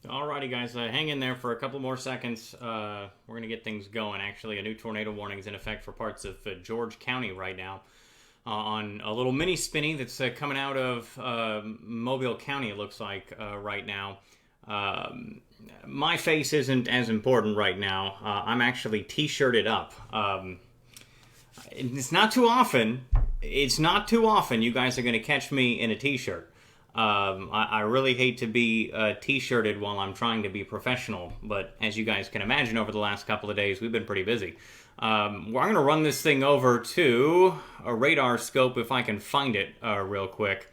Alrighty, guys, hang in there for a couple more seconds. We're going to get things going. Actually, a new tornado warning is in effect for parts of George County right now. On a little mini spinny that's coming out of Mobile County, it looks like, right now. My face isn't as important right now. I'm actually t-shirted up. It's not too often. It's not too often you guys are going to catch me in a t-shirt. I really hate to be t-shirted while I'm trying to be professional, but as you guys can imagine, over the last couple of days, we've been pretty busy. I'm going to run this thing over to a radar scope if I can find it real quick,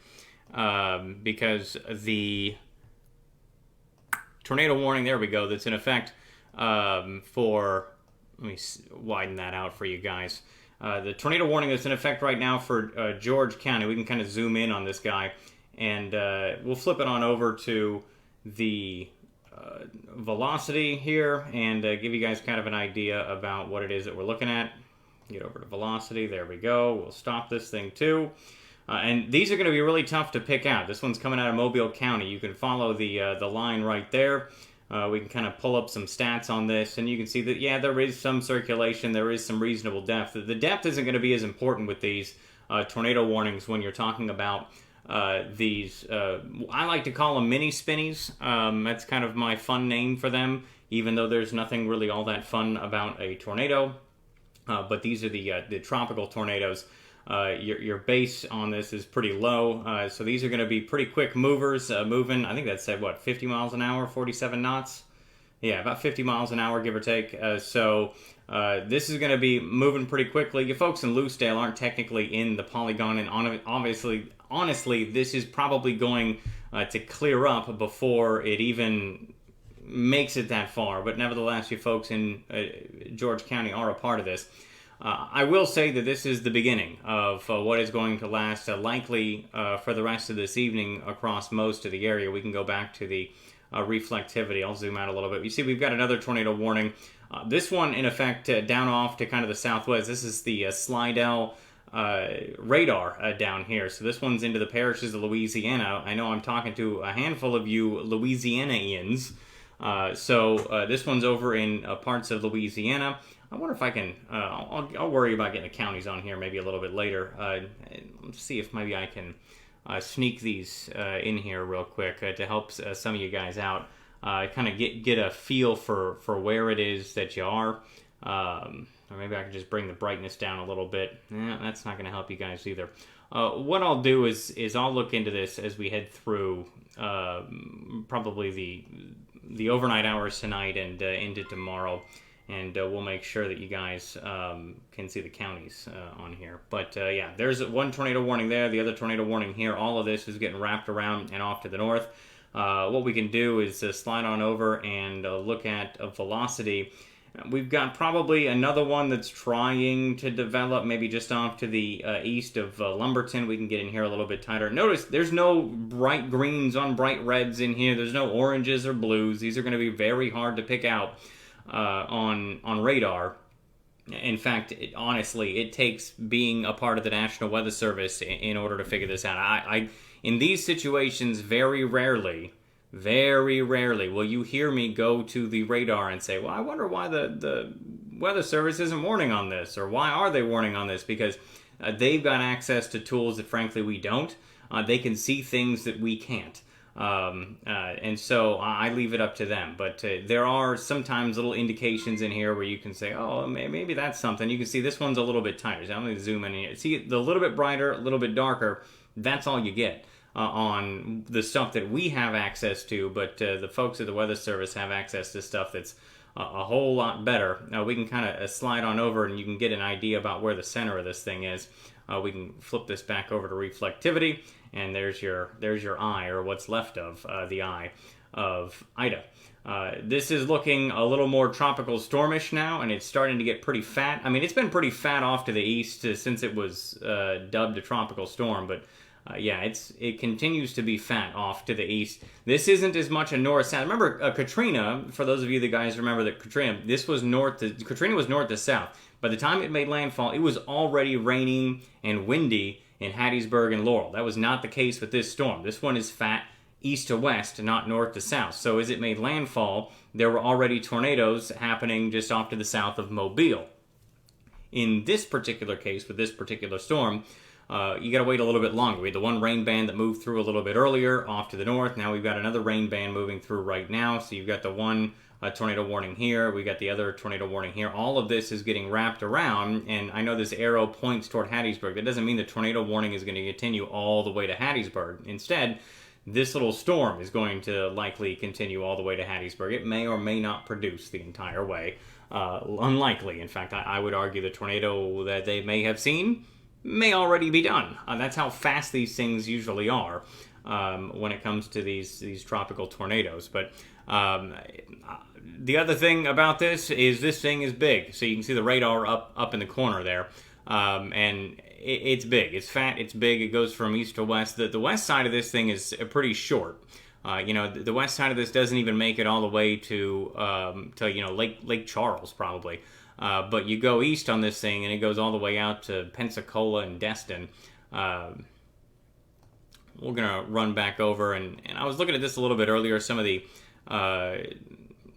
because the tornado warning, there we go, that's in effect for, let me widen that out for you guys. The tornado warning that's in effect right now for George County, we can kind of zoom in on this guy. And we'll flip it on over to the velocity here and give you guys kind of an idea about what it is that we're looking at. Get over to velocity. There we go. We'll stop this thing too. And these are going to be really tough to pick out. This one's coming out of Mobile County. You can follow the line right there. We can kind of pull up some stats on this, and you can see that, yeah, there is some circulation. There is some reasonable depth. The depth isn't going to be as important with these tornado warnings when you're talking about these, I like to call them mini spinnies. That's kind of my fun name for them, even though there's nothing really all that fun about a tornado. But these are the tropical tornadoes. Your base on this is pretty low, so these are going to be pretty quick movers, moving, I think that said, what, 50 miles an hour, 47 knots? Yeah, about 50 miles an hour, give or take. So this is going to be moving pretty quickly. You folks in Loosedale aren't technically in the polygon, and honestly, this is probably going to clear up before it even makes it that far. But nevertheless, you folks in George County are a part of this. I will say that this is the beginning of what is going to last likely for the rest of this evening across most of the area. We can go back to the reflectivity. I'll zoom out a little bit. You see, we've got another tornado warning. This one, in effect, down off to kind of the southwest. This is the Slidell radar down here. So this one's into the parishes of Louisiana. I know I'm talking to a handful of you Louisianians. So this one's over in parts of Louisiana. I wonder if I can, I'll worry about getting the counties on here maybe a little bit later. Let's see if maybe I can sneak these in here real quick to help some of you guys out. Kind of get a feel for where it is that you are. Or maybe I can just bring the brightness down a little bit. That's not going to help you guys either. What I'll do is I'll look into this as we head through probably the overnight hours tonight and into tomorrow. And we'll make sure that you guys can see the counties on here. But yeah, there's one tornado warning there, the other tornado warning here. All of this is getting wrapped around and off to the north. What we can do is slide on over and look at velocity. We've got probably another one that's trying to develop, maybe just off to the east of Lumberton. We can get in here a little bit tighter. Notice there's no bright greens on bright reds in here. There's no oranges or blues. These are going to be very hard to pick out on radar. In fact, honestly, it takes being a part of the National Weather Service in order to figure this out. I in these situations, very rarely will you hear me go to the radar and say, well, I wonder why the Weather Service isn't warning on this, or why are they warning on this? Because they've got access to tools that, frankly, we don't. They can see things that we can't. And so I leave it up to them. But there are sometimes little indications in here where you can say, oh, maybe that's something. You can see this one's a little bit tighter. So I'm going to zoom in here. See, the little bit brighter, a little bit darker, that's all you get on the stuff that we have access to. But the folks at the Weather Service have access to stuff that's a whole lot better. We can kind of slide on over and you can get an idea about where the center of this thing is. We can flip this back over to reflectivity, and there's your eye, or what's left of the eye of Ida. This is looking a little more tropical stormish now, and it's starting to get pretty fat. I mean, it's been pretty fat off to the east since it was dubbed a tropical storm, but yeah, it continues to be fat off to the east. This isn't as much a north-south. Remember Katrina, for those of you that guys remember that Katrina, Katrina was north to south. By the time it made landfall, it was already raining and windy in Hattiesburg and Laurel. That was not the case with this storm. This one is fat east to west, not north to south. So as it made landfall, there were already tornadoes happening just off to the south of Mobile. In this particular case, with this particular storm, you got to wait a little bit longer. We had the one rain band that moved through a little bit earlier off to the north. Now we've got another rain band moving through right now. So you've got the one tornado warning here. We got the other tornado warning here. All of this is getting wrapped around, and I know this arrow points toward Hattiesburg. That doesn't mean the tornado warning is going to continue all the way to Hattiesburg. Instead, this little storm is going to likely continue all the way to Hattiesburg. It may or may not produce the entire way. Unlikely. In fact, I would argue the tornado that they may have seen may already be done. That's how fast these things usually are when it comes to these tropical tornadoes. But the other thing about this thing is big. So you can see the radar up in the corner there. And it's big. It's fat. It's big. It goes from east to west. The west side of this thing is pretty short. The west side of this doesn't even make it all the way to Lake Charles probably. But you go east on this thing, and it goes all the way out to Pensacola and Destin. We're gonna run back over, and I was looking at this a little bit earlier. Some of the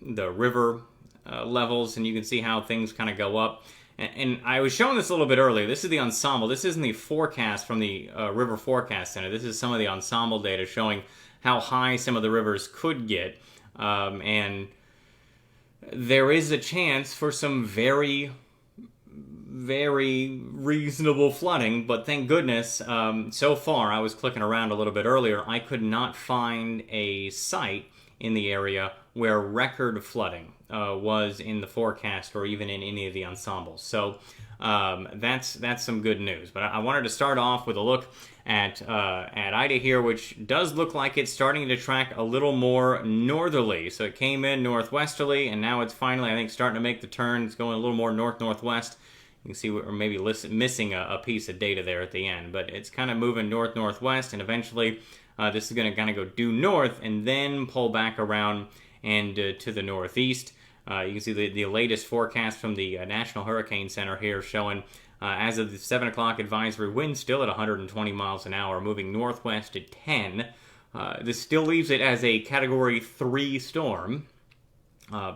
river levels, and you can see how things kind of go up. And I was showing this a little bit earlier. This is the ensemble. This isn't the forecast from the River Forecast Center. This is some of the ensemble data showing how high some of the rivers could get. And there is a chance for some very, very reasonable flooding. But thank goodness, so far, I was clicking around a little bit earlier, I could not find a site in the area where record flooding was in the forecast or even in any of the ensembles. So that's some good news. But I wanted to start off with a look at Ida here, which does look like it's starting to track a little more northerly. So it came in northwesterly, and now it's finally, I think, starting to make the turn. It's going a little more north-northwest. You can see we're maybe missing a piece of data there at the end, but it's kind of moving north-northwest, and eventually this is going to kind of go due north and then pull back around and to the northeast. You can see the latest forecast from the National Hurricane Center here showing, as of the 7 o'clock advisory, wind still at 120 miles an hour, moving northwest at 10. This still leaves it as a Category 3 storm,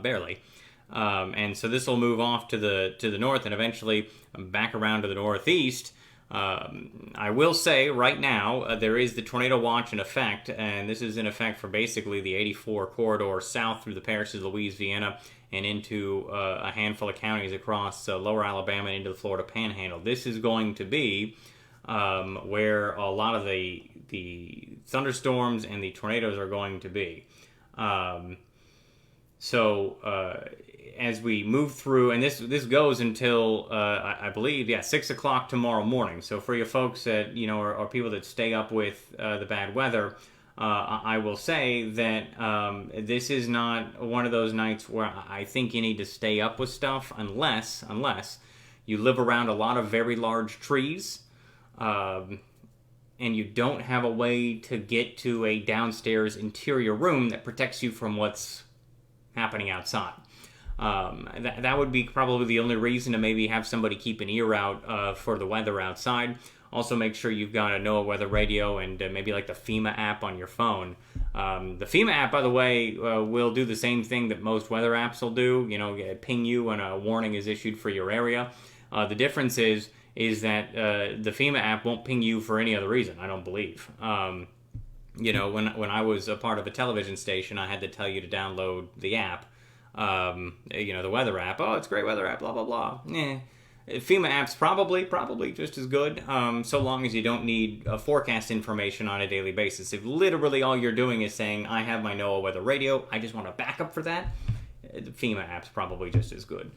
barely. And so this will move off to the north and eventually back around to the northeast. I will say right now there is the tornado watch in effect, and this is in effect for basically the 84 corridor south through the parishes of Louisiana and into a handful of counties across lower Alabama and into the Florida Panhandle. This is going to be where a lot of the thunderstorms and the tornadoes are going to be. As we move through, and this goes until I believe 6 o'clock tomorrow morning. So for you folks that or people that stay up with the bad weather, I will say that this is not one of those nights where I think you need to stay up with stuff unless you live around a lot of very large trees, and you don't have a way to get to a downstairs interior room that protects you from what's happening outside. That would be probably the only reason to maybe have somebody keep an ear out for the weather outside. Also, make sure you've got a NOAA weather radio and maybe like the FEMA app on your phone. The FEMA app, by the way, will do the same thing that most weather apps will do. Ping you when a warning is issued for your area. The difference is that the FEMA app won't ping you for any other reason, I don't believe. When I was a part of a television station, I had to tell you to download the app. The weather app. Oh, it's a great weather app, blah, blah, blah. FEMA app's probably just as good, so long as you don't need forecast information on a daily basis. If literally all you're doing is saying, I have my NOAA weather radio, I just want a backup for that, the FEMA app's probably just as good.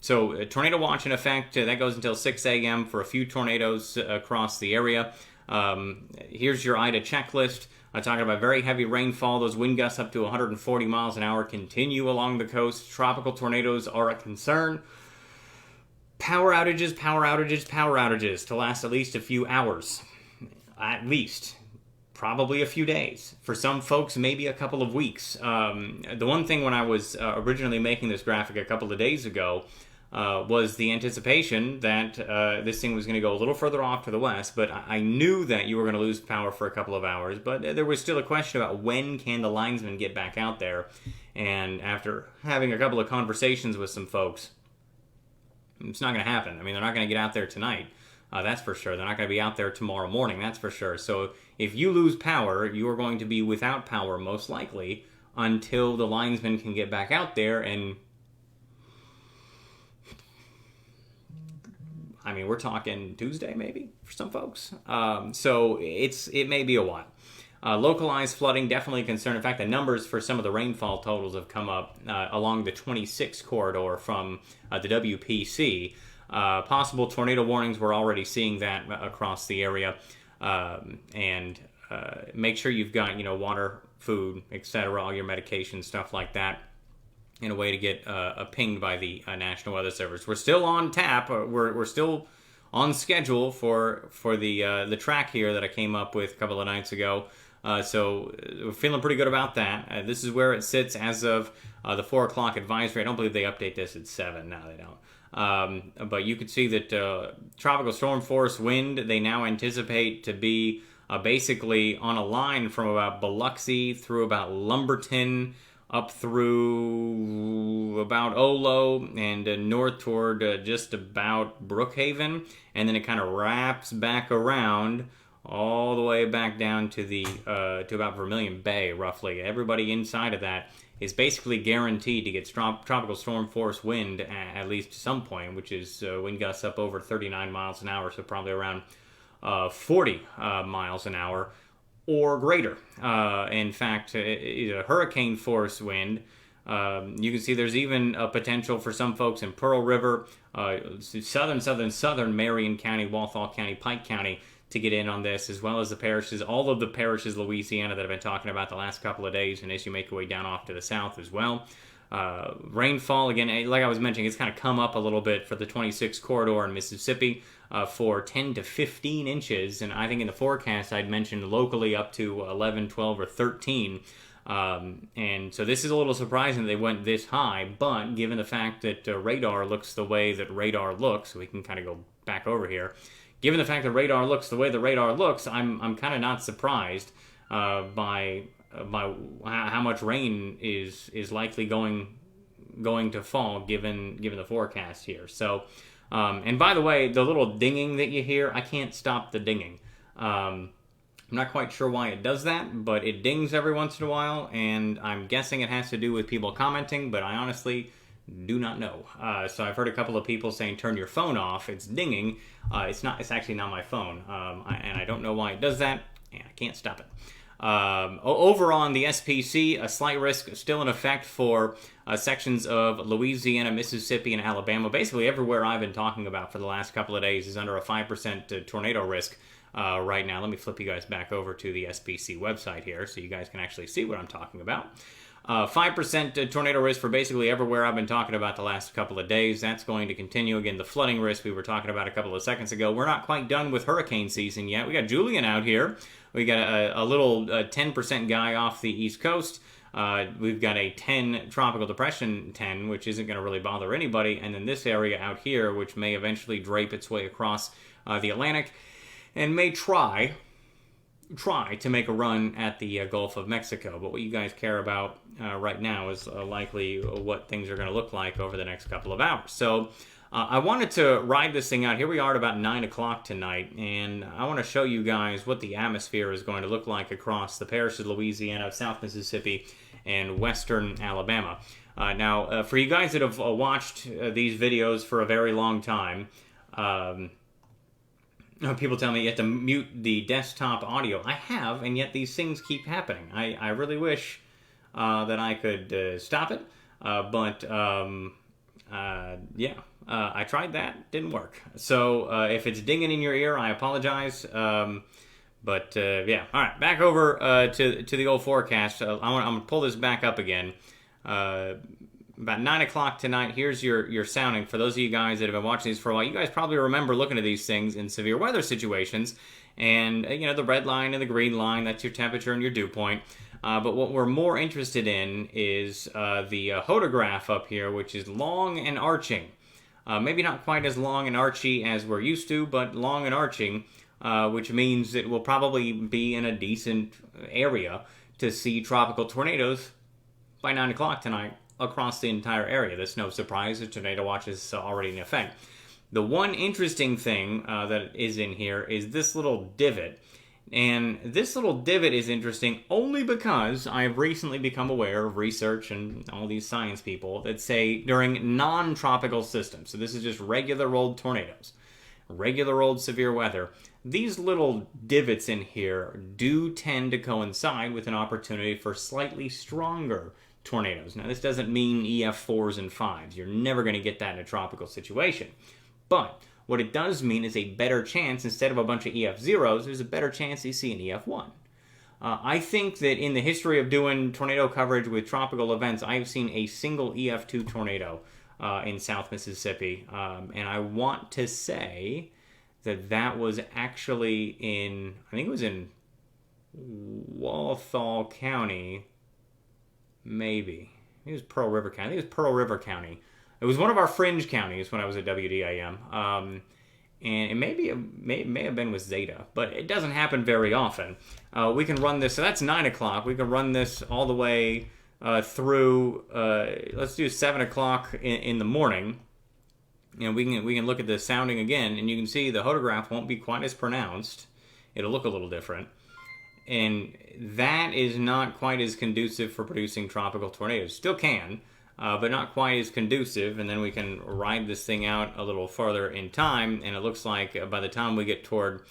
So tornado watch in effect, that goes until 6 a.m. for a few tornadoes across the area. Here's your Ida checklist. I'm talking about very heavy rainfall. Those wind gusts up to 140 miles an hour continue along the coast. Tropical tornadoes are a concern. Power outages to last at least a few hours. At least. Probably a few days. For some folks, maybe a couple of weeks. The one thing when I was originally making this graphic a couple of days ago, was the anticipation that this thing was going to go a little further off to the west, but I knew that you were going to lose power for a couple of hours, but there was still a question about when can the linesmen get back out there, and after having a couple of conversations with some folks, it's not going to happen. I mean, they're not going to get out there tonight, that's for sure. They're not going to be out there tomorrow morning, that's for sure. So if you lose power, you are going to be without power, most likely, until the linesmen can get back out there. And I mean, we're talking Tuesday, maybe, for some folks. So it may be a while. Localized flooding, definitely a concern. In fact, the numbers for some of the rainfall totals have come up along the 26 corridor from the WPC. Possible tornado warnings, we're already seeing that across the area. And make sure you've got, water, food, etc., all your medication, stuff like that, in a way to get pinged by the National Weather Service. We're still on tap. We're still on schedule for the track here that I came up with a couple of nights ago. So we're feeling pretty good about that. This is where it sits as of the 4 o'clock advisory. I don't believe they update this at 7. No, they don't. But you could see that tropical storm force wind, they now anticipate to be basically on a line from about Biloxi through about Lumberton, up through about Olo, and north toward just about Brookhaven, and then it kind of wraps back around all the way back down to the to about Vermilion Bay, roughly. Everybody inside of that is basically guaranteed to get tropical storm force wind at least to some point, which is wind gusts up over 39 miles an hour, so probably around 40 miles an hour or greater. In fact, hurricane force wind. You can see there's even a potential for some folks in Pearl River, southern Marion County, Walthall County, Pike County to get in on this, as well as the parishes, all of the parishes, Louisiana, that I've been talking about the last couple of days, and as you make your way down off to the south as well. Rainfall, again, like I was mentioning, it's kind of come up a little bit for the 26 corridor in Mississippi for 10 to 15 inches, and I think in the forecast I'd mentioned locally up to 11, 12, or 13. And so this is a little surprising that they went this high, but given the fact that radar looks the way that radar looks, so we can kind of go back over here. Given the fact that radar looks the way the radar looks, I'm kind of not surprised by how much rain is likely going to fall given the forecast here. So, and by the way, the little dinging that you hear, I can't stop the dinging. I'm not quite sure why it does that, but it dings every once in a while, and I'm guessing it has to do with people commenting, but I honestly do not know. So I've heard a couple of people saying, turn your phone off, it's dinging. It's actually not my phone, and I don't know why it does that, and I can't stop it. Over on the SPC, a slight risk still in effect for sections of Louisiana, Mississippi, and Alabama. Basically everywhere I've been talking about for the last couple of days is under a 5% tornado risk right now. Let me flip you guys back over to the SPC website here so you guys can actually see what I'm talking about. 5% tornado risk for basically everywhere I've been talking about the last couple of days. That's going to continue. Again, the flooding risk we were talking about a couple of seconds ago. We're not quite done with hurricane season yet. We got Julian out here. We got a little 10% guy off the East Coast. We've got a 10 tropical depression 10, which isn't going to really bother anybody. And then this area out here, which may eventually drape its way across the Atlantic and may try to make a run at the Gulf of Mexico. But what you guys care about right now is likely what things are going to look like over the next couple of hours. So I wanted to ride this thing out. Here we are at about 9 o'clock tonight, and I want to show you guys what the atmosphere is going to look like across the parishes of Louisiana, South Mississippi, and western Alabama. Now, for you guys that have watched these videos for a very long time, people tell me you have to mute the desktop audio. I have, and yet these things keep happening. I really wish that I could stop it, but I tried that. Didn't work. So if it's dinging in your ear, I apologize. But yeah, all right, back over to the old forecast. I'm going to pull this back up again. About 9 o'clock tonight, here's your sounding. For those of you guys that have been watching these for a while, you guys probably remember looking at these things in severe weather situations. And, the red line and the green line, that's your temperature and your dew point. But what we're more interested in is the hodograph up here, which is long and arching. Maybe not quite as long and archy as we're used to, but long and arching, which means it will probably be in a decent area to see tropical tornadoes by 9 o'clock tonight across the entire area. That's no surprise. The tornado watch is already in effect. The one interesting thing that is in here is this little divot. And this little divot is interesting only because I've recently become aware of research and all these science people that say during non-tropical systems, so this is just regular old tornadoes, regular old severe weather, these little divots in here do tend to coincide with an opportunity for slightly stronger tornadoes. Now, this doesn't mean EF4s and 5s. You're never going to get that in a tropical situation. But what it does mean is a better chance, instead of a bunch of EF0s, there's a better chance you see an EF1. I think that in the history of doing tornado coverage with tropical events, I've seen a single EF2 tornado in South Mississippi. And I want to say that was actually in, I think it was in Walthall County, maybe. It was Pearl River County. I think it was Pearl River County. It was one of our fringe counties when I was at WDIM. And it may have been with Zeta, but it doesn't happen very often. We can run this, so that's 9 o'clock. We can run this all the way through, let's do 7 o'clock in the morning. And we can look at the sounding again, and you can see the photograph won't be quite as pronounced. It'll look a little different. And that is not quite as conducive for producing tropical tornadoes. Still can, but not quite as conducive. And then we can ride this thing out a little farther in time, and it looks like by the time we get toward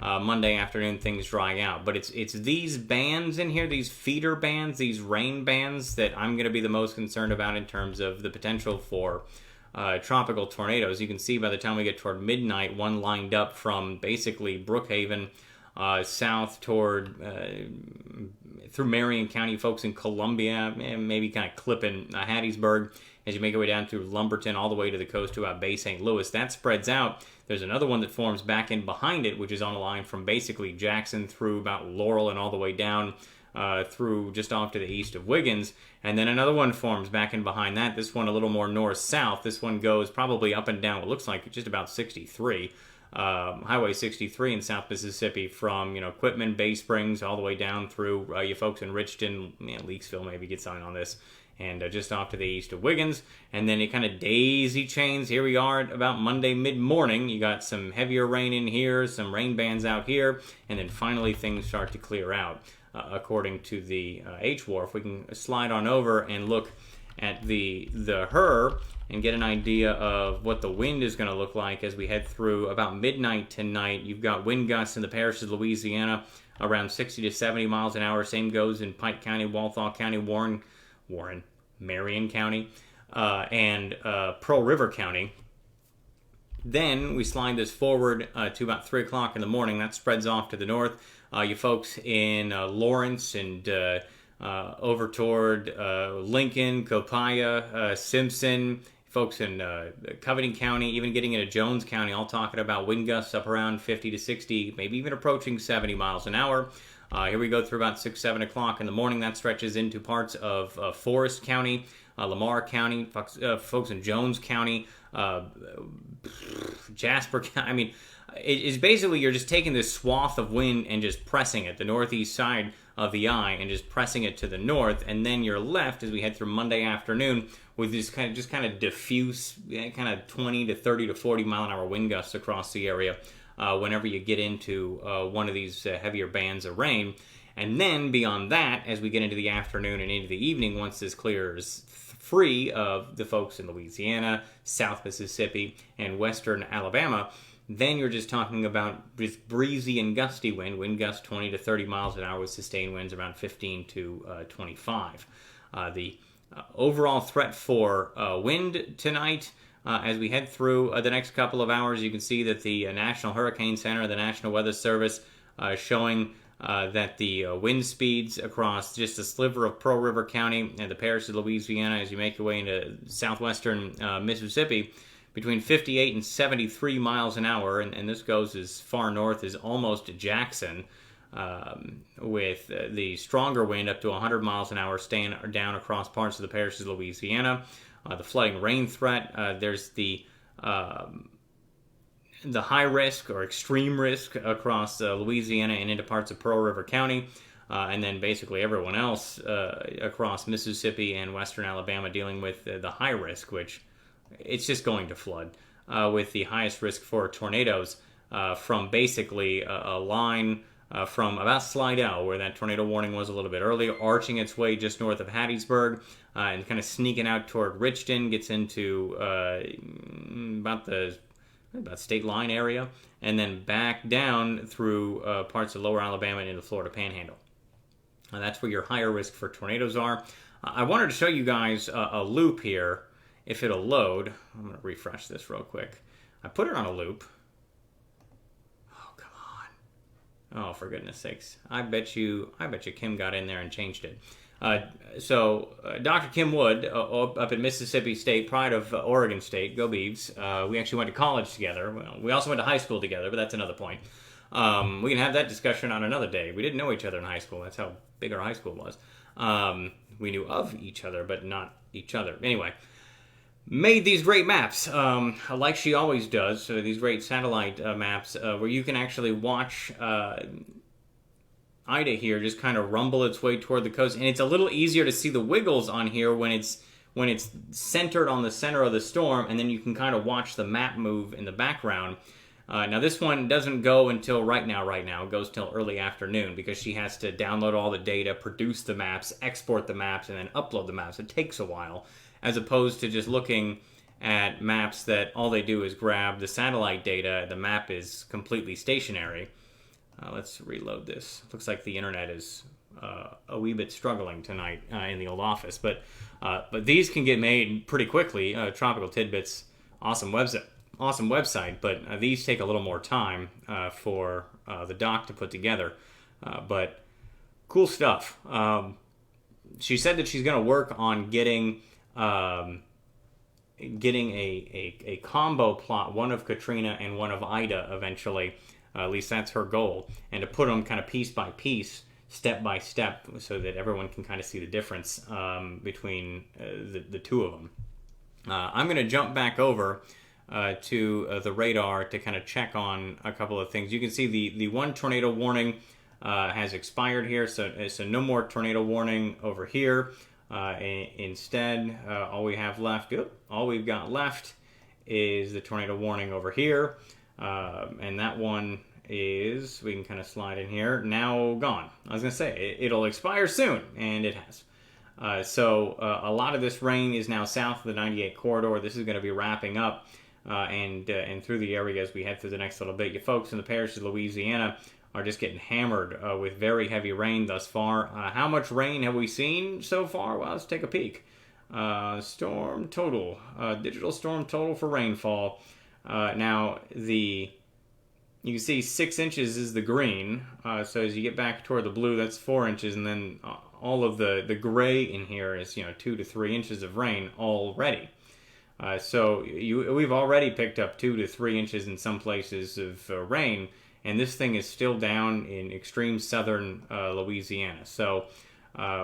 Monday afternoon, things dry out. But it's these bands in here, these feeder bands, these rain bands, that I'm going to be the most concerned about in terms of the potential for tropical tornadoes. You can see by the time we get toward midnight, one lined up from basically Brookhaven south toward through Marion County, folks in Columbia, maybe kind of clipping Hattiesburg as you make your way down through Lumberton all the way to the coast to about Bay St. Louis. That spreads out. There's another one that forms back in behind it, which is on a line from basically Jackson through about Laurel and all the way down through just off to the east of Wiggins. And then another one forms back in behind that. This one a little more north-south. This one goes probably up and down what looks like just about 63. Highway 63 in South Mississippi from, Quitman, Bay Springs, all the way down through you folks in Richton, Leakesville maybe gets on this, and just off to the east of Wiggins. And then it kind of daisy chains. Here we are at about Monday mid-morning. You got some heavier rain in here, some rain bands out here, and then finally things start to clear out. According to the HWRF, we can slide on over and look at the HRRR and get an idea of what the wind is going to look like as we head through about midnight tonight. You've got wind gusts in the parishes of Louisiana around 60 to 70 miles an hour. Same goes in Pike County, Walthall County, Marion County, and Pearl River County. Then we slide this forward to about 3 o'clock in the morning. That spreads off to the north. You folks in Lawrence and over toward Lincoln, Copiah, Simpson, folks in Covington County, even getting into Jones County, all talking about wind gusts up around 50 to 60, maybe even approaching 70 miles an hour. Here we go through about 6, 7 o'clock in the morning. That stretches into parts of Forest County, Lamar County, folks in Jones County, Jasper County. It's basically you're just taking this swath of wind and just pressing it, the northeast side of the eye, and just pressing it to the north, and then you're left as we head through Monday afternoon with this kind of diffuse, kind of 20 to 30 to 40 mile an hour wind gusts across the area whenever you get into one of these heavier bands of rain. And then beyond that, as we get into the afternoon and into the evening, once this clears free of the folks in Louisiana, South Mississippi, and western Alabama, then you're just talking about just breezy and gusty wind gusts 20 to 30 miles an hour with sustained winds around 15 to 25. The overall threat for wind tonight, as we head through the next couple of hours, you can see that the National Hurricane Center, the National Weather Service, showing that the wind speeds across just a sliver of Pearl River County and the parish of Louisiana as you make your way into southwestern Mississippi, between 58 and 73 miles an hour, and this goes as far north as almost Jackson, with the stronger wind up to 100 miles an hour staying down across parts of the parishes of Louisiana. The flooding rain threat, there's the the high risk or extreme risk across Louisiana and into parts of Pearl River County, and then basically everyone else across Mississippi and western Alabama dealing with the high risk, which it's just going to flood, with the highest risk for tornadoes from basically a line from about Slidell, where that tornado warning was a little bit earlier, arching its way just north of Hattiesburg, and kind of sneaking out toward Richton, gets into about state line area, and then back down through parts of lower Alabama and into the Florida Panhandle. That's where your higher risk for tornadoes are. I wanted to show you guys a loop here, if it'll load. I'm going to refresh this real quick. I put it on a loop. Oh, come on. Oh, for goodness sakes. I bet you Kim got in there and changed it. So Dr. Kim Wood, up at Mississippi State, pride of Oregon State, go Beavs. We actually went to college together. Well, we also went to high school together, but that's another point. We can have that discussion on another day. We didn't know each other in high school. That's how big our high school was. We knew of each other, but not each other. Anyway, made these great maps, like she always does. So these great satellite maps where you can actually watch Ida here just kind of rumble its way toward the coast, and it's a little easier to see the wiggles on here when it's centered on the center of the storm, and then you can kind of watch the map move in the background. Now this one doesn't go until right now. It goes till early afternoon because she has to download all the data, produce the maps, export the maps, and then upload the maps. It takes a while, as opposed to just looking at maps that all they do is grab the satellite data. The map is completely stationary. Let's reload this. Looks like the internet is a wee bit struggling tonight in the old office, but these can get made pretty quickly. Tropical Tidbits, awesome website, but these take a little more time for the doc to put together. But cool stuff. She said that she's going to work on getting a combo plot, one of Katrina and one of Ida eventually. At least that's her goal, and to put them kind of piece by piece, step by step, so that everyone can kind of see the difference between the two of them. I'm going to jump back over to the radar to kind of check on a couple of things. You can see the one tornado warning has expired here, so no more tornado warning over here. Instead, all we've got left is the tornado warning over here. And that one is, we can kind of slide in here, now gone. I was going to say, it'll expire soon, and it has. So a lot of this rain is now south of the 98 corridor. This is going to be wrapping up and through the area as we head through the next little bit. You folks in the parish of Louisiana are just getting hammered with very heavy rain thus far. How much rain have we seen so far? Well, let's take a peek. Storm total, digital storm total for rainfall. Now, you can see 6 inches is the green, so as you get back toward the blue, that's 4 inches, and then all of the gray in here is 2 to 3 inches of rain already. So we've already picked up 2 to 3 inches in some places of rain, and this thing is still down in extreme southern Louisiana. So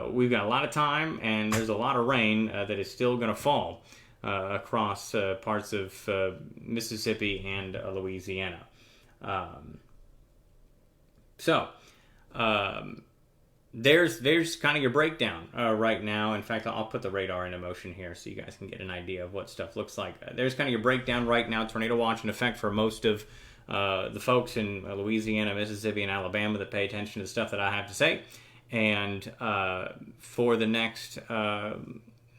we've got a lot of time, and there's a lot of rain that is still going to fall across parts of Mississippi and Louisiana. There's kind of your breakdown right now. In fact, I'll put the radar into motion here so you guys can get an idea of what stuff looks like. There's kind of your breakdown right now. Tornado watch in effect for most of the folks in Louisiana, Mississippi, and Alabama that pay attention to the stuff that I have to say. And for the next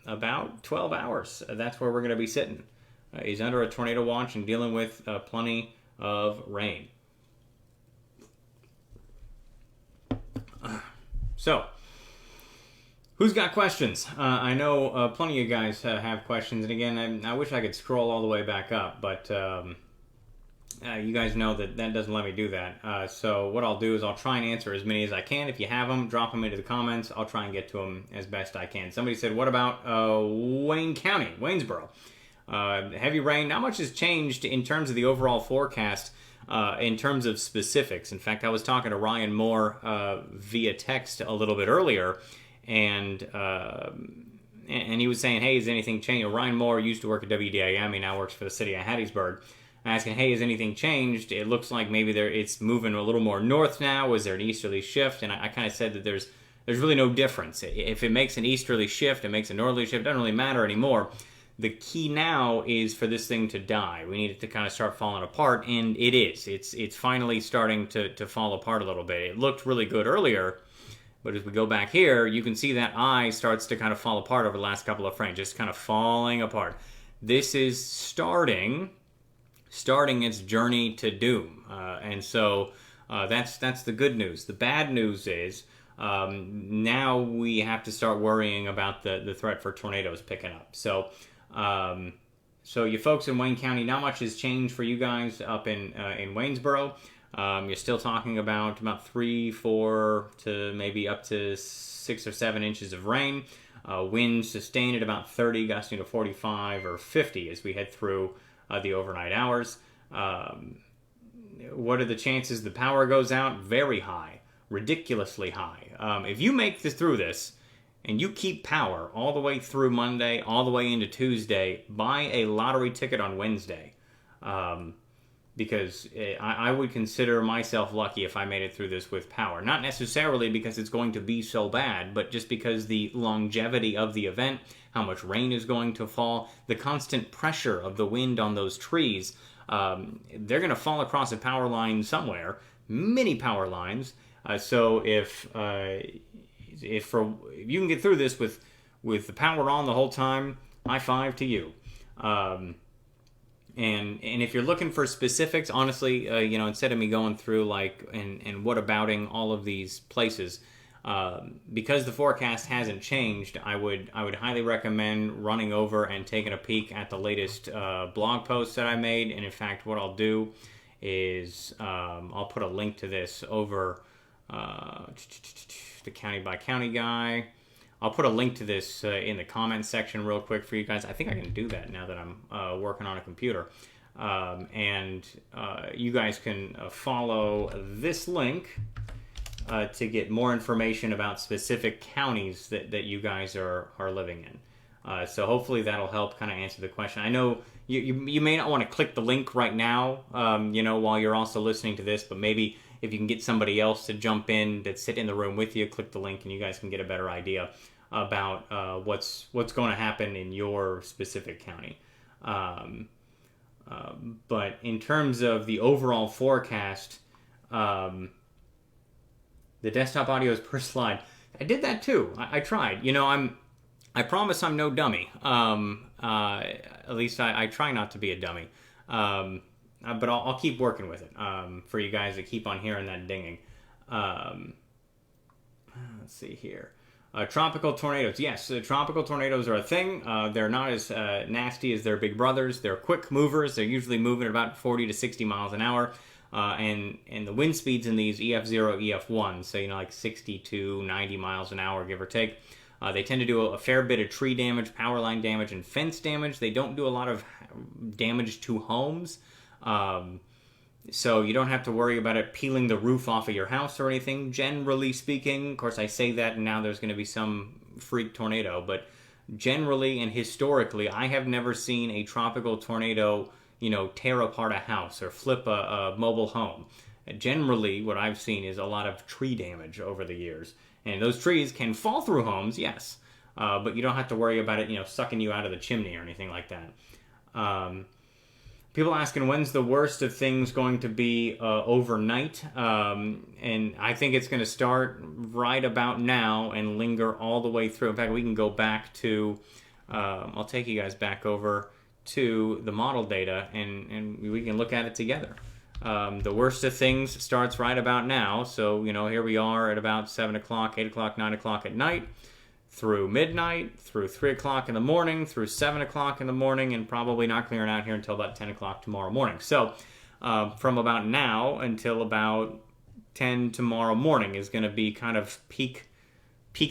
about 12 hours, that's where we're going to be sitting. He's under a tornado watch and dealing with plenty of rain. So, who's got questions? I know plenty of guys have questions, and again, I wish I could scroll all the way back up, but you guys know that doesn't let me do that. So what I'll do is I'll try and answer as many as I can. If you have them, drop them into the comments. I'll try and get to them as best I can. Somebody said, what about Wayne County, Waynesboro? Heavy rain. Not much has changed in terms of the overall forecast. In terms of specifics. In fact, I was talking to Ryan Moore via text a little bit earlier, and and he was saying, hey, has anything changed? Ryan Moore used to work at WDIM. He now works for the city of Hattiesburg. Asking, hey, has anything changed? It looks like maybe it's moving a little more north now. Was there an easterly shift? And I kind of said that there's really no difference. If it makes an easterly shift, it makes a northerly shift. It doesn't really matter anymore. The key now is for this thing to die. We need it to kind of start falling apart, and it is. It's finally starting to fall apart a little bit. It looked really good earlier, but as we go back here, you can see that eye starts to kind of fall apart over the last couple of frames, just kind of falling apart. This is starting its journey to doom, and so that's the good news. The bad news is now we have to start worrying about the threat for tornadoes picking up. So you folks in Wayne County, not much has changed for you guys up in Waynesboro. You're still talking about 3, 4 to maybe up to 6 or 7 inches of rain. Winds sustained at about 30, gusting to 45 or 50 as we head through the overnight hours. What are the chances the power goes out? Very high, ridiculously high. If you make this through this and you keep power all the way through Monday, all the way into Tuesday, buy a lottery ticket on Wednesday. Because I would consider myself lucky if I made it through this with power. Not necessarily because it's going to be so bad, but just because the longevity of the event, how much rain is going to fall, the constant pressure of the wind on those trees, they're going to fall across a power line somewhere, many power lines. So if you can get through this with the power on the whole time, high five to you. And if you're looking for specifics, honestly, instead of me going through and what abouting all of these places, because the forecast hasn't changed, I would highly recommend running over and taking a peek at the latest blog posts that I made. And in fact, what I'll do is I'll put a link to this over the county by county guy. I'll put a link to this in the comments section real quick for you guys. I think I can do that now that I'm working on a computer. And you guys can follow this link to get more information about specific counties that you guys are living in. So hopefully that'll help kind of answer the question. I know you may not want to click the link right now, while you're also listening to this, but maybe if you can get somebody else to jump in that sit in the room with you, click the link and you guys can get a better idea about what's going to happen in your specific county. But in terms of the overall forecast, the desktop audio is per slide. I did that too. I tried. I promise I'm no dummy. At least I try not to be a dummy. But I'll keep working with it for you guys to keep on hearing that dinging. Let's see here. Tropical tornadoes. Yes, tropical tornadoes are a thing. They're not as nasty as their big brothers. They're quick movers. They're usually moving at about 40 to 60 miles an hour. And the wind speeds in these EF0, EF1, so like 60 to 90 miles an hour, give or take. They tend to do a fair bit of tree damage, power line damage, and fence damage. They don't do a lot of damage to homes. So you don't have to worry about it peeling the roof off of your house or anything, generally speaking. Of course, I say that and now there's going to be some freak tornado, but generally and historically, I have never seen a tropical tornado, tear apart a house or flip a mobile home. Generally, what I've seen is a lot of tree damage over the years. And those trees can fall through homes, yes, but you don't have to worry about it, sucking you out of the chimney or anything like that. People asking when's the worst of things going to be overnight, and I think it's going to start right about now and linger all the way through. In fact, we can go back to, I'll take you guys back over to the model data and we can look at it together. The worst of things starts right about now, so here we are at about 7 o'clock, 8 o'clock, 9 o'clock at night, through midnight, through 3 o'clock in the morning, through 7 o'clock in the morning, and probably not clearing out here until about 10 o'clock tomorrow morning. So from about now until about 10 tomorrow morning is going to be kind of peak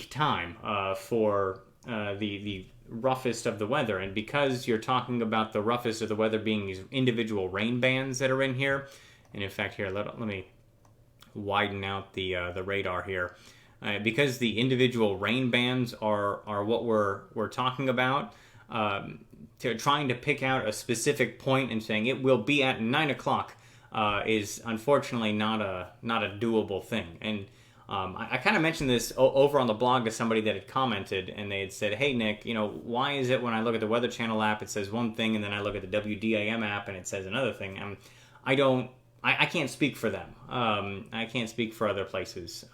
time for the roughest of the weather. And because you're talking about the roughest of the weather being these individual rain bands that are in here, and in fact here, let me widen out the radar here. because the individual rain bands are what we're talking about. To trying to pick out a specific point and saying it will be at 9 o'clock is unfortunately not a doable thing. And I kind of mentioned this over on the blog to somebody that had commented, and they had said, "Hey Nick, why is it when I look at the Weather Channel app it says one thing, and then I look at the WDAM app and it says another thing?" I can't speak for them. I can't speak for other places.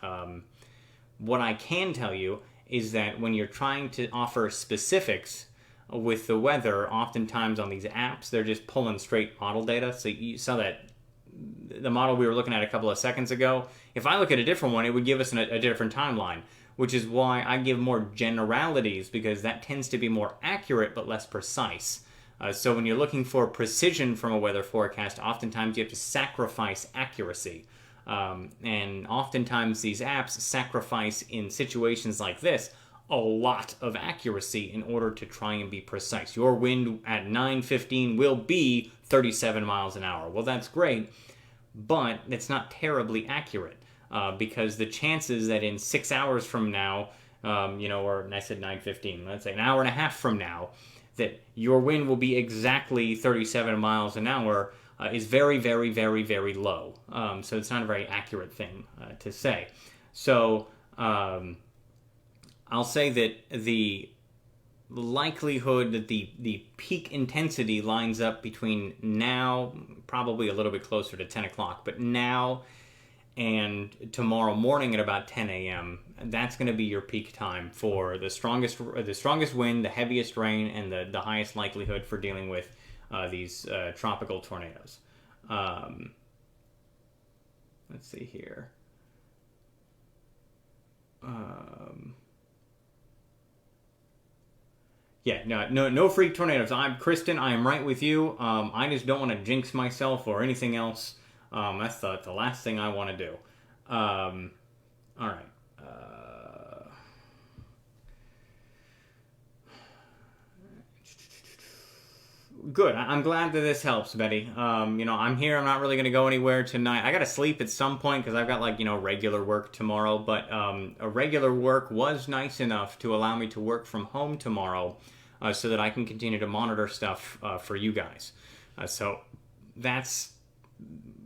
What I can tell you is that when you're trying to offer specifics with the weather, oftentimes on these apps, they're just pulling straight model data. So you saw that the model we were looking at a couple of seconds ago, if I look at a different one, it would give us a different timeline, which is why I give more generalities, because that tends to be more accurate but less precise. So when you're looking for precision from a weather forecast, oftentimes you have to sacrifice accuracy. And oftentimes these apps sacrifice, in situations like this, a lot of accuracy in order to try and be precise. Your wind at 9:15 will be 37 miles an hour. Well, that's great, but it's not terribly accurate, because the chances that in 6 hours from now, or I said 9:15, let's say an hour and a half from now, that your wind will be exactly 37 miles an hour is very, very, very, very low. So it's not a very accurate thing to say. So I'll say that the likelihood that the peak intensity lines up between now, probably a little bit closer to 10 o'clock, but now and tomorrow morning at about 10 a.m., that's going to be your peak time for the strongest wind, the heaviest rain, and the highest likelihood for dealing with these tropical tornadoes. Let's see here. No freak tornadoes. Kristen, I am right with you. I just don't want to jinx myself or anything else. That's the last thing I want to do. All right. Good. I'm glad that this helps, Betty. I'm here. I'm not really going to go anywhere tonight. I got to sleep at some point because I've got regular work tomorrow. But a regular work was nice enough to allow me to work from home tomorrow, so that I can continue to monitor stuff for you guys. So that's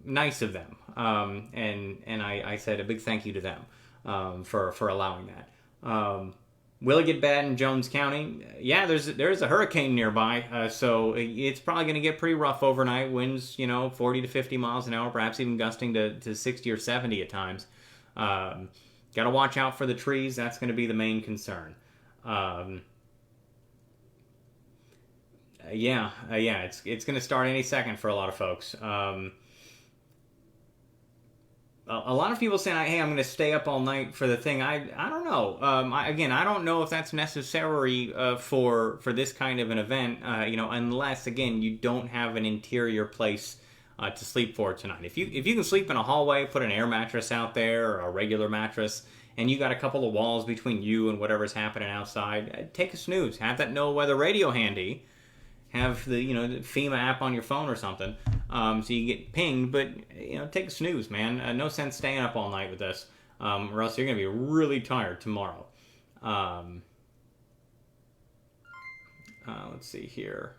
nice of them. And I said a big thank you to them for allowing that. Will it get bad in Jones County? Yeah, there's a hurricane nearby, so it's probably going to get pretty rough overnight. Winds, 40 to 50 miles an hour, perhaps even gusting to 60 or 70 at times. Got to watch out for the trees. That's going to be the main concern. It's going to start any second for a lot of folks. A lot of people saying, "Hey, I'm going to stay up all night for the thing." I don't know. I don't know if that's necessary for this kind of an event. Unless again you don't have an interior place to sleep for tonight. If you can sleep in a hallway, put an air mattress out there or a regular mattress, and you got a couple of walls between you and whatever's happening outside, take a snooze. Have that no weather radio handy. Have the the FEMA app on your phone or something, so you get pinged. But take a snooze, man. No sense staying up all night with this, or else you're gonna be really tired tomorrow. Let's see here.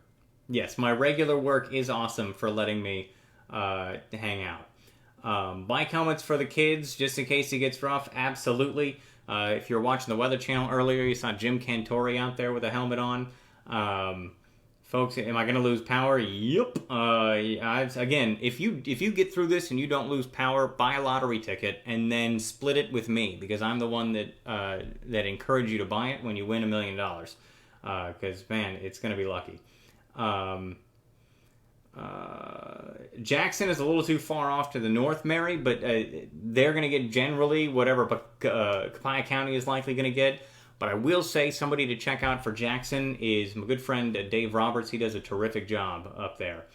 Yes, my regular work is awesome for letting me hang out. Bike helmets for the kids, just in case it gets rough. Absolutely. If you're watching the Weather Channel earlier, you saw Jim Cantori out there with a helmet on. Folks, am I going to lose power? Yep. Again, if you get through this and you don't lose power, buy a lottery ticket and then split it with me, because I'm the one that encouraged you to buy it when you win $1 million. Because man, it's going to be lucky. Jackson is a little too far off to the north, Mary, but they're going to get generally whatever Copiah County is likely going to get. But I will say somebody to check out for Jackson is my good friend Dave Roberts. He does a terrific job up there.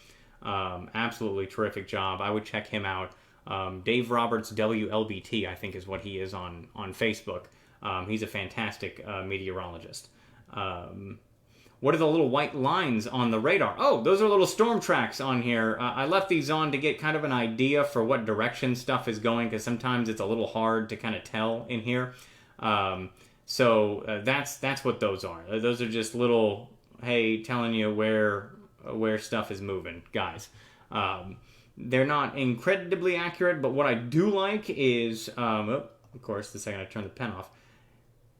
Absolutely terrific job. I would check him out. Dave Roberts WLBT, I think is what he is on Facebook. He's a fantastic meteorologist. What are the little white lines on the radar? Oh, those are little storm tracks on here. I left these on to get kind of an idea for what direction stuff is going, because sometimes it's a little hard to kind of tell in here. That's what those are. Those are just little, hey, telling you where stuff is moving, guys. They're not incredibly accurate, but what I do like is, of course, the second I turn the pen off,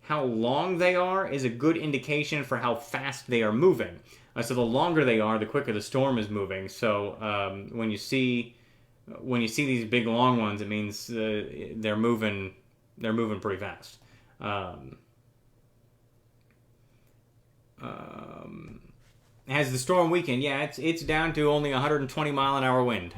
how long they are is a good indication for how fast they are moving. So the longer they are, the quicker the storm is moving. So when you see these big long ones, it means they're moving pretty fast. Has the storm weakened? Yeah, it's down to only 120 mile an hour wind.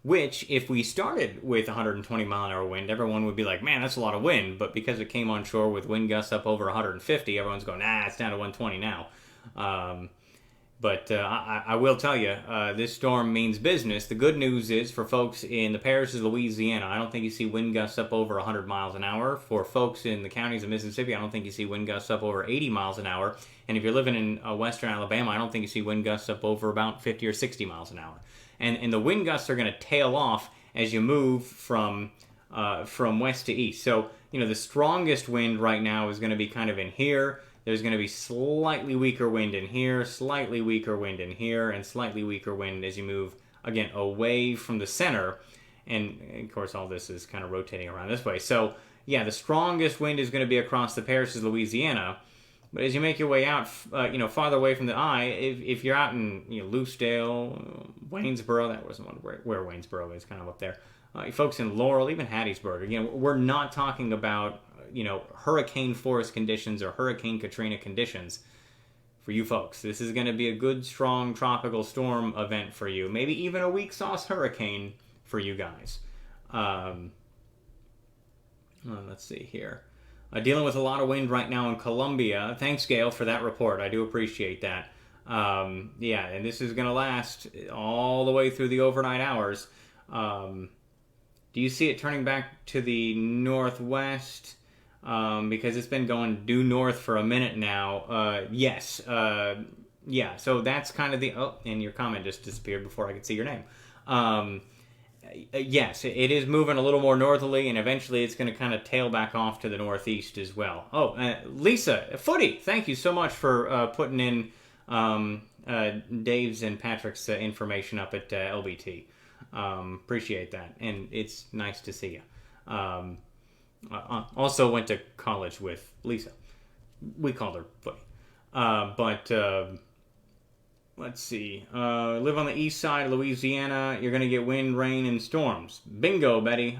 Which, if we started with 120 mile an hour wind, everyone would be like, man, that's a lot of wind. But because it came on shore with wind gusts up over 150, everyone's going, nah, it's down to 120 now. But I will tell you, this storm means business. The good news is for folks in the parishes of Louisiana, I don't think you see wind gusts up over 100 miles an hour. For folks in the counties of Mississippi, I don't think you see wind gusts up over 80 miles an hour. And if you're living in western Alabama, I don't think you see wind gusts up over about 50 or 60 miles an hour. And the wind gusts are going to tail off as you move from west to east. So, the strongest wind right now is going to be kind of in here. There's going to be slightly weaker wind in here, slightly weaker wind in here, and slightly weaker wind as you move, again, away from the center. And, of course, all this is kind of rotating around this way. So, yeah, the strongest wind is going to be across the parishes of Louisiana. But as you make your way out, farther away from the eye, if you're out in Loosedale, Waynesboro, that wasn't where Waynesboro is, kind of up there. Folks in Laurel, even Hattiesburg, again, we're not talking about hurricane force conditions or Hurricane Katrina conditions for you folks. This is going to be a good, strong tropical storm event for you. Maybe even a weak sauce hurricane for you guys. Let's see here. Dealing with a lot of wind right now in Columbia. Thanks, Gail, for that report. I do appreciate that. And this is going to last all the way through the overnight hours. Do you see it turning back to the northwest? Because it's been going due north for a minute now. Yes. So that's kind of and your comment just disappeared before I could see your name. Yes, it is moving a little more northerly, and eventually it's going to kind of tail back off to the northeast as well. Lisa, Footy, thank you so much for putting in Dave's and Patrick's information up at LBT. Appreciate that, and it's nice to see you. Also went to college with Lisa. We called her Footy. Let's see. Live on the east side of Louisiana. You're going to get wind, rain, and storms. Bingo, Betty.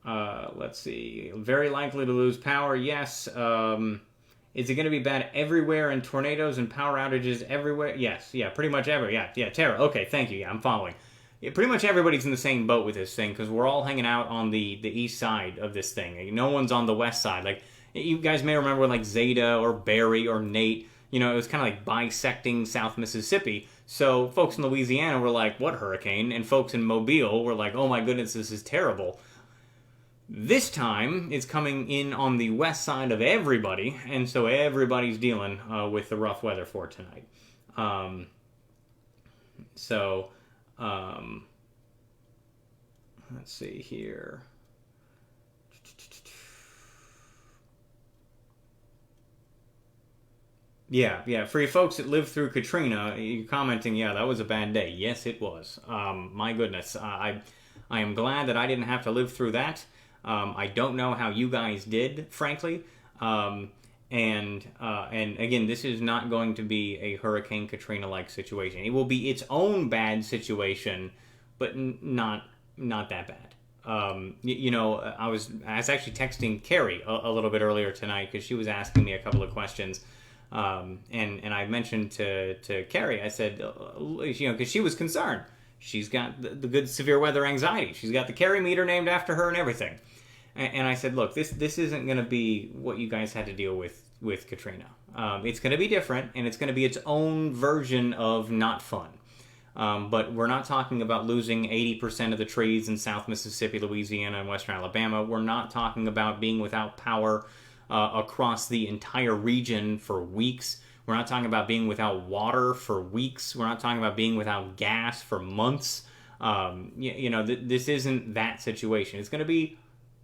Let's see. Very likely to lose power. Yes. Is it going to be bad everywhere and tornadoes and power outages everywhere? Yes. Yeah, pretty much everywhere. Yeah, Tara. Okay, thank you. Yeah, I'm following. Yeah, pretty much everybody's in the same boat with this thing because we're all hanging out on the east side of this thing. No one's on the west side. Like, you guys may remember like Zeta or Barry or Nate. It was kind of like bisecting South Mississippi. So folks in Louisiana were like, what hurricane? And folks in Mobile were like, oh my goodness, this is terrible. This time, it's coming in on the west side of everybody, and so everybody's dealing with the rough weather for tonight. Let's see here. Yeah. For you folks that lived through Katrina, you're commenting, yeah, that was a bad day. Yes, it was. My goodness. I am glad that I didn't have to live through that. I don't know how you guys did, frankly. And again, this is not going to be a Hurricane Katrina-like situation. It will be its own bad situation, but not that bad. I was actually texting Carrie a little bit earlier tonight because she was asking me a couple of questions. And I mentioned to Carrie, I said, because she was concerned. She's got the good severe weather anxiety. She's got the Carrie meter named after her and everything. And I said, look, this isn't going to be what you guys had to deal with Katrina. It's going to be different, and it's going to be its own version of not fun. But we're not talking about losing 80% of the trees in South Mississippi, Louisiana, and Western Alabama. We're not talking about being without power across the entire region for weeks. We're not talking about being without water for weeks. We're not talking about being without gas for months. This isn't that situation. It's going to be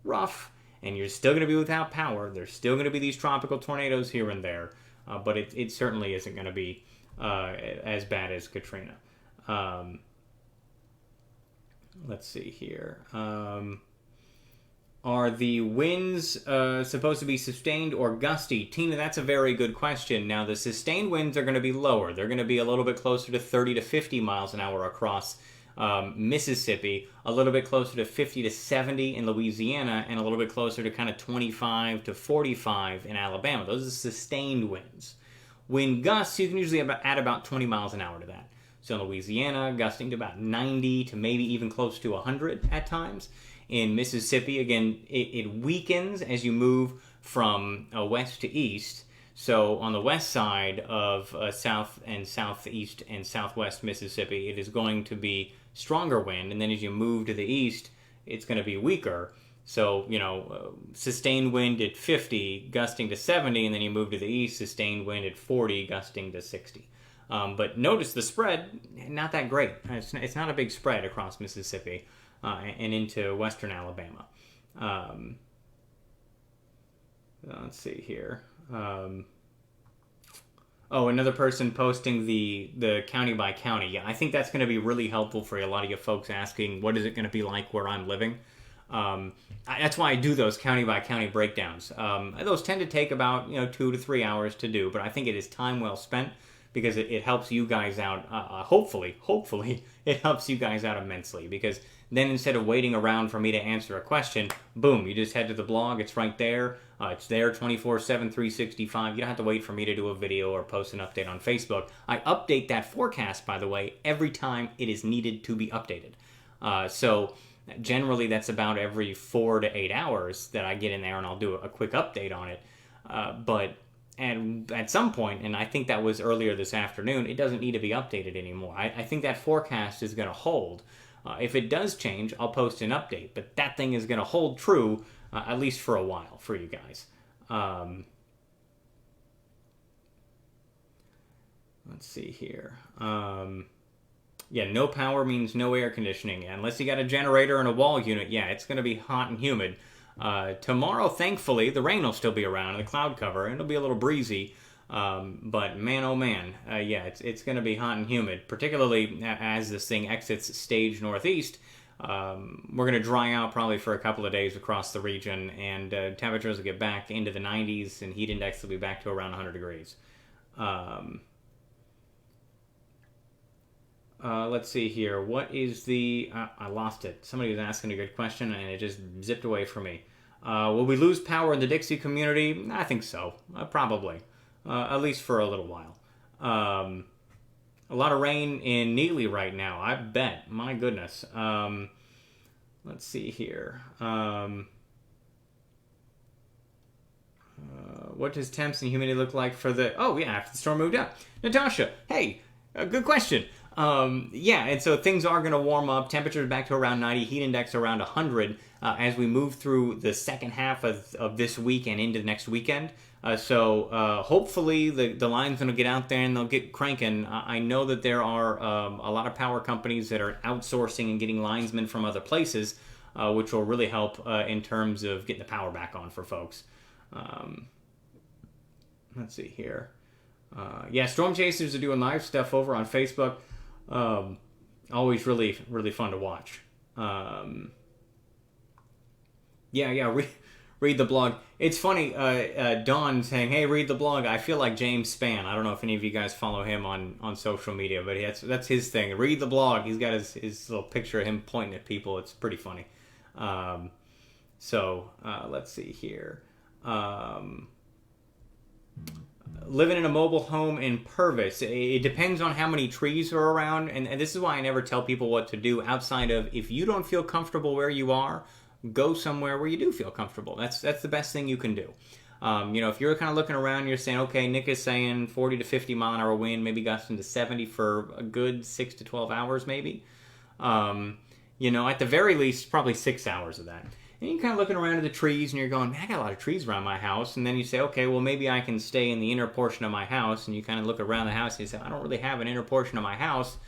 rough, and you're still going to be without power. There's still going to be these tropical tornadoes here and there, but it certainly isn't going to be as bad as Katrina. Let's see here. Are the winds supposed to be sustained or gusty? Tina, that's a very good question. Now, the sustained winds are going to be lower. They're going to be a little bit closer to 30 to 50 miles an hour across Mississippi, a little bit closer to 50 to 70 in Louisiana, and a little bit closer to kind of 25 to 45 in Alabama. Those are sustained winds. Wind gusts, you can usually add about 20 miles an hour to that. So in Louisiana, gusting to about 90 to maybe even close to 100 at times. In Mississippi, again, it weakens as you move from west to east. So on the west side of south and southeast and southwest Mississippi, it is going to be stronger wind. And then as you move to the east, it's going to be weaker. So, sustained wind at 50, gusting to 70, and then you move to the east, sustained wind at 40, gusting to 60. But notice the spread, not that great. It's not a big spread across Mississippi and into western Alabama. Let's see here. Another person posting the county by county. Yeah, I think that's going to be really helpful for a lot of you folks asking, what is it going to be like where I'm living? That's why I do those county by county breakdowns. Those tend to take about 2 to 3 hours to do, but I think it is time well spent because it helps you guys out. Hopefully, it helps you guys out immensely because then instead of waiting around for me to answer a question, boom, you just head to the blog. It's right there. It's there 24/7, 365. You don't have to wait for me to do a video or post an update on Facebook. I update that forecast, by the way, every time it is needed to be updated. So generally, that's about every 4 to 8 hours that I get in there and I'll do a quick update on it. And at some point, and I think that was earlier this afternoon, it doesn't need to be updated anymore. I think that forecast is going to hold. If it does change, I'll post an update, but that thing is going to hold true, at least for a while, for you guys. Let's see here. No power means no air conditioning. Unless you got a generator and a wall unit, it's going to be hot and humid. Tomorrow, thankfully, the rain will still be around, the cloud cover, and it'll be a little breezy. But man, oh man, it's going to be hot and humid, particularly as this thing exits stage northeast. We're going to dry out probably for a couple of days across the region, and temperatures will get back into the 90s, and heat index will be back to around 100 degrees. Let's see here. What is the... I lost it. Somebody was asking a good question, and it just zipped away from me. Will we lose power in the Dixie community? I think so. Probably. At least for a little while. A lot of rain in Neely right now, I bet. My goodness. Let's see here. What does temps and humidity look like for the... after the storm moved up. Natasha, hey, good question. And so things are going to warm up. Temperatures back to around 90, heat index around 100 as we move through the second half of this week and into the next weekend. So hopefully the line's going to get out there and they'll get cranking. I know that there are a lot of power companies that are outsourcing and getting linesmen from other places, which will really help in terms of getting the power back on for folks. Let's see here. Storm Chasers are doing live stuff over on Facebook. Always really, really fun to watch. Read the blog. It's funny, Dawn saying, hey, read the blog. I feel like James Spann. I don't know if any of you guys follow him on social media, but that's his thing. Read the blog. He's got his little picture of him pointing at people. It's pretty funny. Let's see here. Living in a mobile home in Purvis. It depends on how many trees are around, and this is why I never tell people what to do outside of, if you don't feel comfortable where you are, go somewhere where you do feel comfortable. That's the best thing you can do. If you're kind of looking around, you're saying, okay, Nick is saying 40 to 50 mile an hour wind, maybe gusting to 70 for a good 6 to 12 hours maybe. At the very least, probably 6 hours of that. And you're kind of looking around at the trees and you're going, man, I got a lot of trees around my house. And then you say, okay, well, maybe I can stay in the inner portion of my house. And you kind of look around the house and you say, I don't really have an inner portion of my house.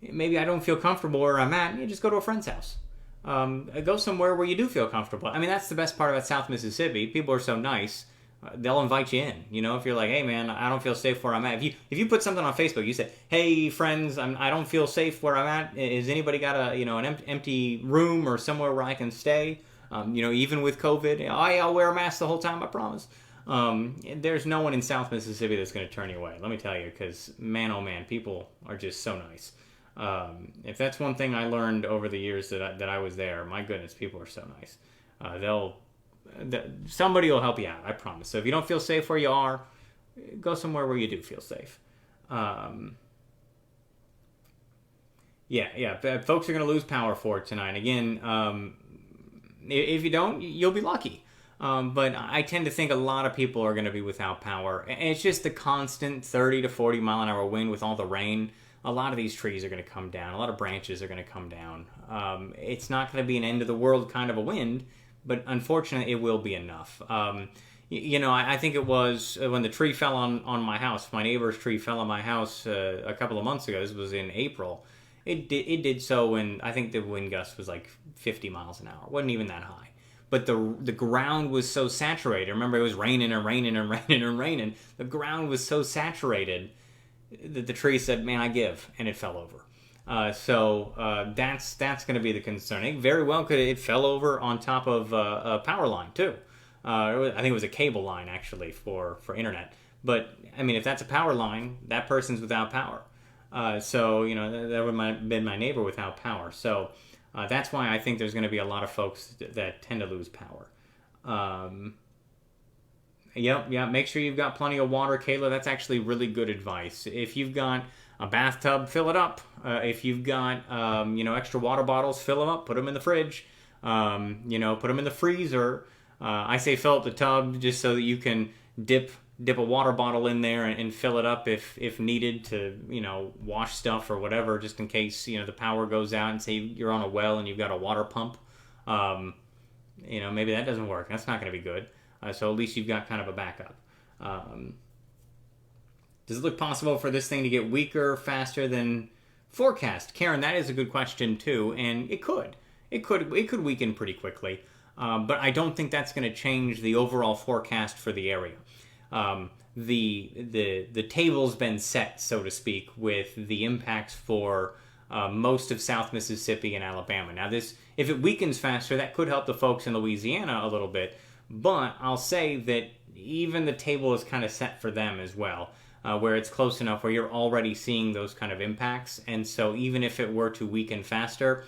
Maybe I don't feel comfortable where I'm at. And you just go to a friend's house. go somewhere where you do feel comfortable. I mean, that's the best part about South Mississippi. People are so nice. They'll invite you in. You know, if you're like, hey man, I don't feel safe where I'm at. If you put something on Facebook, you say, hey friends, I don't feel safe where I'm at. Has anybody got an empty room or somewhere where I can stay? Even with COVID, I'll wear a mask the whole time. I promise. There's no one in South Mississippi that's going to turn you away. Let me tell you, because man, oh man, people are just so nice. If that's one thing I learned over the years that I was there, my goodness, people are so nice. Somebody will help you out, I promise. So if you don't feel safe where you are, go somewhere where you do feel safe. Folks are going to lose power for it tonight. Again, if you don't, you'll be lucky. But I tend to think a lot of people are going to be without power. And it's just the constant 30 to 40 mile an hour wind with all the rain. A lot of these trees are going to come down. A lot of branches are going to come down. It's not going to be an end of the world kind of a wind, but unfortunately it will be enough. I think it was when the tree fell on my house. My neighbor's tree fell on my house a couple of months ago. This was in April. It did so when I think the wind gust was like 50 miles an hour. It wasn't even that high. But the ground was so saturated. Remember, it was raining and raining and raining and raining. The ground was so saturated that the tree said, man, I give, and it fell over. That's going to be the concern. It very well could. It fell over on top of a power line too. I think it was a cable line actually for internet. But I mean, if that's a power line, that person's without power. That would have been my neighbor without power. So that's why I think there's going to be a lot of folks that tend to lose power. Make sure you've got plenty of water, Kayla. That's actually really good advice. If you've got a bathtub, fill it up. If you've got, extra water bottles, fill them up. Put them in the fridge. Put them in the freezer. I say fill up the tub just so that you can dip a water bottle in there and fill it up if needed to, wash stuff or whatever, just in case, the power goes out and say you're on a well and you've got a water pump. Maybe that doesn't work. That's not going to be good. So at least you've got kind of a backup. Does it look possible for this thing to get weaker faster than forecast? Karen, that is a good question too, and it could. It could weaken pretty quickly, but I don't think that's going to change the overall forecast for the area. The table's been set, so to speak, with the impacts for most of South Mississippi and Alabama. Now, if it weakens faster, that could help the folks in Louisiana a little bit. But I'll say that even the table is kind of set for them as well, where it's close enough where you're already seeing those kind of impacts. And so even if it were to weaken faster,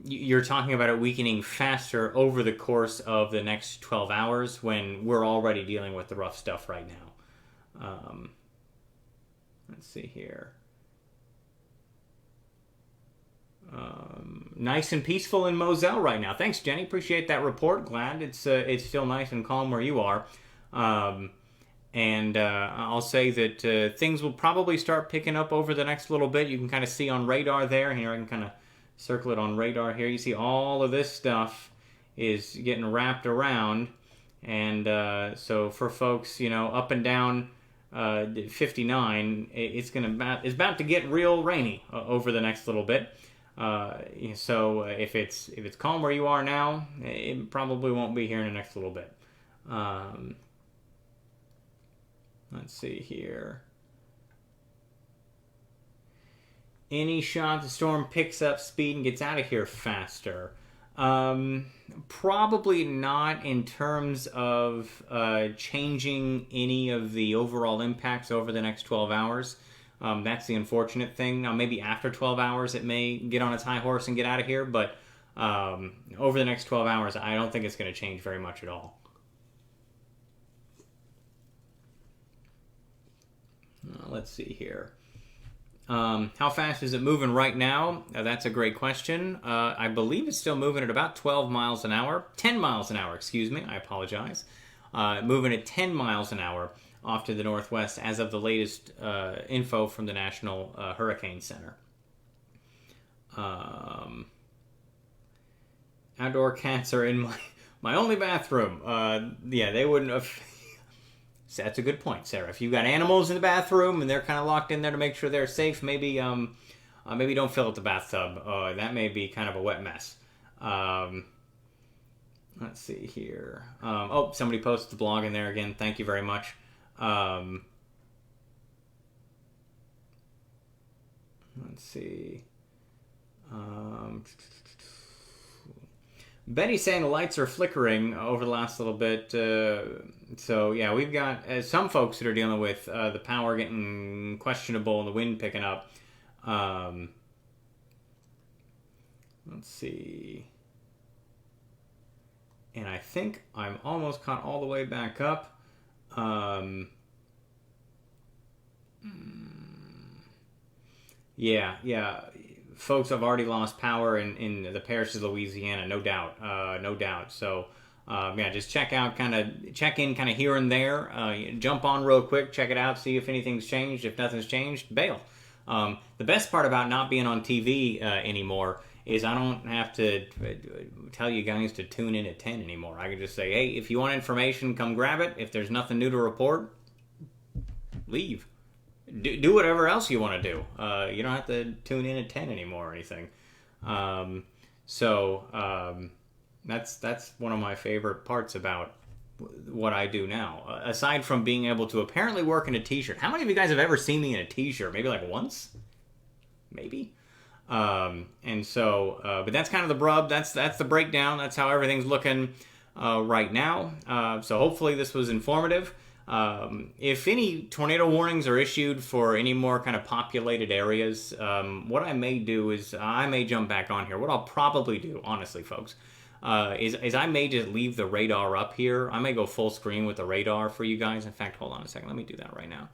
you're talking about it weakening faster over the course of the next 12 hours when we're already dealing with the rough stuff right now. Let's see here. Nice and peaceful in Moselle right now. Thanks, Jenny. Appreciate that report. Glad it's still nice and calm where you are. I'll say that things will probably start picking up over the next little bit. You can kind of see on radar there. Here, I can kind of circle it on radar here. You see all of this stuff is getting wrapped around. And so for folks, up and down 59, it's about to get real rainy over the next little bit. So if it's calm where you are now, it probably won't be here in the next little bit. Let's see here. Any shot the storm picks up speed and gets out of here faster? Probably not in terms of changing any of the overall impacts over the next 12 hours. That's the unfortunate thing. Now, maybe after 12 hours, it may get on its high horse and get out of here, but over the next 12 hours, I don't think it's going to change very much at all. Let's see here. How fast is it moving right now? That's a great question. I believe it's still moving at about 10 miles an hour, excuse me. I apologize. Moving at 10 miles an hour off to the northwest as of the latest info from the National Hurricane Center. Outdoor cats are in my only bathroom. They wouldn't have... That's a good point, Sarah. If you've got animals in the bathroom and they're kind of locked in there to make sure they're safe, maybe don't fill up the bathtub. That may be kind of a wet mess. Um, let's see here. Oh, somebody posted the blog in there again. Thank you very much. Let's see. Betty's saying the lights are flickering over the last little bit. So, yeah, we've got some folks that are dealing with the power getting questionable and the wind picking up. Let's see. And I think I'm almost caught all the way back up. Yeah. Folks have already lost power in the parishes of Louisiana, no doubt. No doubt. So, yeah, just check in kind of here and there. Jump on real quick, check it out, see if anything's changed. If nothing's changed, bail. The best part about not being on TV anymore is I don't have to tell you guys to tune in at 10 anymore. I can just say, hey, if you want information, come grab it. If there's nothing new to report, leave. Do whatever else you want to do. You don't have to tune in at 10 anymore or anything. That's one of my favorite parts about what I do now. Aside from being able to apparently work in a t-shirt. How many of you guys have ever seen me in a t-shirt? Maybe like once? Maybe? But that's kind of the brub. That's the breakdown. That's how everything's looking right now. So hopefully this was informative. If any tornado warnings are issued for any more kind of populated areas, what I may do is I may jump back on here. What I'll probably do, honestly, folks, is I may just leave the radar up here. I may go full screen with the radar for you guys. In fact, hold on a second. Let me do that right now.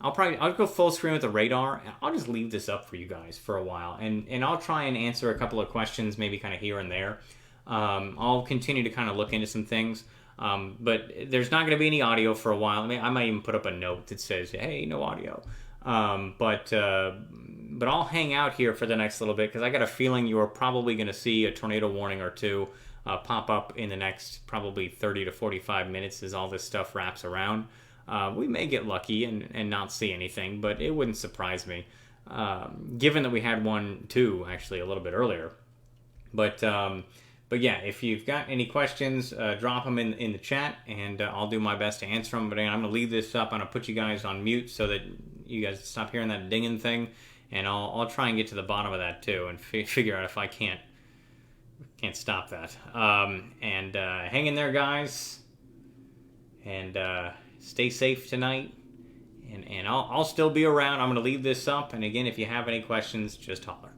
I'll go full screen with the radar. I'll just leave this up for you guys for a while, and I'll try and answer a couple of questions, maybe kind of here and there. I'll continue to kind of look into some things. But there's not going to be any audio for a while. I might even put up a note that says, hey, no audio. But I'll hang out here for the next little bit because I got a feeling you are probably going to see a tornado warning or two pop up in the next probably 30 to 45 minutes as all this stuff wraps around. We may get lucky and not see anything, but it wouldn't surprise me, given that we had one, too, actually, a little bit earlier. But yeah, if you've got any questions, drop them in the chat, and I'll do my best to answer them. But again, I'm going to leave this up. I'm going to put you guys on mute so that you guys stop hearing that dinging thing, and I'll try and get to the bottom of that too and figure out if I can't stop that. Hang in there, guys, and stay safe tonight. And I'll still be around. I'm going to leave this up, and again, if you have any questions, just holler.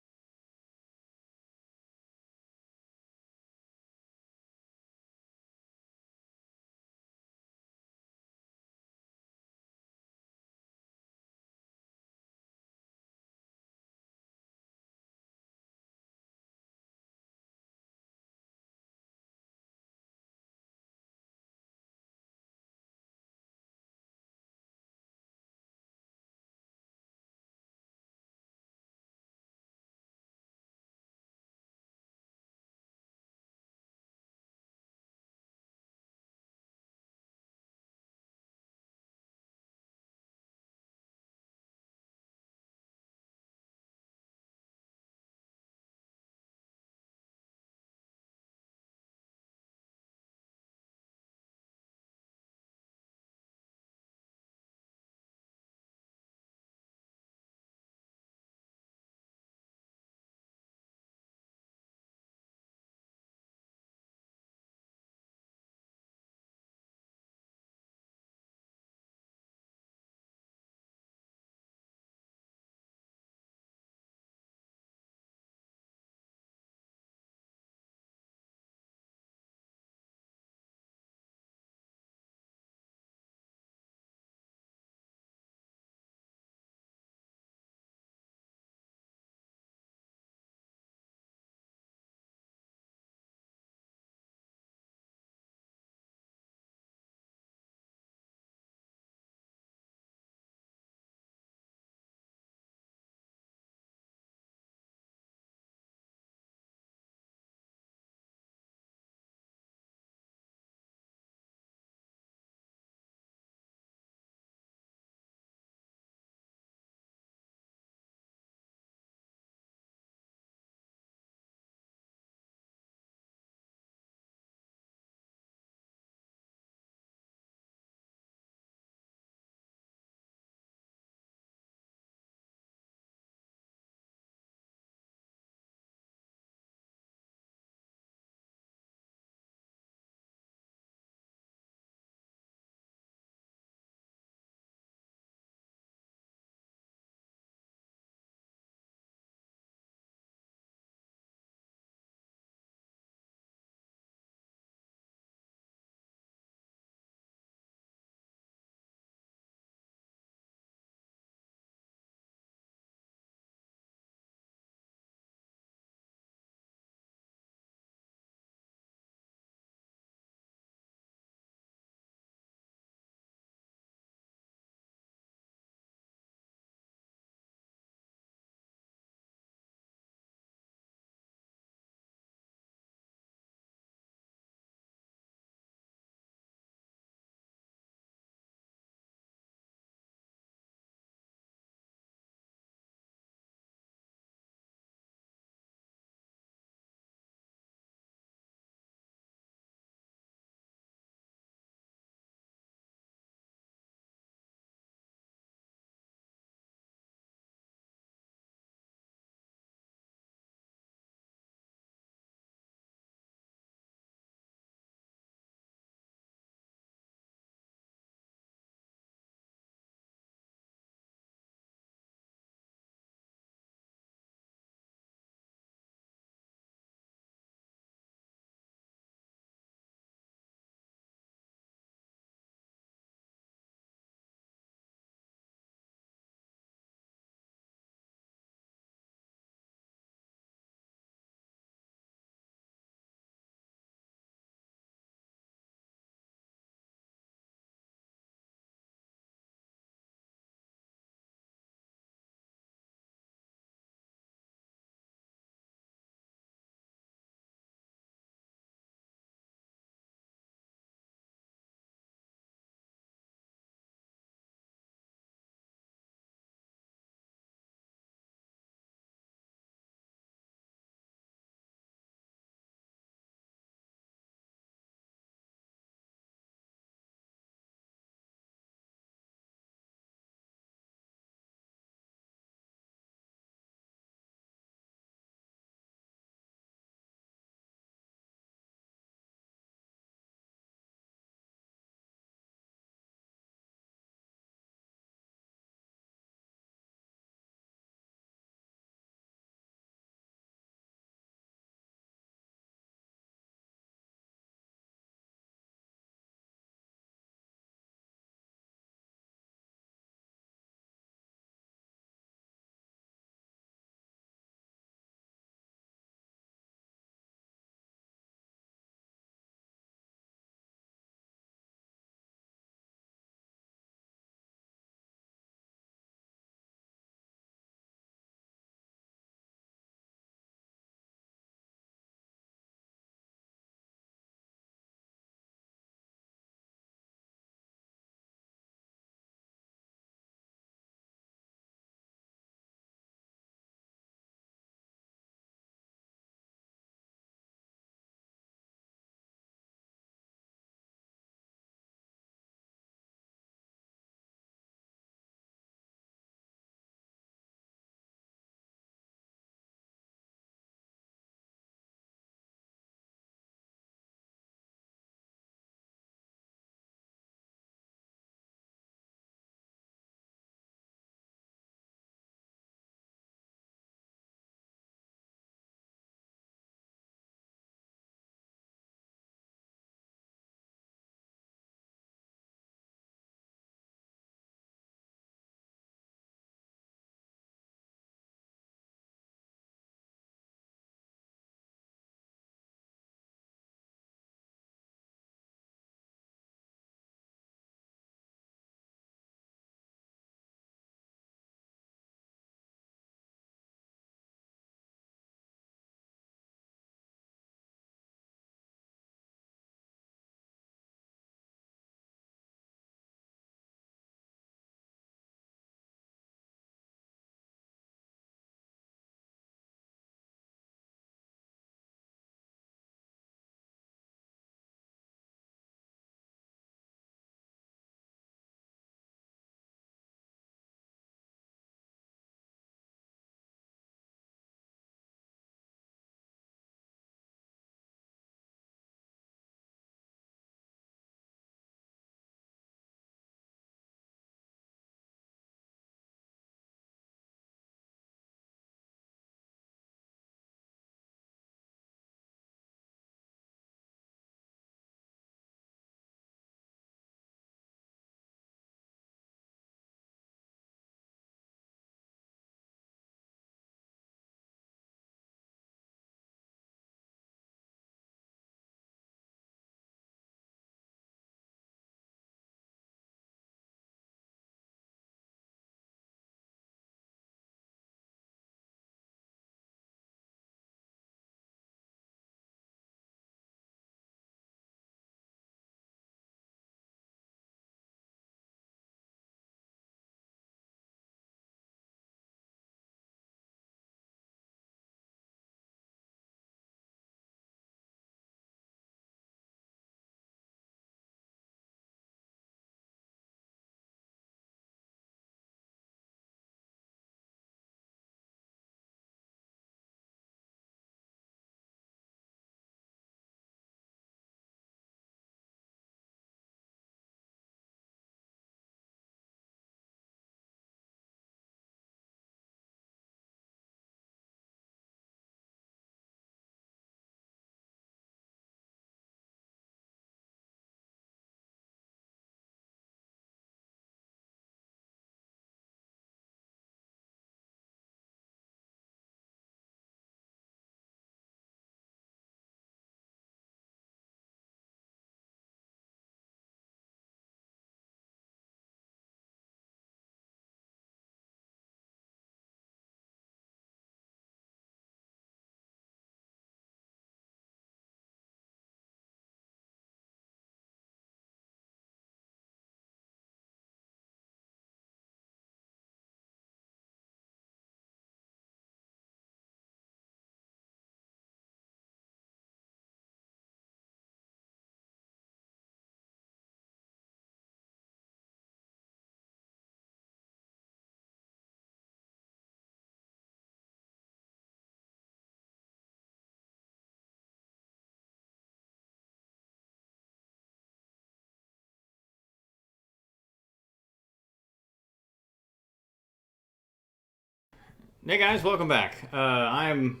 Hey guys, welcome back. I'm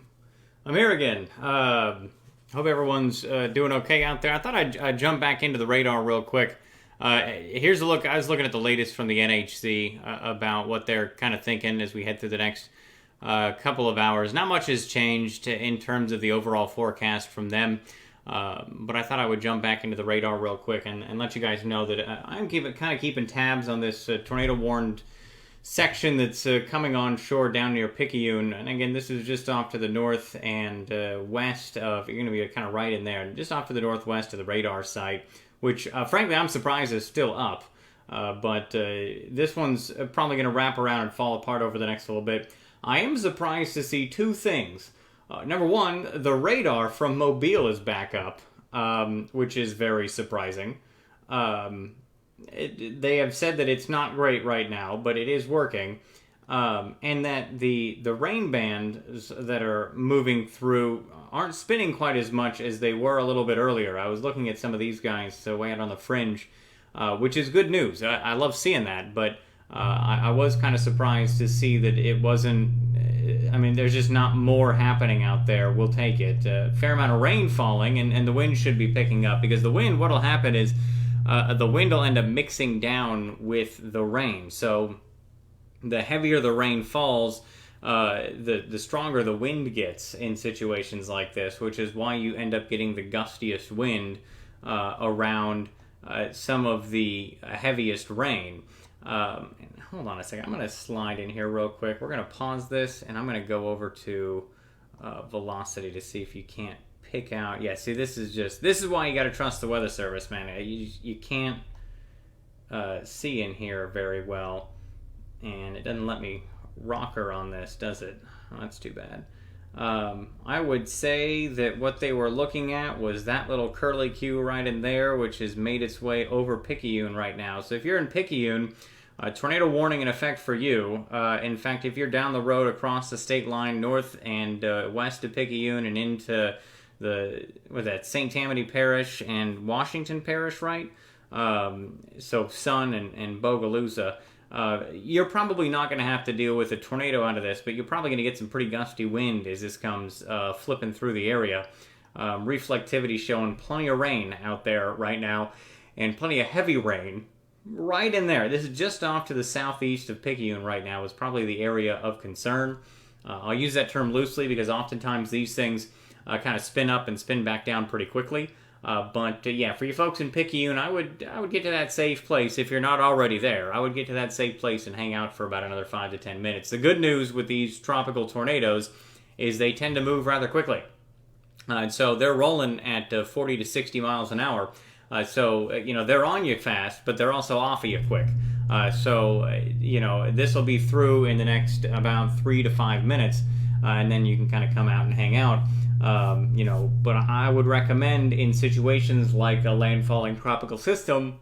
here again. Hope everyone's doing okay out there. I thought I'd jump back into the radar real quick. Here's a look. I was looking at the latest from the NHC about what they're kind of thinking as we head through the next couple of hours. Not much has changed in terms of the overall forecast from them, but I thought I would jump back into the radar real quick and let you guys know that I'm keeping tabs on this tornado warned section that's coming on shore down near Picayune. And again, this is just off to the north and west of, you're going to be kind of right in there, just off to the northwest of the radar site, which frankly I'm surprised is still up. But this one's probably going to wrap around and fall apart over the next little bit. I am surprised to see two things. Number one, the radar from Mobile is back up, which is very surprising. They have said that it's not great right now, but it is working, and that the rain bands that are moving through aren't spinning quite as much as they were a little bit earlier. I was looking at some of these guys way out on the fringe, which is good news. I love seeing that, but I was kind of surprised to see that it wasn't. I mean, there's just not more happening out there. We'll take it. Fair amount of rain falling, and the wind should be picking up, because the wind, what'll happen is the wind will end up mixing down with the rain. So the heavier the rain falls, the stronger the wind gets in situations like this, which is why you end up getting the gustiest wind around some of the heaviest rain. Hold on a second. I'm going to slide in here real quick. We're going to pause this, and I'm going to go over to velocity to see if you can't pick out. Yeah, see, this is why you got to trust the weather service, man. You can't see in here very well, and it doesn't let me rocker on this, does it? Oh, that's too bad. I would say that what they were looking at was that little curly Q right in there, which has made its way over Picayune right now. So if you're in Picayune, tornado warning in effect for you. In fact, if you're down the road across the state line north and west of Picayune and into St. Tammany Parish and Washington Parish, right? So Sun and Bogalusa. You're probably not going to have to deal with a tornado out of this, but you're probably going to get some pretty gusty wind as this comes flipping through the area. Reflectivity showing plenty of rain out there right now, and plenty of heavy rain right in there. This is just off to the southeast of Picayune right now, is probably the area of concern. I'll use that term loosely because oftentimes these things kind of spin up and spin back down pretty quickly. But yeah, for you folks in Picayune, I would get to that safe place if you're not already there. I would get to that safe place and hang out for about another 5 to 10 minutes. The good news with these tropical tornadoes is they tend to move rather quickly. And so they're rolling at 40 to 60 miles an hour. So they're on you fast, but they're also off of you quick. This will be through in the next about 3 to 5 minutes, and then you can kind of come out and hang out. But I would recommend in situations like a landfalling tropical system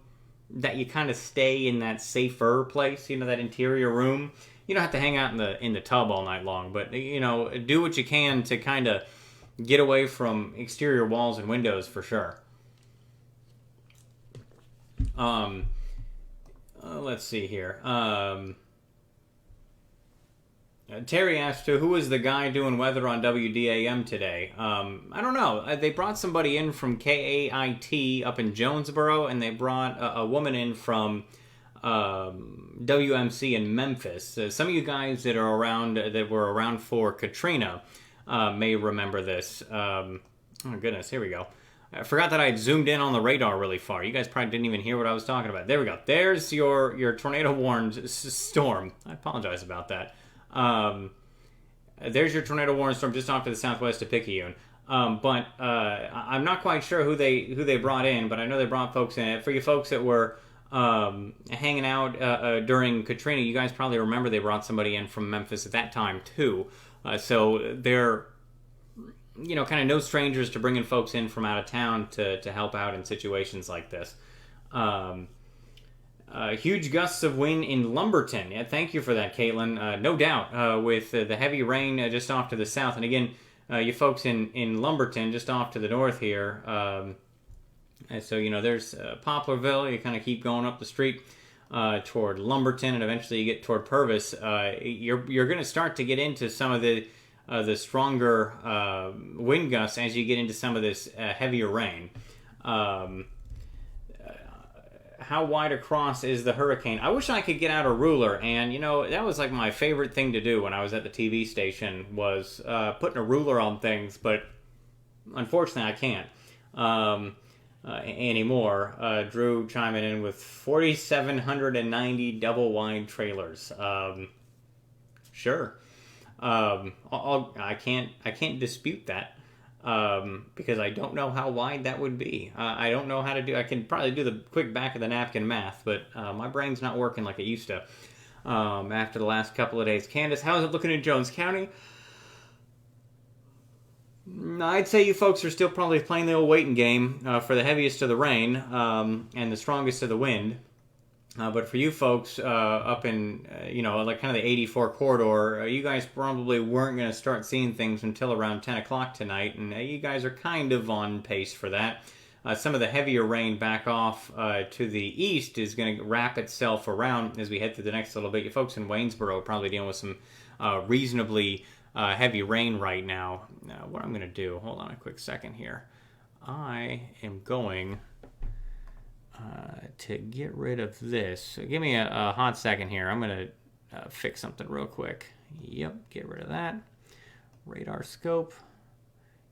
that you kind of stay in that safer place, that interior room. You don't have to hang out in the tub all night long, but do what you can to kind of get away from exterior walls and windows for sure. Let's see here. Terry asked, who was the guy doing weather on WDAM today? I don't know. They brought somebody in from KAIT up in Jonesboro, and they brought a woman in from WMC in Memphis. Some of you guys that were around for Katrina may remember this. Oh goodness, here we go. I forgot that I had zoomed in on the radar really far. You guys probably didn't even hear what I was talking about. There we go. There's your tornado warned storm. I apologize about that. There's your tornado warning storm just off to the southwest of Picayune. But I'm not quite sure who they brought in, but I know they brought folks in. For you folks that were hanging out during Katrina, you guys probably remember they brought somebody in from Memphis at that time too. So they're kind of no strangers to bringing folks in from out of town to help out in situations like this. Huge gusts of wind in Lumberton. Yeah, thank you for that, Caitlin. No doubt, with the heavy rain just off to the south. And again, you folks in Lumberton, just off to the north here. And so, there's Poplarville. You kind of keep going up the street. toward Lumberton, and eventually you get toward Purvis, you're going to start to get into some of the stronger wind gusts as you get into some of this heavier rain. How wide across is the hurricane? I wish I could get out a ruler, and that was like my favorite thing to do when I was at the TV station, was putting a ruler on things, but unfortunately I can't anymore. Drew chiming in with 4,790 double wide trailers. Sure. I can't dispute that. Because I don't know how wide that would be. I don't know how to do. I can probably do the quick back of the napkin math, but my brain's not working like it used to after the last couple of days. Candace, how's it looking in Jones County? I'd say you folks are still probably playing the old waiting game for the heaviest of the rain and the strongest of the wind. But for you folks up in, like kind of the 84 corridor, you guys probably weren't going to start seeing things until around 10 o'clock tonight, and you guys are kind of on pace for that. Some of the heavier rain back off to the east is going to wrap itself around as we head through the next little bit. You folks in Waynesboro are probably dealing with some reasonably heavy rain right now. What I'm going to do, hold on a quick second here. I am going to get rid of this. So give me a hot second here. I'm going to fix something real quick. Yep, get rid of that. Radar scope.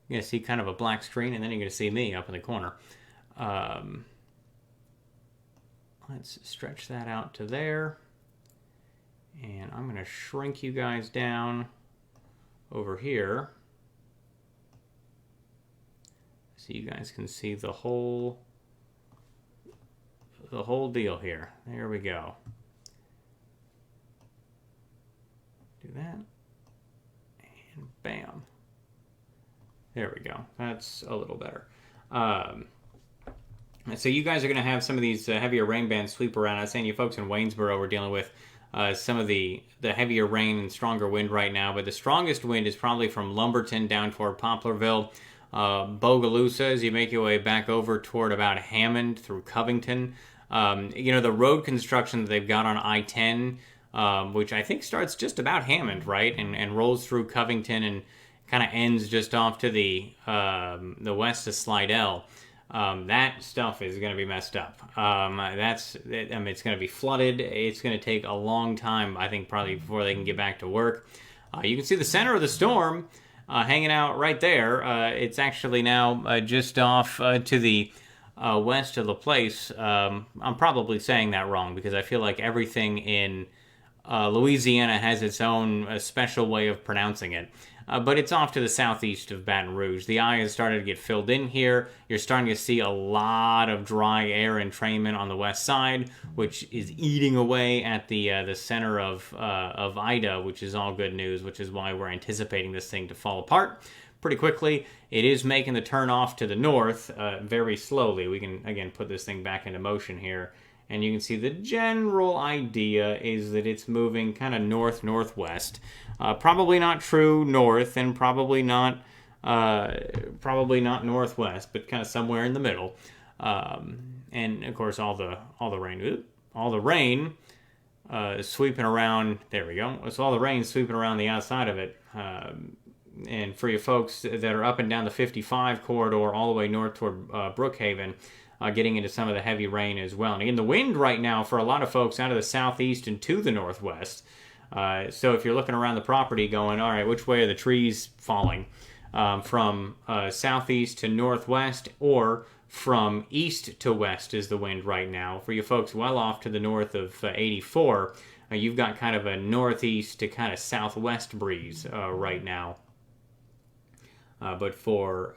You're going to see kind of a black screen, and then you're going to see me up in the corner. Let's stretch that out to there. And I'm going to shrink you guys down over here so you guys can see the whole deal here. There we go. Do that. And bam. There we go. That's a little better. So you guys are going to have some of these heavier rain bands sweep around. I was saying you folks in Waynesboro are dealing with some of the heavier rain and stronger wind right now, but the strongest wind is probably from Lumberton down toward Poplarville, Bogalusa as you make your way back over toward about Hammond through Covington. The road construction that they've got on I-10, which I think starts just about Hammond, right, and rolls through Covington and kind of ends just off to the west of Slidell. That stuff is going to be messed up. It's going to be flooded. It's going to take a long time, I think, probably before they can get back to work. You can see the center of the storm hanging out right there. It's actually now just off to the west of the place. I'm probably saying that wrong because I feel like everything in Louisiana has its own special way of pronouncing it. But it's off to the southeast of Baton Rouge. The eye has started to get filled in here. You're starting to see a lot of dry air entrainment on the west side, which is eating away at the center of Ida, which is all good news, which is why we're anticipating this thing to fall apart pretty quickly. It is making the turn off to the north very slowly. We can, again, put this thing back into motion here. And you can see the general idea is that it's moving kind of north-northwest. Probably not true north, and probably not northwest, but kind of somewhere in the middle. And of course, all the rain is sweeping around. There we go. So all the rain sweeping around the outside of it. And for you folks that are up and down the 55 corridor, all the way north toward Brookhaven. Getting into some of the heavy rain as well. And again, the wind right now for a lot of folks out of the southeast and to the northwest. So if you're looking around the property going, all right, which way are the trees falling? From southeast to northwest or from east to west is the wind right now. For you folks well off to the north of 84, you've got kind of a northeast to kind of southwest breeze right now. But for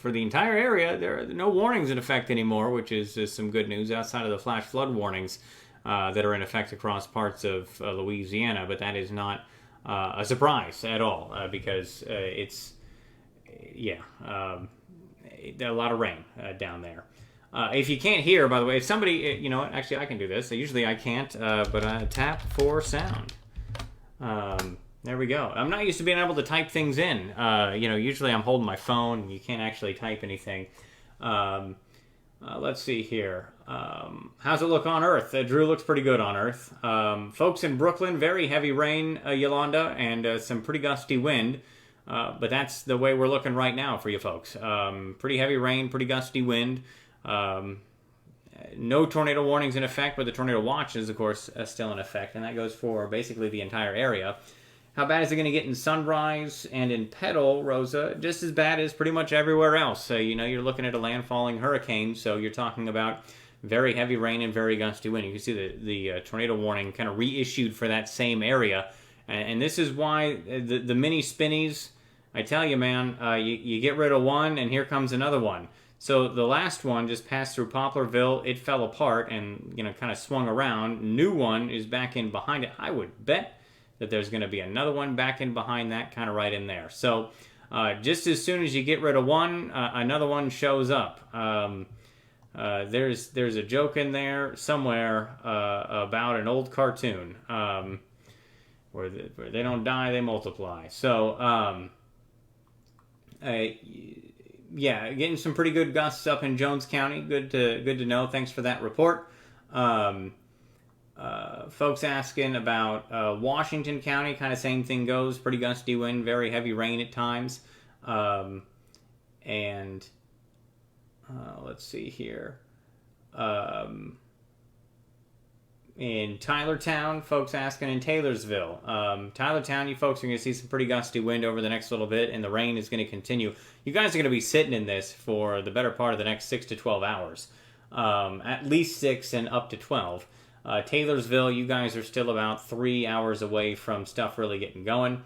the entire area, there are no warnings in effect anymore, which is some good news outside of the flash flood warnings that are in effect across parts of Louisiana. But that is not a surprise at all because it's a lot of rain down there. If you can't hear, by the way, if somebody, actually I can do this. Usually I can't, but I tap for sound. There we go. I'm not used to being able to type things in. Usually I'm holding my phone and you can't actually type anything. Let's see here. How's it look on Earth? Drew looks pretty good on Earth. Folks in Brooklyn, very heavy rain, Yolanda, and some pretty gusty wind. But that's the way we're looking right now for you folks. Pretty heavy rain, pretty gusty wind. No tornado warnings in effect, but the tornado watch is, of course, still in effect, and that goes for basically the entire area. How bad is it going to get in Sunrise and in Petal, Rosa? Just as bad as pretty much everywhere else. So, you're looking at a landfalling hurricane, so you're talking about very heavy rain and very gusty wind. You can see the tornado warning kind of reissued for that same area. And this is why the mini spinnies, I tell you, man, you get rid of one, and here comes another one. So the last one just passed through Poplarville. It fell apart and, kind of swung around. New one is back in behind it. I would bet that there's going to be another one back in behind that, kind of right in there. So just as soon as you get rid of one, another one shows up. There's a joke in there somewhere about an old cartoon where they don't die, they multiply. So, yeah, getting some pretty good gusts up in Jones County. Good to know. Thanks for that report. Folks asking about Washington County, kind of same thing goes. Pretty gusty wind, very heavy rain at times. And let's see here. In Tylertown, folks asking in Taylorsville. Tylertown, you folks are going to see some pretty gusty wind over the next little bit, and the rain is going to continue. You guys are going to be sitting in this for the better part of the next 6 to 12 hours. At least 6 and up to 12. Taylorsville, you guys are still about 3 hours away from stuff really getting going.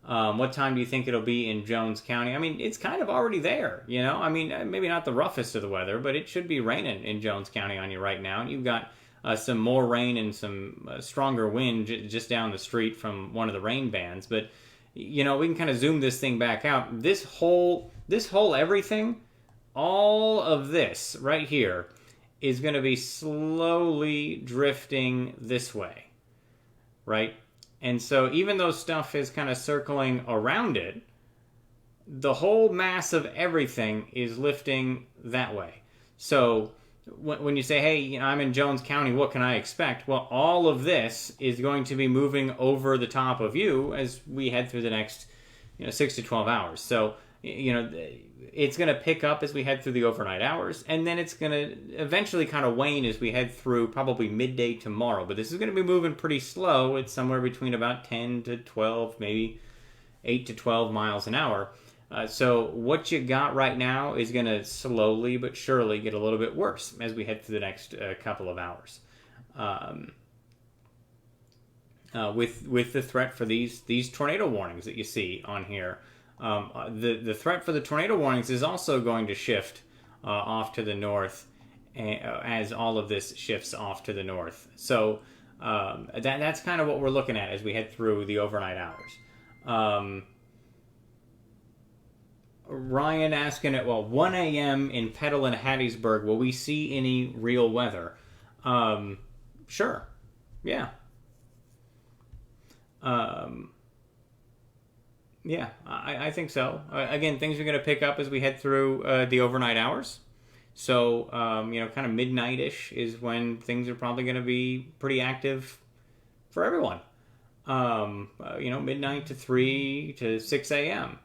What time do you think it'll be in Jones County? I mean, it's kind of already there, I mean, maybe not the roughest of the weather, but it should be raining in Jones County on you right now. And you've got some more rain and some stronger wind just down the street from one of the rain bands. But, we can kind of zoom this thing back out. This whole everything, all of this right here is going to be slowly drifting this way, right? And so even though stuff is kind of circling around it, the whole mass of everything is lifting that way. So when you say, hey, I'm in Jones County, what can I expect? Well, all of this is going to be moving over the top of you as we head through the next 6 to 12 hours. So, it's going to pick up as we head through the overnight hours, and then it's going to eventually kind of wane as we head through probably midday tomorrow. But this is going to be moving pretty slow. It's somewhere between about 10 to 12, maybe 8 to 12 miles an hour. So what you got right now is going to slowly but surely get a little bit worse as we head through the next couple of hours. With the threat for these tornado warnings that you see on here. The threat for the tornado warnings is also going to shift off to the north as all of this shifts off to the north. So that's kind of what we're looking at as we head through the overnight hours. Ryan asking at 1 a.m. in Petal and Hattiesburg, will we see any real weather? Sure. Yeah. Yeah, I think so. Again, things are going to pick up as we head through the overnight hours. So, kind of midnight-ish is when things are probably going to be pretty active for everyone. Midnight to 3 to 6 a.m.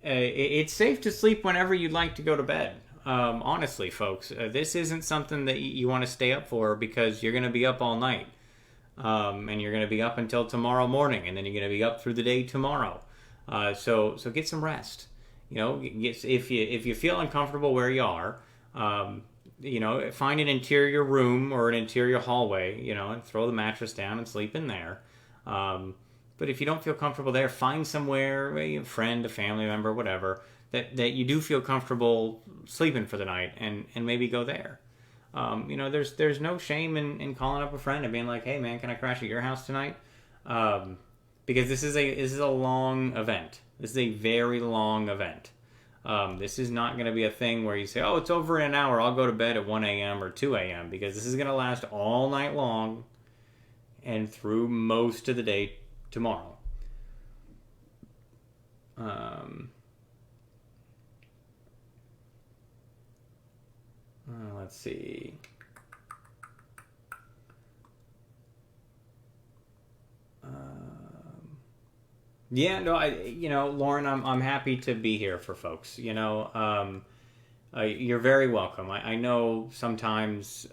It's safe to sleep whenever you'd like to go to bed. Honestly, folks, this isn't something that you want to stay up for because you're going to be up all night. And you're going to be up until tomorrow morning, and then you're going to be up through the day tomorrow. So get some rest. If you feel uncomfortable where you are, find an interior room or an interior hallway, and throw the mattress down and sleep in there. But if you don't feel comfortable there, find somewhere, a friend, a family member, whatever, that you do feel comfortable sleeping for the night, and maybe go there. There's no shame in calling up a friend and being like, hey man, can I crash at your house tonight? Because this is a long event. This is a very long event. This is not going to be a thing where you say, oh, it's over in an hour, I'll go to bed at 1 a.m. or 2 a.m. because this is going to last all night long and through most of the day tomorrow. let's see. Yeah, no, Lauren, I'm happy to be here for folks. You're very welcome. I know sometimes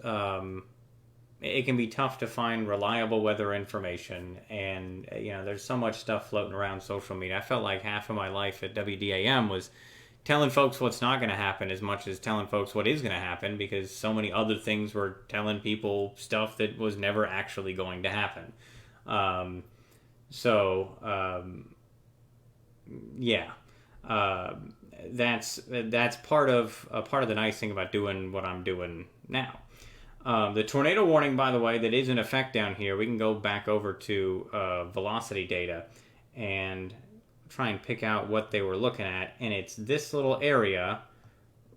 it can be tough to find reliable weather information, and there's so much stuff floating around social media. I felt like half of my life at WDAM was telling folks what's not going to happen as much as telling folks what is going to happen, because so many other things were telling people stuff that was never actually going to happen. Yeah, that's part of the nice thing about doing what I'm doing now. The tornado warning, by the way, that is in effect down here. We can go back over to velocity data and try and pick out what they were looking at, and it's this little area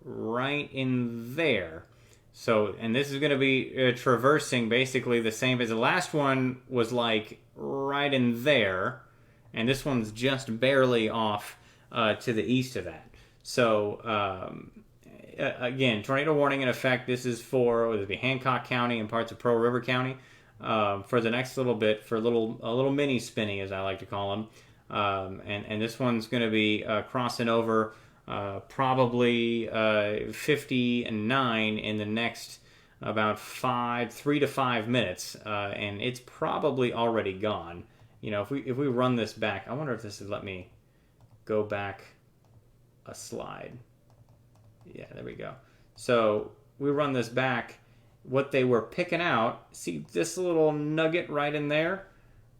right in there. So, and this is going to be traversing basically the same as the last one was, like right in there, and this one's just barely off to the east of that. So, again, tornado warning in effect. This is for Hancock County and parts of Pearl River County for the next little bit, for a little mini spinny, as I like to call them. And this one's going to be crossing over probably 59 in the next about 3 to 5 minutes, and it's probably already gone. If we run this back, I wonder if this would let me go back a slide. Yeah, there we go. So we run this back. What they were picking out, see this little nugget right in there?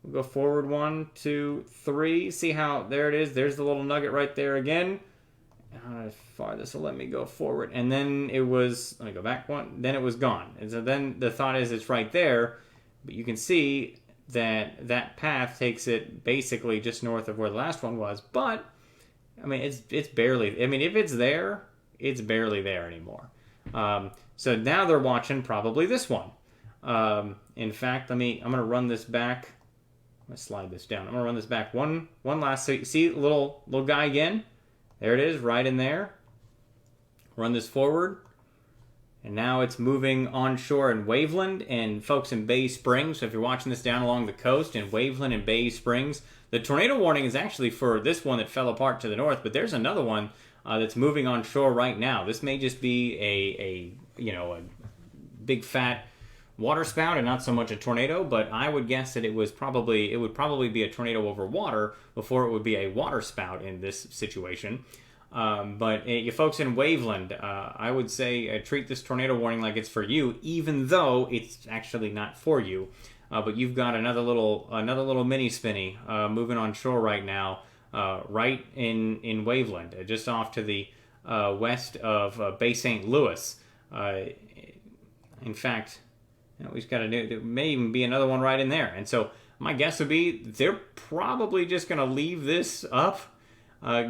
We'll go forward 1, 2, 3. See how, there it is. There's the little nugget right there again. I don't know how far this will let me go forward. And then it was, let me go back one. Then it was gone. And so then the thought is it's right there. But you can see that path takes it basically just north of where the last one was. But, I mean, it's barely, I mean, if it's there, it's barely there anymore. So now they're watching probably this one. In fact, I'm going to run this back. I'm going to slide this down. I'm going to run this back one last. So you see little guy again? There it is, right in there. Run this forward. And now it's moving onshore in Waveland and folks in Bay Springs. So if you're watching this down along the coast in Waveland and Bay Springs, the tornado warning is actually for this one that fell apart to the north, but there's another one that's moving onshore right now. This may just be a big fat water spout and not so much a tornado, but I would guess that it would probably be a tornado over water before it would be a water spout in this situation. But you folks in Waveland, I would say treat this tornado warning like it's for you, even though it's actually not for you. But you've got another little mini spinny moving on shore right now, right in Waveland, just off to the west of Bay St. Louis. In fact, we've got there may even be another one right in there. And so my guess would be they're probably just going to leave this up.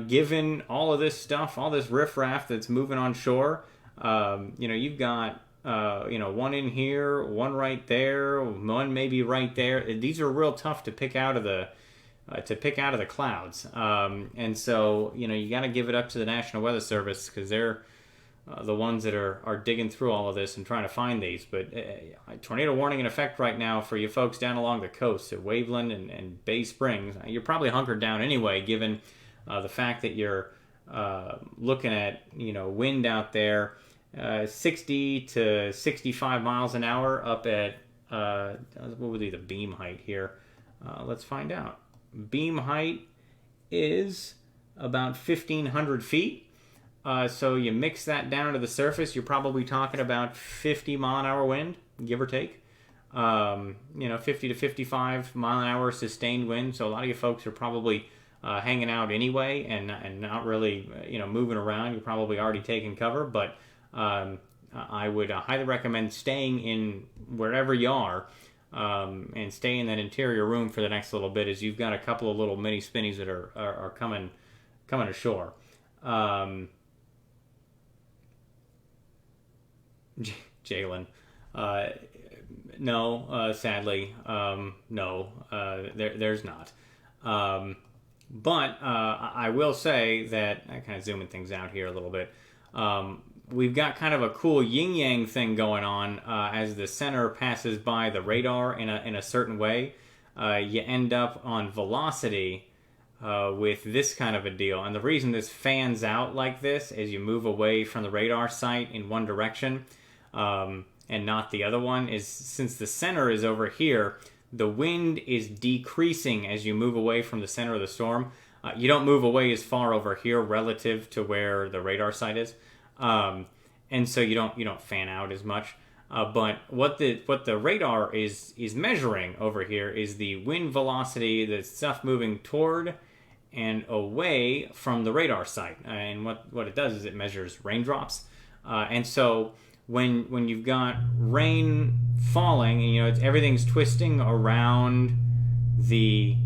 Given all of this stuff, all this riffraff that's moving on shore, you've got, one in here, one right there, one maybe right there. These are real tough to pick out of the clouds. And so, you got to give it up to the National Weather Service, because they're the ones that are digging through all of this and trying to find these. But tornado warning in effect right now for you folks down along the coast at Waveland and Bay Springs. You're probably hunkered down anyway, given the fact that you're looking at wind out there 60 to 65 miles an hour up at what would be the beam height here? Let's find out. Beam height is about 1,500 feet. So you mix that down to the surface, you're probably talking about 50 mile an hour wind, give or take. 50 to 55 mile an hour sustained wind. So a lot of you folks are probably hanging out anyway and not really moving around. You're probably already taking cover, but I would highly recommend staying in wherever you are and stay in that interior room for the next little bit, as you've got a couple of little mini spinnies that are coming ashore. Jalen, no, sadly, no, there's not. But I will say that, I kind of zooming things out here a little bit. we've got kind of a cool yin-yang thing going on as the center passes by the radar in a certain way. You end up on velocity with this kind of a deal. And the reason this fans out like this as you move away from the radar site in one direction and not the other one is since the center is over here, the wind is decreasing as you move away from the center of the storm. You don't move away as far over here relative to where the radar site is. And so you don't fan out as much. But what the radar is measuring over here is the wind velocity, the stuff moving toward and away from the radar site. And what it does is it measures raindrops. And so when you've got rain falling, and everything's twisting around the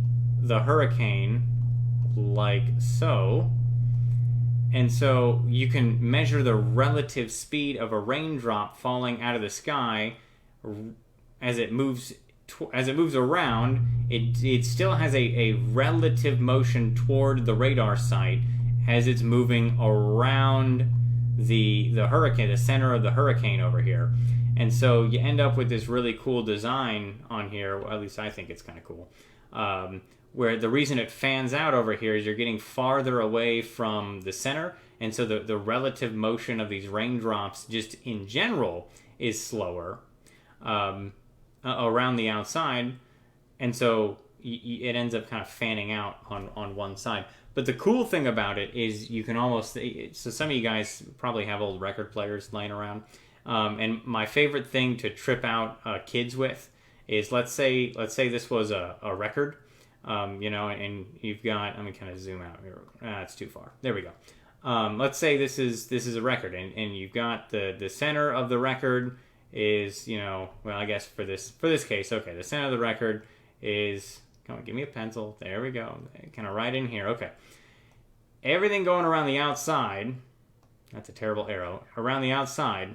hurricane like so. And so you can measure the relative speed of a raindrop falling out of the sky as it moves around. It still has a relative motion toward the radar site as it's moving around the hurricane, the center of the hurricane over here. And so you end up with this really cool design on here. Well, at least I think it's kind of cool. Where the reason it fans out over here is you're getting farther away from the center, and so the relative motion of these raindrops just in general is slower around the outside, and so it ends up kind of fanning out on one side. But the cool thing about it is you can almost, so some of you guys probably have old record players laying around, and my favorite thing to trip out kids with is let's say this was a record. And you've got, let me kind of zoom out here. It's too far. There we go. Let's say this is a record, and you've got the center of the record is, I guess for this case, okay, the center of the record is, come on, give me a pencil. There we go. Kind of right in here. Okay. Everything going around the outside, that's a terrible arrow, around the outside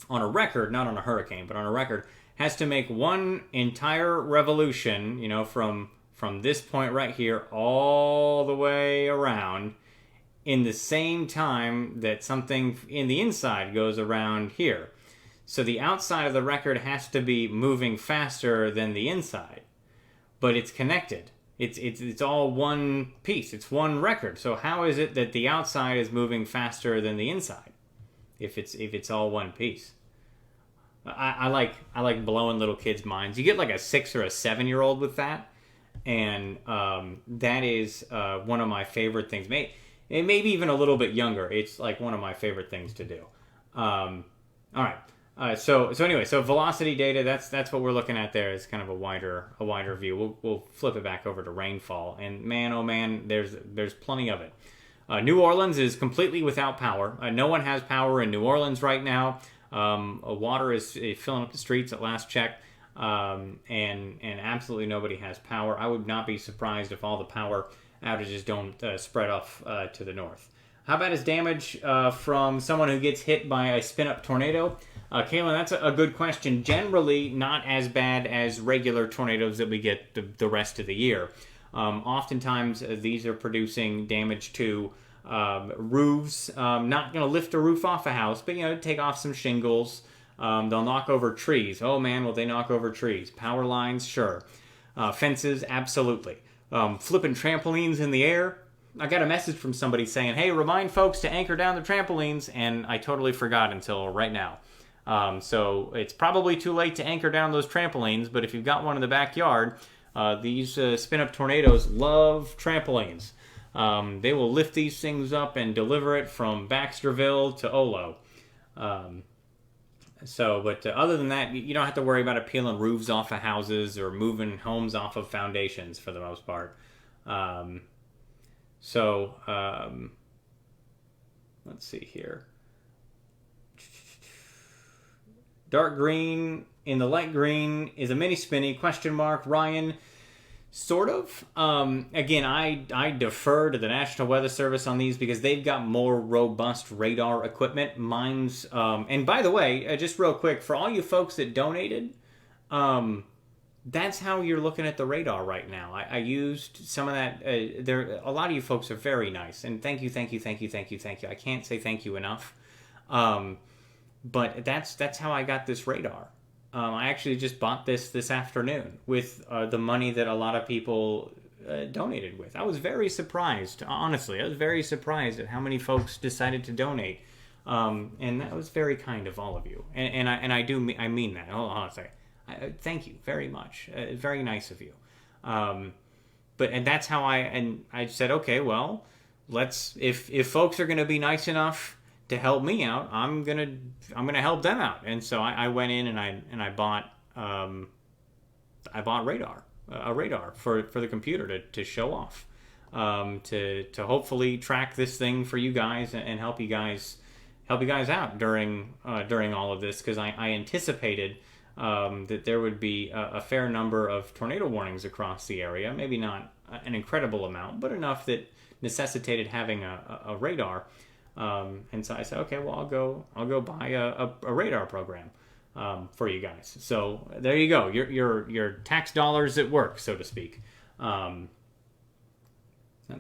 on a record, not on a hurricane, but on a record, has to make one entire revolution, from this point right here all the way around in the same time that something in the inside goes around here. So the outside of the record has to be moving faster than the inside, but it's connected. It's all one piece. It's one record. So how is it that the outside is moving faster than the inside if it's all one piece? I like blowing little kids' minds. You get like a 6 or a 7-year-old with that. And that is one of my favorite things. Maybe even a little bit younger. It's like one of my favorite things to do. All right. So anyway, so velocity data. That's what we're looking at there. Is kind of a wider view. We'll flip it back over to rainfall. And man, oh man, there's plenty of it. New Orleans is completely without power. No one has power in New Orleans right now. Water is filling up the streets at last check. And absolutely nobody has power. I would not be surprised if all the power outages don't spread off to the north. How bad is damage from someone who gets hit by a spin-up tornado? Kaylin, that's a good question. Generally, not as bad as regular tornadoes that we get the rest of the year. Oftentimes, these are producing damage to roofs. Not going to lift a roof off a house, but take off some shingles. They'll knock over trees. Oh man, will they knock over trees? Power lines, sure. Fences, absolutely. Flipping trampolines in the air. I got a message from somebody saying, hey, remind folks to anchor down the trampolines, and I totally forgot until right now. So it's probably too late to anchor down those trampolines, but if you've got one in the backyard, these spin-up tornadoes love trampolines. They will lift these things up and deliver it from Baxterville to Olo. But other than that, you don't have to worry about it peeling roofs off of houses or moving homes off of foundations for the most part. Let's see here. Dark green in the light green is a mini spinny, ? Ryan, sort of. Again, I defer to the National Weather Service on these because they've got more robust radar equipment. Mine's, and by the way, just real quick, for all you folks that donated, that's how you're looking at the radar right now. I used some of that. A lot of you folks are very nice, and thank you. I can't say thank you enough. But that's how I got this radar. I actually just bought this afternoon with the money that a lot of people donated with. I was very surprised, honestly. I was very surprised at how many folks decided to donate, and that was very kind of all of you. I mean that. Hold on a second. Thank you very much. Very nice of you. But that's how I said, okay, well, let's if folks are going to be nice enough to help me out, I'm gonna help them out. And so I went in and I bought radar, a radar for the computer to show off, to hopefully track this thing for you guys and help you guys out during all of this, because I anticipated that there would be a fair number of tornado warnings across the area. Maybe not an incredible amount, but enough that necessitated having a radar. And so I said, okay, well, I'll go buy a radar program for you guys. So there you go. Your tax dollars at work, so to speak. Let's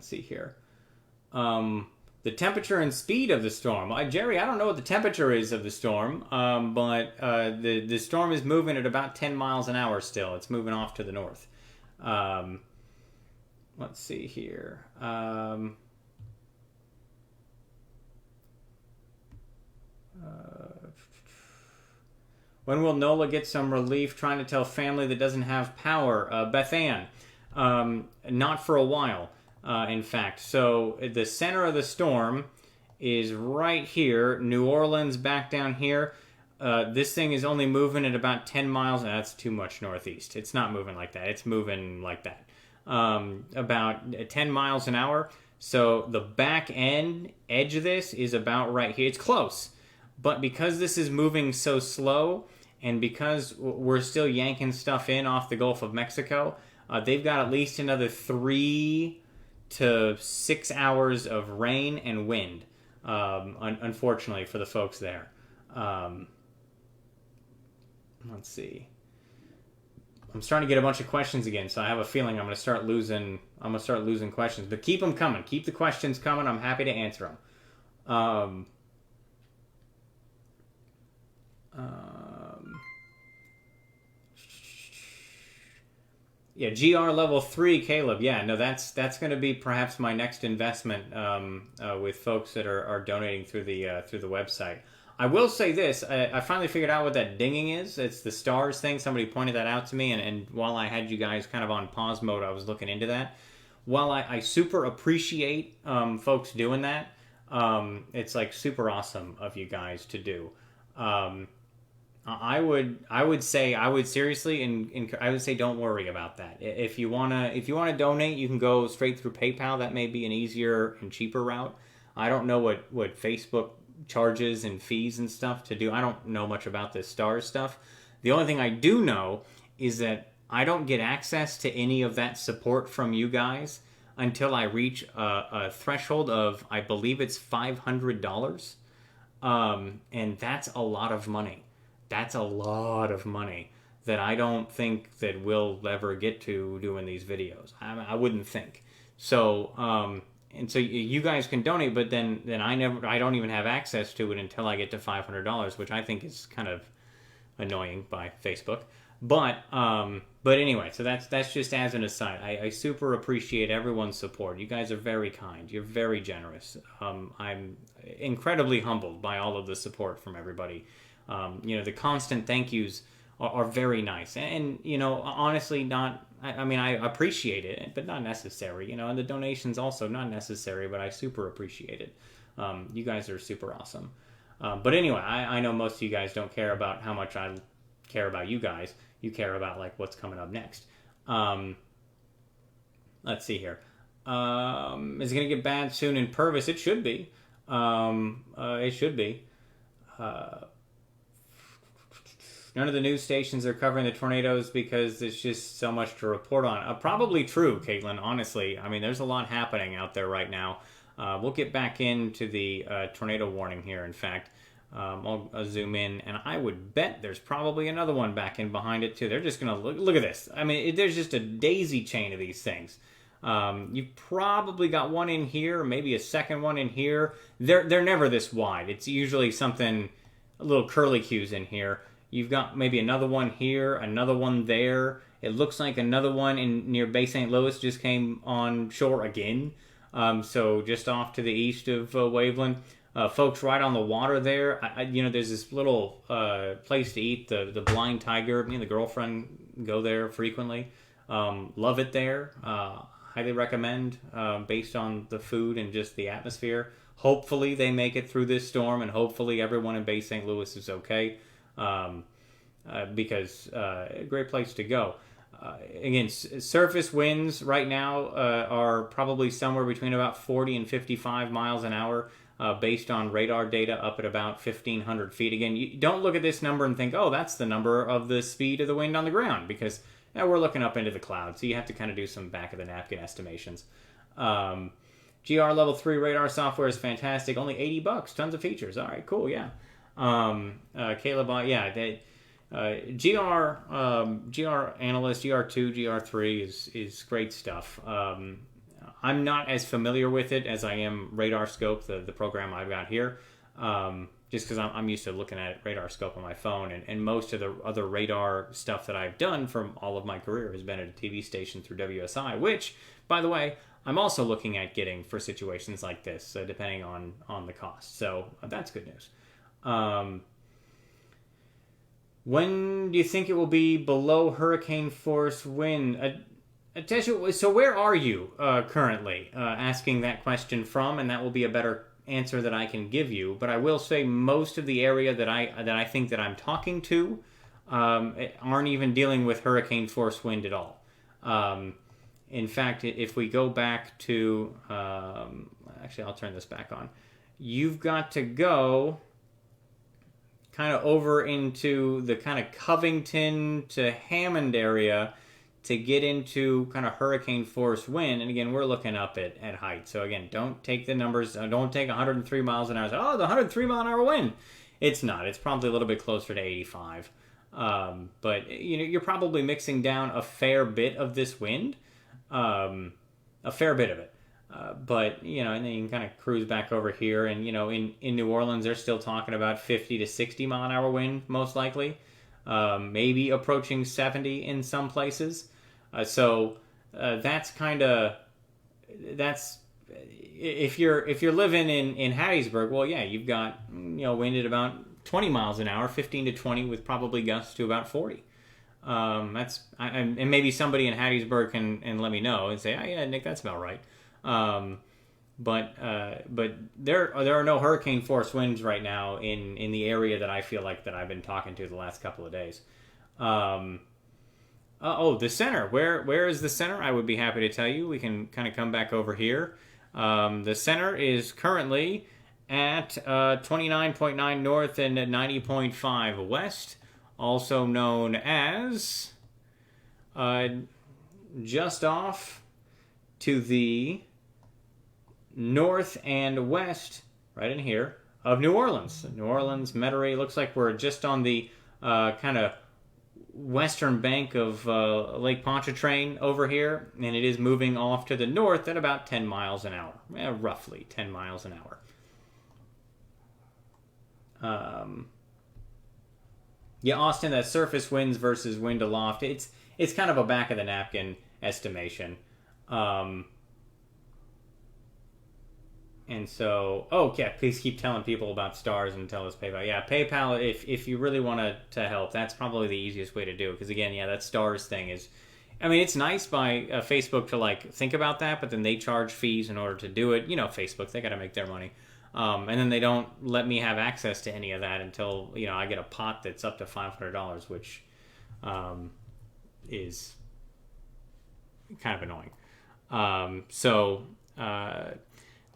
see here. The temperature and speed of the storm. Jerry, I don't know what the temperature is of the storm, but the storm is moving at about 10 miles an hour still. It's moving off to the north. Let's see here. When will NOLA get some relief trying to tell family that doesn't have power? Beth Ann, not for a while, in fact. So the center of the storm is right here. New Orleans back down here. This thing is only moving at about 10 miles. That's too much northeast. It's not moving like that. It's moving like that. About 10 miles an hour. So the back edge of this is about right here. It's close. But because this is moving so slow, and because we're still yanking stuff in off the Gulf of Mexico, they've got at least another 3 to 6 hours of rain and wind, unfortunately for the folks there. Let's see. I'm starting to get a bunch of questions again, so I have a feeling I'm going to start losing questions. But keep them coming. Keep the questions coming. I'm happy to answer them. Yeah, GR level 3, Caleb. Yeah, no, that's going to be perhaps my next investment with folks that are donating through the website. I will say this: I finally figured out what that dinging is. It's the stars thing. Somebody pointed that out to me, and while I had you guys kind of on pause mode, I was looking into that. While I super appreciate folks doing that, it's like super awesome of you guys to do. I would say seriously, I would say don't worry about that. If you wanna donate, you can go straight through PayPal. That may be an easier and cheaper route. I don't know what Facebook charges and fees and stuff to do. I don't know much about this stars stuff. The only thing I do know is that I don't get access to any of that support from you guys until I reach a threshold of, I believe it's $500, and that's a lot of money. That's a lot of money that I don't think that we'll ever get to doing these videos. I wouldn't think. So, and so you guys can donate, but then I don't even have access to it until I get to $500, which I think is kind of annoying by Facebook. But anyway, so that's just as an aside. I super appreciate everyone's support. You guys are very kind. You're very generous. I'm incredibly humbled by all of the support from everybody. The constant thank yous are very nice. And honestly, I appreciate it, but not necessary. And the donations also not necessary, but I super appreciate it. You guys are super awesome. But anyway, I know most of you guys don't care about how much I care about you guys. You care about like what's coming up next. Let's see here. Is it going to get bad soon in Purvis? It should be. It should be. None of the news stations are covering the tornadoes because there's just so much to report on. Probably true, Caitlin, honestly. I mean, there's a lot happening out there right now. We'll get back into the tornado warning here, in fact. I'll zoom in, and I would bet there's probably another one back in behind it, too. They're just going to look at this. I mean, there's just a daisy chain of these things. You've probably got one in here, maybe a second one in here. They're never this wide. It's usually something, a little curlicues in here. You've got maybe another one here, another one there. It looks like another one in near Bay St. Louis just came on shore again. So just off to the east of Waveland. Folks right on the water there. There's this little place to eat, the Blind Tiger. Me and the girlfriend go there frequently. Love it there. Highly recommend, based on the food and just the atmosphere. Hopefully they make it through this storm, and hopefully everyone in Bay St. Louis is okay, because a great place to go. Again, surface winds right now are probably somewhere between about 40 and 55 miles an hour, based on radar data up at about 1,500 feet. Again, you don't look at this number and think, oh, that's the number of the speed of the wind on the ground, because we're looking up into the clouds, so you have to kind of do some back-of-the-napkin estimations. GR Level 3 radar software is fantastic. Only $80, tons of features. All right, cool, yeah. Caleb, GR Analyst, GR2, GR3 is great stuff. I'm not as familiar with it as I am RadarScope, the program I've got here, just because I'm used to looking at RadarScope on my phone, and most of the other radar stuff that I've done from all of my career has been at a TV station through WSI, which, by the way, I'm also looking at getting for situations like this, depending on the cost. So that's good news. When do you think it will be below hurricane force wind? Tesha, so where are you currently? Asking that question from, and that will be a better answer that I can give you. But I will say most of the area that I think that I'm talking to aren't even dealing with hurricane force wind at all. In fact, if we go back to actually, I'll turn this back on. You've got to go kind of over into the kind of Covington to Hammond area to get into kind of hurricane force wind. And again, we're looking up at height. So again, don't take the numbers. Don't take 103 miles an hour. Say, oh, the 103 mile an hour wind. It's not. It's probably a little bit closer to 85. But you're probably mixing down a fair bit of this wind, a fair bit of it. But and then you can kind of cruise back over here, and in New Orleans they're still talking about 50 to 60 mile an hour wind, most likely, maybe approaching 70 in some places. So that's if you're living in Hattiesburg, well, yeah, you've got wind at about 20 miles an hour, 15 to 20, with probably gusts to about 40. And maybe somebody in Hattiesburg can let me know and say, oh yeah, Nick, that's about right. But there are no hurricane force winds right now in the area that I feel like that I've been talking to the last couple of days. The center. Where is the center? I would be happy to tell you. We can kind of come back over here. The center is currently at 29.9 north and 90.5 west, also known as just off to the north and west, right in here, of New Orleans. New Orleans, Metairie. Looks like we're just on the kind of western bank of Lake Pontchartrain over here, and it is moving off to the north at about 10 miles an hour, roughly 10 miles an hour. Austin, that surface winds versus wind aloft, it's kind of a back of the napkin estimation. And so, please keep telling people about stars and tell us PayPal. Yeah, PayPal, if you really want to help, that's probably the easiest way to do it. Because again, that stars thing is, it's nice by Facebook to think about that, but then they charge fees in order to do it. Facebook, they got to make their money. And then they don't let me have access to any of that until, I get a pot that's up to $500, which is kind of annoying.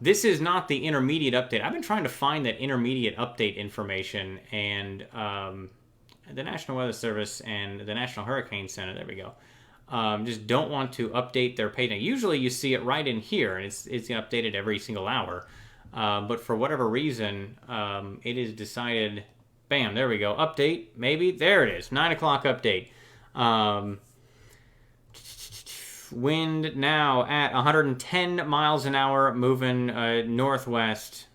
This is not the intermediate update. I've been trying to find that intermediate update information, and the National Weather Service and the National Hurricane Center, there we go, just don't want to update their page. Now, usually you see it right in here, and it's updated every single hour. But for whatever reason, it is decided, bam, there we go, update, maybe, there it is, 9 o'clock update. Wind now at 110 miles an hour, moving northwest,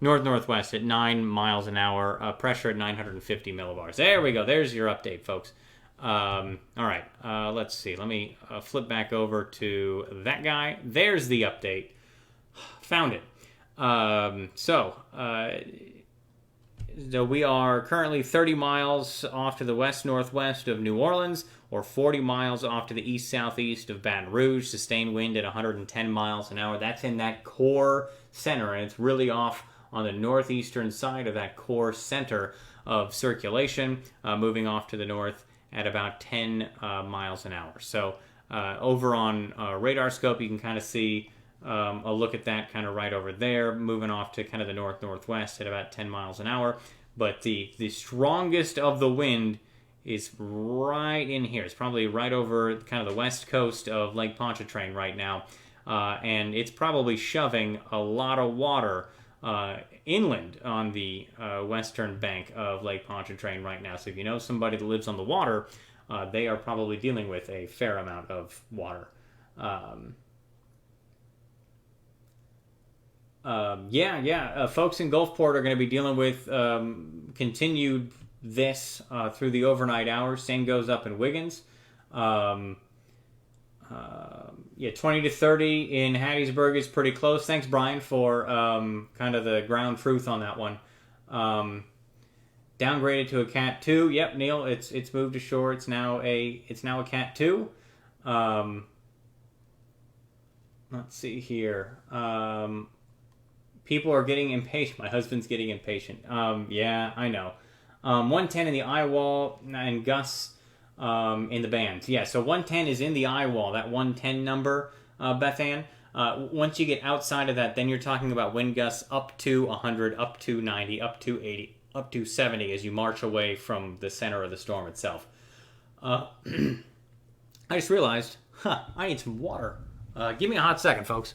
northwest at 9 miles an hour, pressure at 950 millibars. There we go. There's your update, folks. All right, let's see. Let me flip back over to that guy. There's the update. Found it. So we are currently 30 miles off to the west-northwest of New Orleans, or 40 miles off to the east-southeast of Baton Rouge. Sustained wind at 110 miles an hour. That's in that core center, and it's really off on the northeastern side of that core center of circulation, moving off to the north at about 10 miles an hour. So over on radar scope, you can kind of see a look at that kind of right over there, moving off to kind of the north-northwest at about 10 miles an hour. But the strongest of the wind is right in here. It's probably right over kind of the west coast of Lake Pontchartrain right now. And it's probably shoving a lot of water inland on the western bank of Lake Pontchartrain right now. So if you know somebody that lives on the water, they are probably dealing with a fair amount of water. Folks in Gulfport are going to be dealing with continued this through the overnight hours. Same goes up in Wiggins. 20 to 30 in Hattiesburg is pretty close. Thanks, Brian, for kind of the ground truth on that one. Downgraded to a Cat 2. Yep, Neil, it's moved ashore. It's now a Cat 2. Let's see here. People are getting impatient. My husband's getting impatient. Yeah, I know. 110 in the eye wall and Gus in the bands. Yeah, so 110 is in the eye wall, that 110 number, Beth Ann. Once you get outside of that, then you're talking about wind gusts up to 100, up to 90, up to 80, up to 70 as you march away from the center of the storm itself. I just realized, I need some water. Give me a hot second, folks.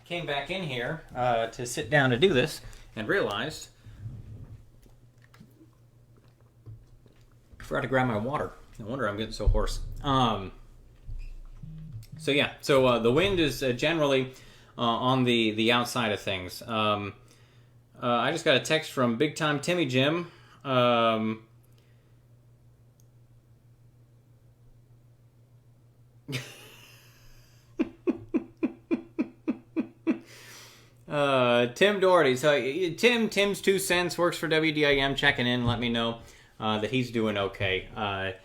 Came back in here to sit down to do this and realized I forgot to grab my water. No wonder I'm getting so hoarse. The wind is generally on the outside of things. I just got a text from Big Time Timmy Jim. Tim Doherty. So Tim's 2 cents works for WDIM, checking in, let me know that he's doing okay. I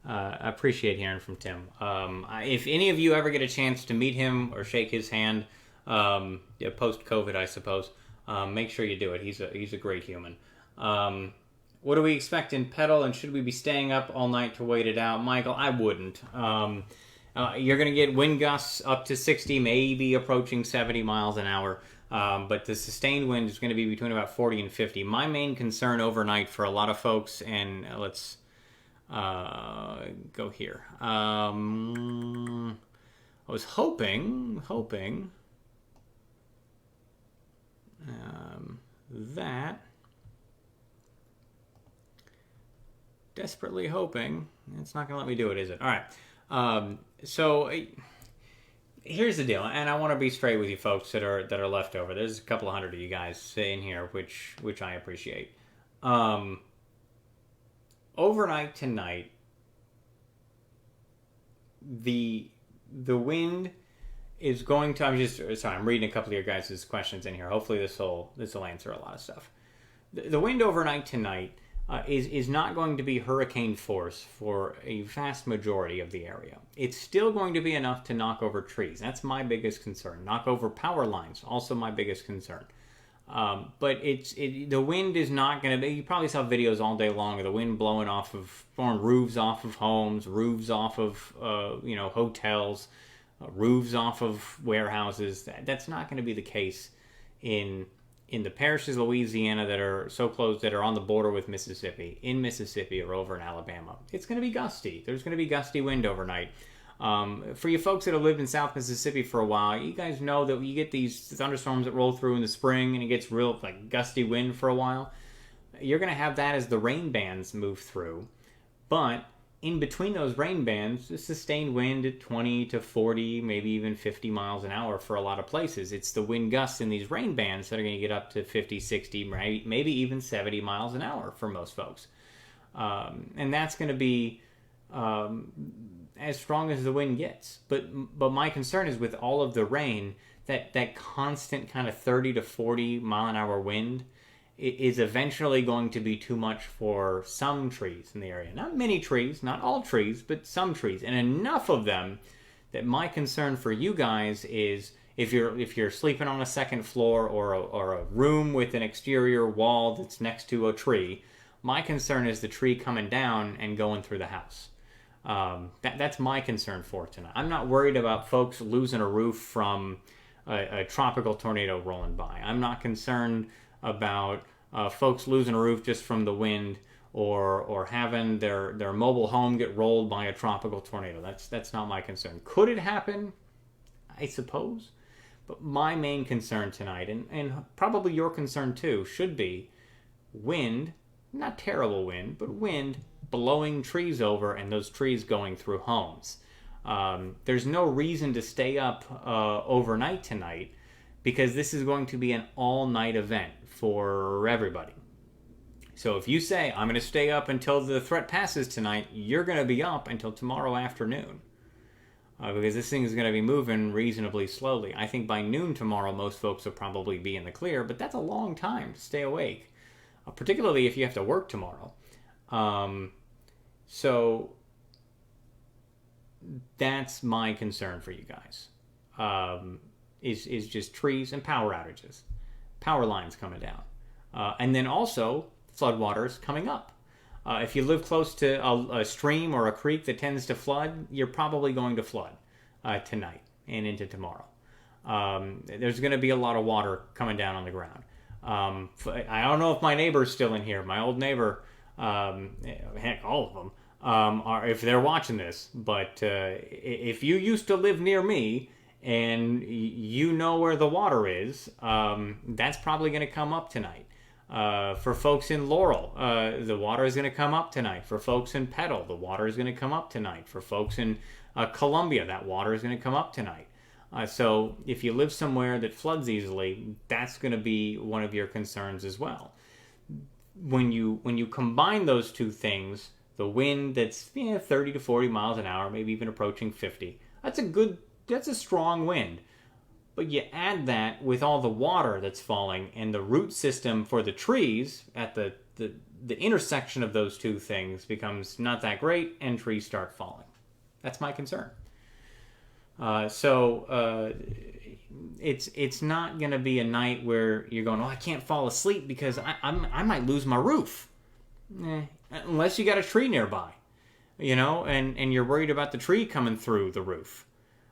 appreciate hearing from Tim. If any of you ever get a chance to meet him or shake his hand, post-COVID, I suppose, make sure you do it. He's a great human. What do we expect in Petal, and should we be staying up all night to wait it out? Michael, I wouldn't. You're going to get wind gusts up to 60, maybe approaching 70 miles an hour. But the sustained wind is going to be between about 40 and 50. My main concern overnight for a lot of folks, and let's go here. I was hoping that, desperately hoping, it's not going to let me do it, is it? All right. Here's the deal, and I want to be straight with you folks that are left over. There's a couple of hundred of you guys in here, which I appreciate. Overnight tonight, the wind is going to. I'm reading a couple of your guys' questions in here. Hopefully this will answer a lot of stuff. The wind overnight tonight is not going to be hurricane force for a vast majority of the area. It's still going to be enough to knock over trees. That's my biggest concern. Knock over power lines, also my biggest concern. But the wind is not going to be. You probably saw videos all day long of the wind blowing roofs off of homes, roofs off of hotels, roofs off of warehouses. That's not going to be the case in the parishes of Louisiana that are so close, that are on the border with Mississippi, in Mississippi or over in Alabama. It's going to be gusty. There's going to be gusty wind overnight. For you folks that have lived in South Mississippi for a while, you guys know that you get these thunderstorms that roll through in the spring and it gets real gusty wind for a while. you're going to have that as the rain bands move through. But in between those rain bands, a sustained wind at 20 to 40, maybe even 50 miles an hour for a lot of places. It's the wind gusts in these rain bands that are going to get up to 50, 60, maybe even 70 miles an hour for most folks. And that's going to be as strong as the wind gets. But my concern is with all of the rain, that constant kind of 30 to 40 mile an hour wind is eventually going to be too much for some trees in the area. Not many trees, not all trees, but some trees, and enough of them that my concern for you guys is if you're sleeping on a second floor or a room with an exterior wall that's next to a tree, my concern is the tree coming down and going through the house. That's my concern for tonight. I'm not worried about folks losing a roof from a tropical tornado rolling by. I'm not concerned about folks losing a roof just from the wind or having their mobile home get rolled by a tropical tornado. That's not my concern. Could it happen? I suppose. But my main concern tonight, and probably your concern too, should be wind, not terrible wind, but wind blowing trees over and those trees going through homes. There's no reason to stay up overnight tonight because this is going to be an all-night event for everybody. So if you say, I'm going to stay up until the threat passes tonight, you're going to be up until tomorrow afternoon. Because this thing is going to be moving reasonably slowly. I think by noon tomorrow, most folks will probably be in the clear, but that's a long time to stay awake, particularly if you have to work tomorrow. So that's my concern for you guys, is just trees and power outages, power lines coming down, and then also floodwaters coming up. If you live close to a stream or a creek that tends to flood, you're probably going to flood tonight and into tomorrow. There's going to be a lot of water coming down on the ground. I don't know if my neighbor's still in here. My old neighbor, heck, all of them, are, if they're watching this. But if you used to live near me and you know where the water is, that's probably going to come up tonight. For folks in Laurel, the water is going to come up tonight. For folks in Petal, the water is going to come up tonight. For folks in Columbia, that water is going to come up tonight. So if you live somewhere that floods easily, that's going to be one of your concerns as well. When you combine those two things, the wind that's 30 to 40 miles an hour, maybe even approaching 50, that's a strong wind. But you add that with all the water that's falling and the root system for the trees at the intersection of those two things becomes not that great and trees start falling. That's my concern. So it's not going to be a night where you're going, I can't fall asleep because I might lose my roof. Unless you got a tree nearby, and you're worried about the tree coming through the roof.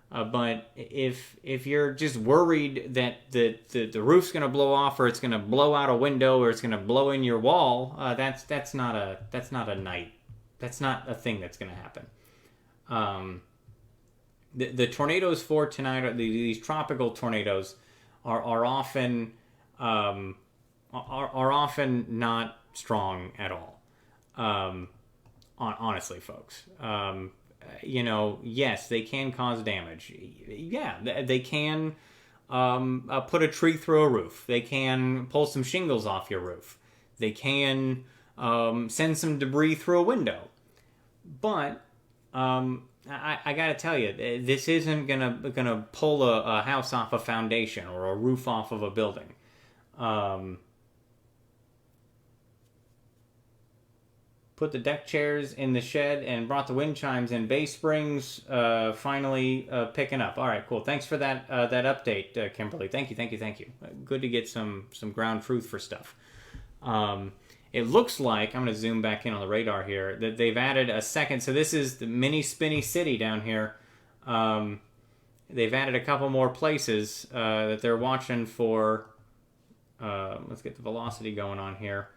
But if you're just worried that the roof's going to blow off, or it's going to blow out a window, or it's going to blow in your wall, that's not a night. That's not a thing that's going to happen. The tornadoes for tonight, these tropical tornadoes, are often not strong at all. Honestly, folks. Yes, they can cause damage. Yeah, they can put a tree through a roof. They can pull some shingles off your roof. They can send some debris through a window. But I got to tell you, this isn't gonna pull a house off a foundation or a roof off of a building. Put the deck chairs in the shed and brought the wind chimes in. Bay Springs finally picking up. All right, cool. Thanks for that update, Kimberly. Thank you. Good to get some ground truth for stuff. It looks like, I'm going to zoom back in on the radar here, that they've added a second. So this is the mini spinny city down here. They've added a couple more places that they're watching for. Let's get the velocity going on here.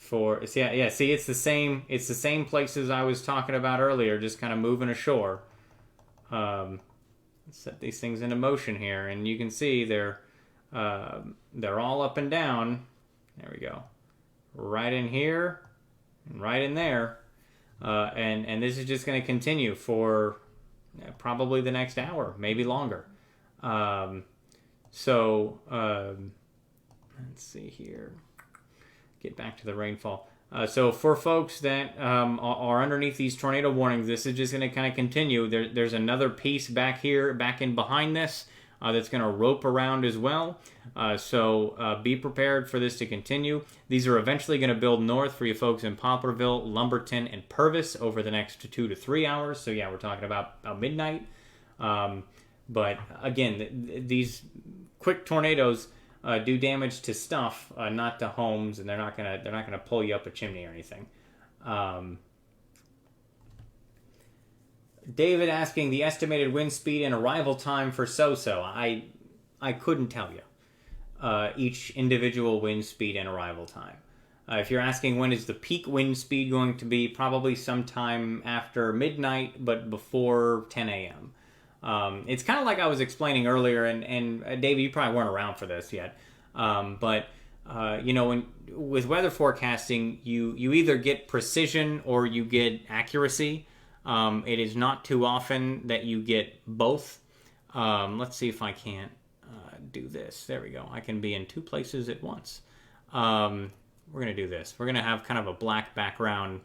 See, it's the same places I was talking about earlier, just kind of moving ashore. Let's set these things into motion here, and you can see they're all up and down. There we go. right in here, and right in there. And this is just going to continue for probably the next hour, maybe longer. Let's see here. Get back to the rainfall. So for folks that are underneath these tornado warnings, this is just going to kind of continue. There's another piece back here, back in behind this, that's going to rope around as well. So be prepared for this to continue. These are eventually going to build north for you folks in Poplarville, Lumberton, and Purvis over the next 2 to 3 hours. So yeah, we're talking about midnight. But again, these quick tornadoes do damage to stuff, not to homes, and they're not gonna pull you up a chimney or anything. David asking the estimated wind speed and arrival time for SoSo. I couldn't tell you each individual wind speed and arrival time. If you're asking when is the peak wind speed going to be, probably sometime after midnight, but before 10 a.m. It's kind of like I was explaining earlier, and David, you probably weren't around for this yet, but with weather forecasting, you either get precision or you get accuracy. It is not too often that you get both. Let's see if I can't do this. There we go. I can be in two places at once. We're going to do this. We're going to have kind of a black background.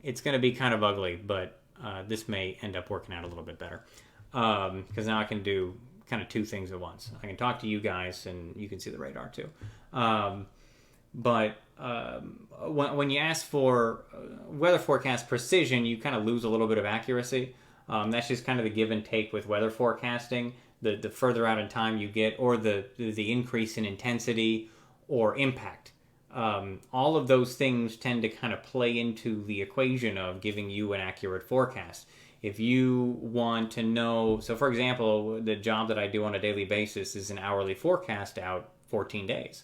It's going to be kind of ugly, but this may end up working out a little bit better. Because now I can do kind of two things at once. I can talk to you guys, and you can see the radar too. But when you ask for weather forecast precision, you kind of lose a little bit of accuracy. That's just kind of the give and take with weather forecasting. The further out in time you get, or the increase in intensity or impact. All of those things tend to kind of play into the equation of giving you an accurate forecast. If you want to know, so for example, the job that I do on a daily basis is an hourly forecast out 14 days.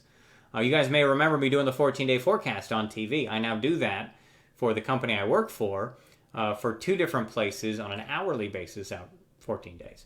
You guys may remember me doing the 14-day forecast on TV. I now do that for the company I work for two different places on an hourly basis out 14 days.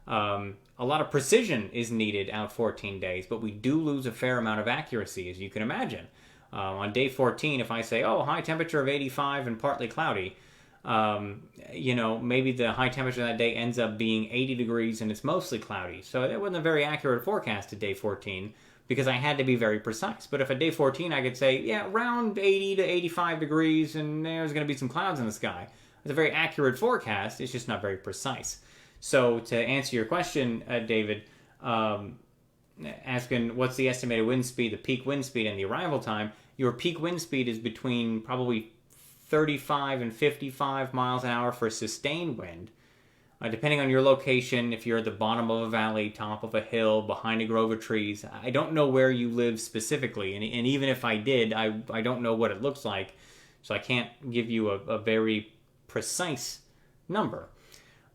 A lot of precision is needed out 14 days, but we do lose a fair amount of accuracy, as you can imagine. On day 14, if I say, high temperature of 85 and partly cloudy, maybe the high temperature that day ends up being 80 degrees and it's mostly cloudy. So that wasn't a very accurate forecast at day 14 because I had to be very precise. But if at day 14 I could say, around 80 to 85 degrees and there's going to be some clouds in the sky, it's a very accurate forecast. It's just not very precise. So to answer your question, David, asking what's the estimated wind speed, the peak wind speed, and the arrival time, your peak wind speed is between probably 35 and 55 miles an hour for sustained wind. Depending on your location, if you're at the bottom of a valley, top of a hill, behind a grove of trees, I don't know where you live specifically, and even if I did, I don't know what it looks like, so I can't give you a very precise number.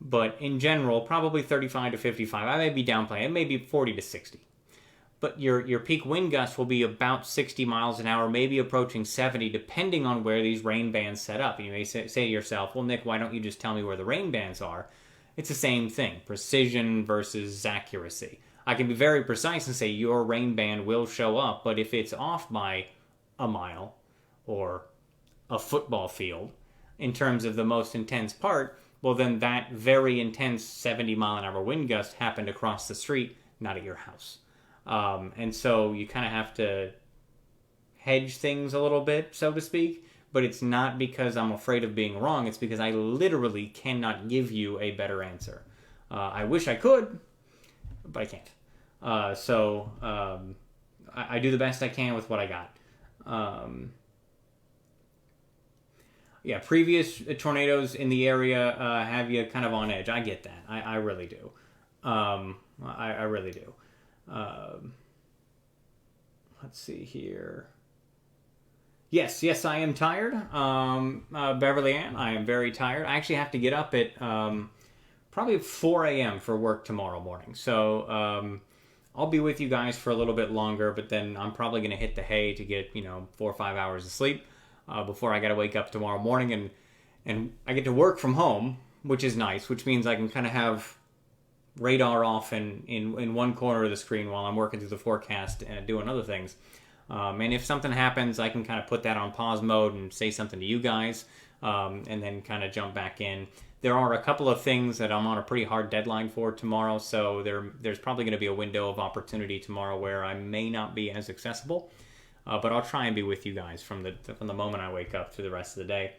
But in general, probably 35 to 55. I may be downplaying. It may be 40 to 60. But your peak wind gust will be about 60 miles an hour, maybe approaching 70, depending on where these rain bands set up. And you may say to yourself, well, Nick, why don't you just tell me where the rain bands are? It's the same thing, precision versus accuracy. I can be very precise and say your rain band will show up, but if it's off by a mile or a football field in terms of the most intense part, well, then that very intense 70-mile-an-hour wind gust happened across the street, not at your house. And so you kind of have to hedge things a little bit, so to speak. But it's not because I'm afraid of being wrong. It's because I literally cannot give you a better answer. I wish I could, but I can't. I do the best I can with what I got. Previous tornadoes in the area have you kind of on edge. I get that. I really do. I really do. Let's see here. Yes, I am tired. Beverly Ann, I am very tired. I actually have to get up at probably 4 a.m. for work tomorrow morning. So I'll be with you guys for a little bit longer, but then I'm probably going to hit the hay to get 4 or 5 hours of sleep before I got to wake up tomorrow morning. And I get to work from home, which is nice, which means I can kind of have radar off in one corner of the screen while I'm working through the forecast and doing other things. And if something happens, I can kind of put that on pause mode and say something to you guys, and then kind of jump back in. There are a couple of things that I'm on a pretty hard deadline for tomorrow, so there's probably going to be a window of opportunity tomorrow where I may not be as accessible, but I'll try and be with you guys from the moment I wake up through the rest of the day.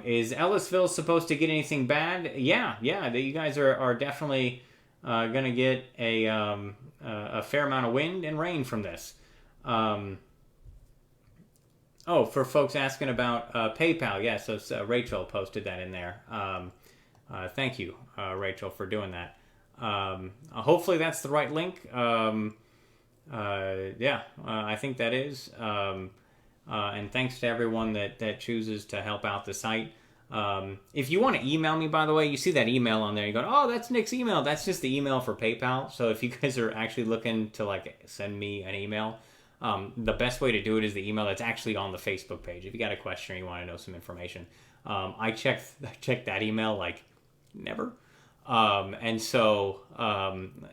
Is Ellisville supposed to get anything bad? Yeah. You guys are definitely going to get a fair amount of wind and rain from this. For folks asking about PayPal, yes, so Rachel posted that in there. Thank you, Rachel, for doing that. Hopefully that's the right link. I think that is. And thanks to everyone that chooses to help out the site. If you want to email me, by the way, you see that email on there. You go, oh, that's Nick's email. That's just the email for PayPal. So if you guys are actually looking to send me an email, the best way to do it is the email that's actually on the Facebook page. If you got a question or you want to know some information, I check that email never.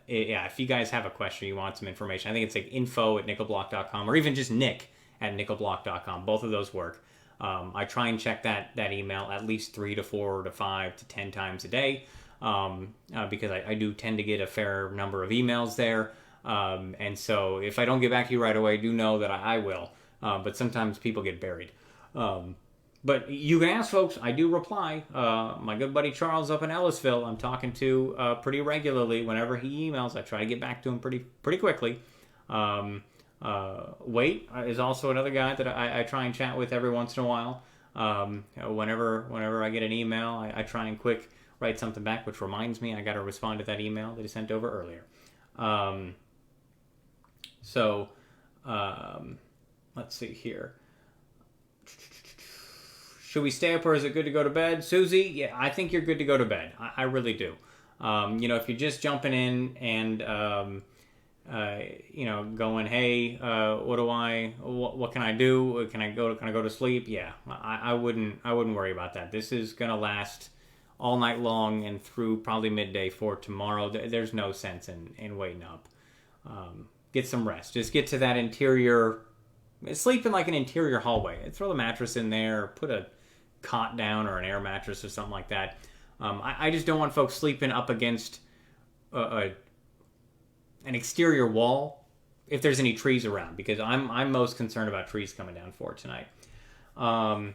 If you guys have a question, you want some information, I think it's info@nickelblock.com or even just nick@nickelblock.com. Both of those work. I try and check that email at least 3 to 4 to 5 to 10 times a day because I do tend to get a fair number of emails there. And so if I don't get back to you right away, do know that I will. But sometimes people get buried. But you can ask folks. I do reply. My good buddy Charles up in Ellisville, I'm talking to pretty regularly. Whenever he emails, I try to get back to him pretty quickly. Wait is also another guy that I try and chat with every once in a while. Whenever I get an email, I try and quick write something back, which reminds me I got to respond to that email that he sent over earlier. Let's see here. Should we stay up or is it good to go to bed? Susie, yeah, I think you're good to go to bed. I really do. If you're just jumping in and, going, hey, what can I do? Can I go to sleep? Yeah, I wouldn't worry about that. This is going to last all night long and through probably midday for tomorrow. There's no sense in waiting up. Get some rest. Just get to that interior, sleep in an interior hallway. Throw the mattress in there, put a cot down or an air mattress or something like that. I just don't want folks sleeping up against an exterior wall if there's any trees around, because I'm most concerned about trees coming down for tonight. Hannah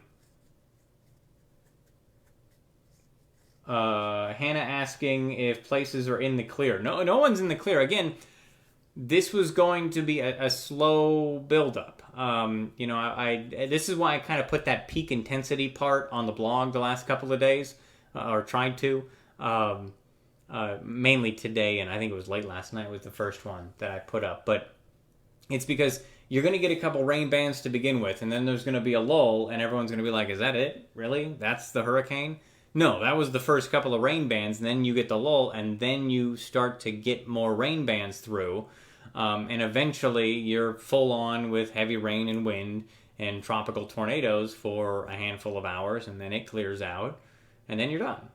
asking if places are in the clear. No one's in the clear. Again, this was going to be a slow buildup. This is why I kind of put that peak intensity part on the blog the last couple of days, or tried to. Mainly today, and I think it was late last night was the first one that I put up. But it's because you're going to get a couple rain bands to begin with, and then there's going to be a lull, and everyone's going to be like, is that it? Really? That's the hurricane? No, that was the first couple of rain bands, and then you get the lull, and then you start to get more rain bands through. And eventually you're full on with heavy rain and wind and tropical tornadoes for a handful of hours, and then it clears out, and then you're done.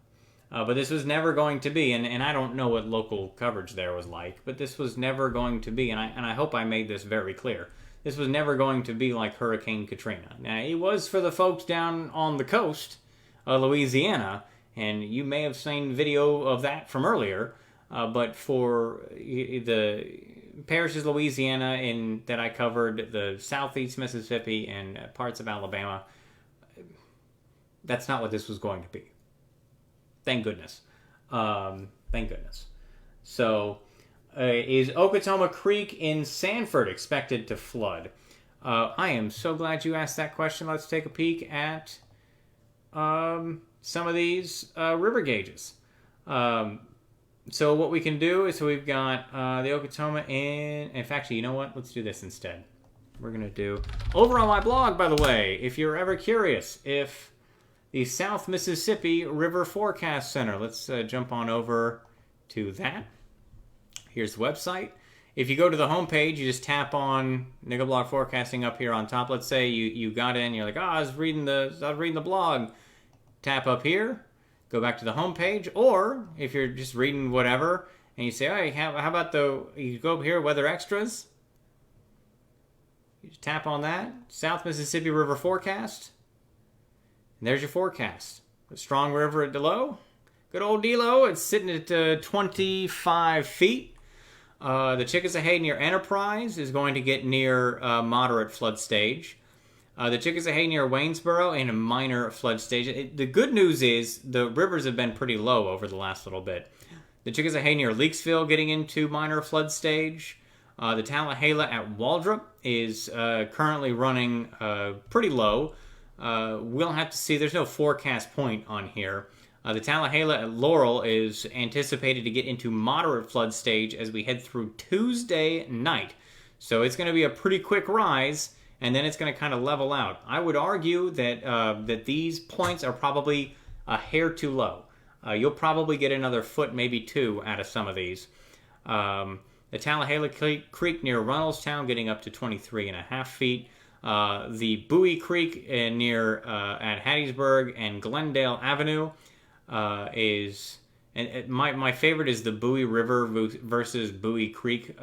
But this was never going to be, and I don't know what local coverage there was like, but this was never going to be, and I hope I made this very clear. This was never going to be like Hurricane Katrina. Now, it was for the folks down on the coast of Louisiana, and you may have seen video of that from earlier, but for the parishes Louisiana that I covered, the southeast Mississippi and parts of Alabama, that's not what this was going to be. Thank goodness. Thank goodness. So, is Okatoma Creek in Sanford expected to flood? I am so glad you asked that question. Let's take a peek at some of these river gauges. So what we can do is, we've got the Okatoma in fact, you know what? Let's do this instead. We're going to do, over on my blog, by the way, if you're ever curious, if the South Mississippi River Forecast Center, let's jump on over to that. Here's the website. If you go to the homepage, you just tap on Nickel Block Forecasting up here on top. Let's say you got in, you're like, I was reading the blog. Tap up here. Go back to the homepage, or if you're just reading whatever, and you say, hey, how about you go up here, weather extras, You just tap on that. South Mississippi River forecast. And there's your forecast. The strong river at Delo. Good old Delo. It's sitting at 25 feet. The Chickasahaya near Enterprise is going to get near moderate flood stage. The Chickasahaya near Waynesboro in a minor flood stage. The good news is the rivers have been pretty low over the last little bit. The Chickasahaya near Leakesville getting into minor flood stage. The Tallahala at Waldrop is currently running pretty low. We'll have to see. There's no forecast point on here. The Tallahala at Laurel is anticipated to get into moderate flood stage as we head through Tuesday night. So it's going to be a pretty quick rise, and then it's going to kind of level out. I would argue that that these points are probably a hair too low. You'll probably get another foot, maybe two, out of some of these. The Tallahala Creek near Runnelstown getting up to 23.5 feet. The Bowie Creek near at Hattiesburg and Glendale Avenue is, and my favorite is the Bowie River versus Bowie Creek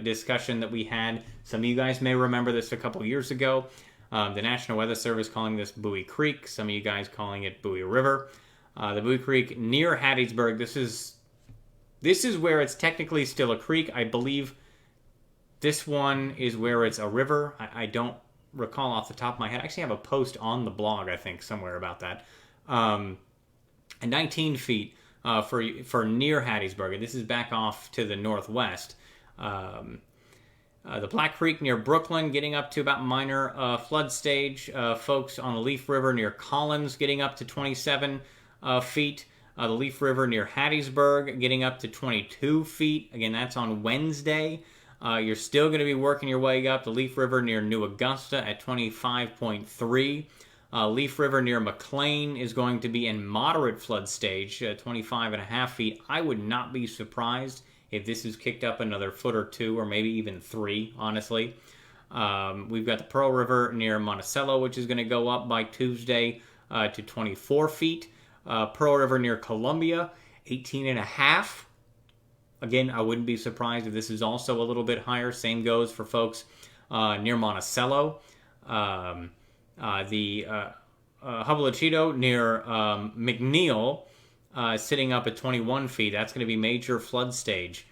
discussion that we had. Some of you guys may remember this a couple years ago. The National Weather Service calling this Bowie Creek. Some of you guys calling it Bowie River. The Bowie Creek near Hattiesburg. This is where it's technically still a creek. I believe this one is where it's a river. I don't recall off the top of my head. I actually have a post on the blog, I think, somewhere about that. And 19 feet for near Hattiesburg. This is back off to the northwest. The Black Creek near Brooklyn getting up to about minor flood stage. Folks on the Leaf River near Collins getting up to 27 feet. The Leaf River near Hattiesburg getting up to 22 feet. Again, that's on Wednesday. You're still going to be working your way up. The Leaf River near New Augusta at 25.3. Leaf River near McLean is going to be in moderate flood stage, 25.5 feet. I would not be surprised if this is kicked up another foot or two, or maybe even three, honestly. We've got the Pearl River near Monticello, which is going to go up by Tuesday to 24 feet. Pearl River near Columbia, 18.5. Again, I wouldn't be surprised if this is also a little bit higher. Same goes for folks near Monticello. The Hubbleachito near McNeil sitting up at 21 feet. That's going to be major flood stage.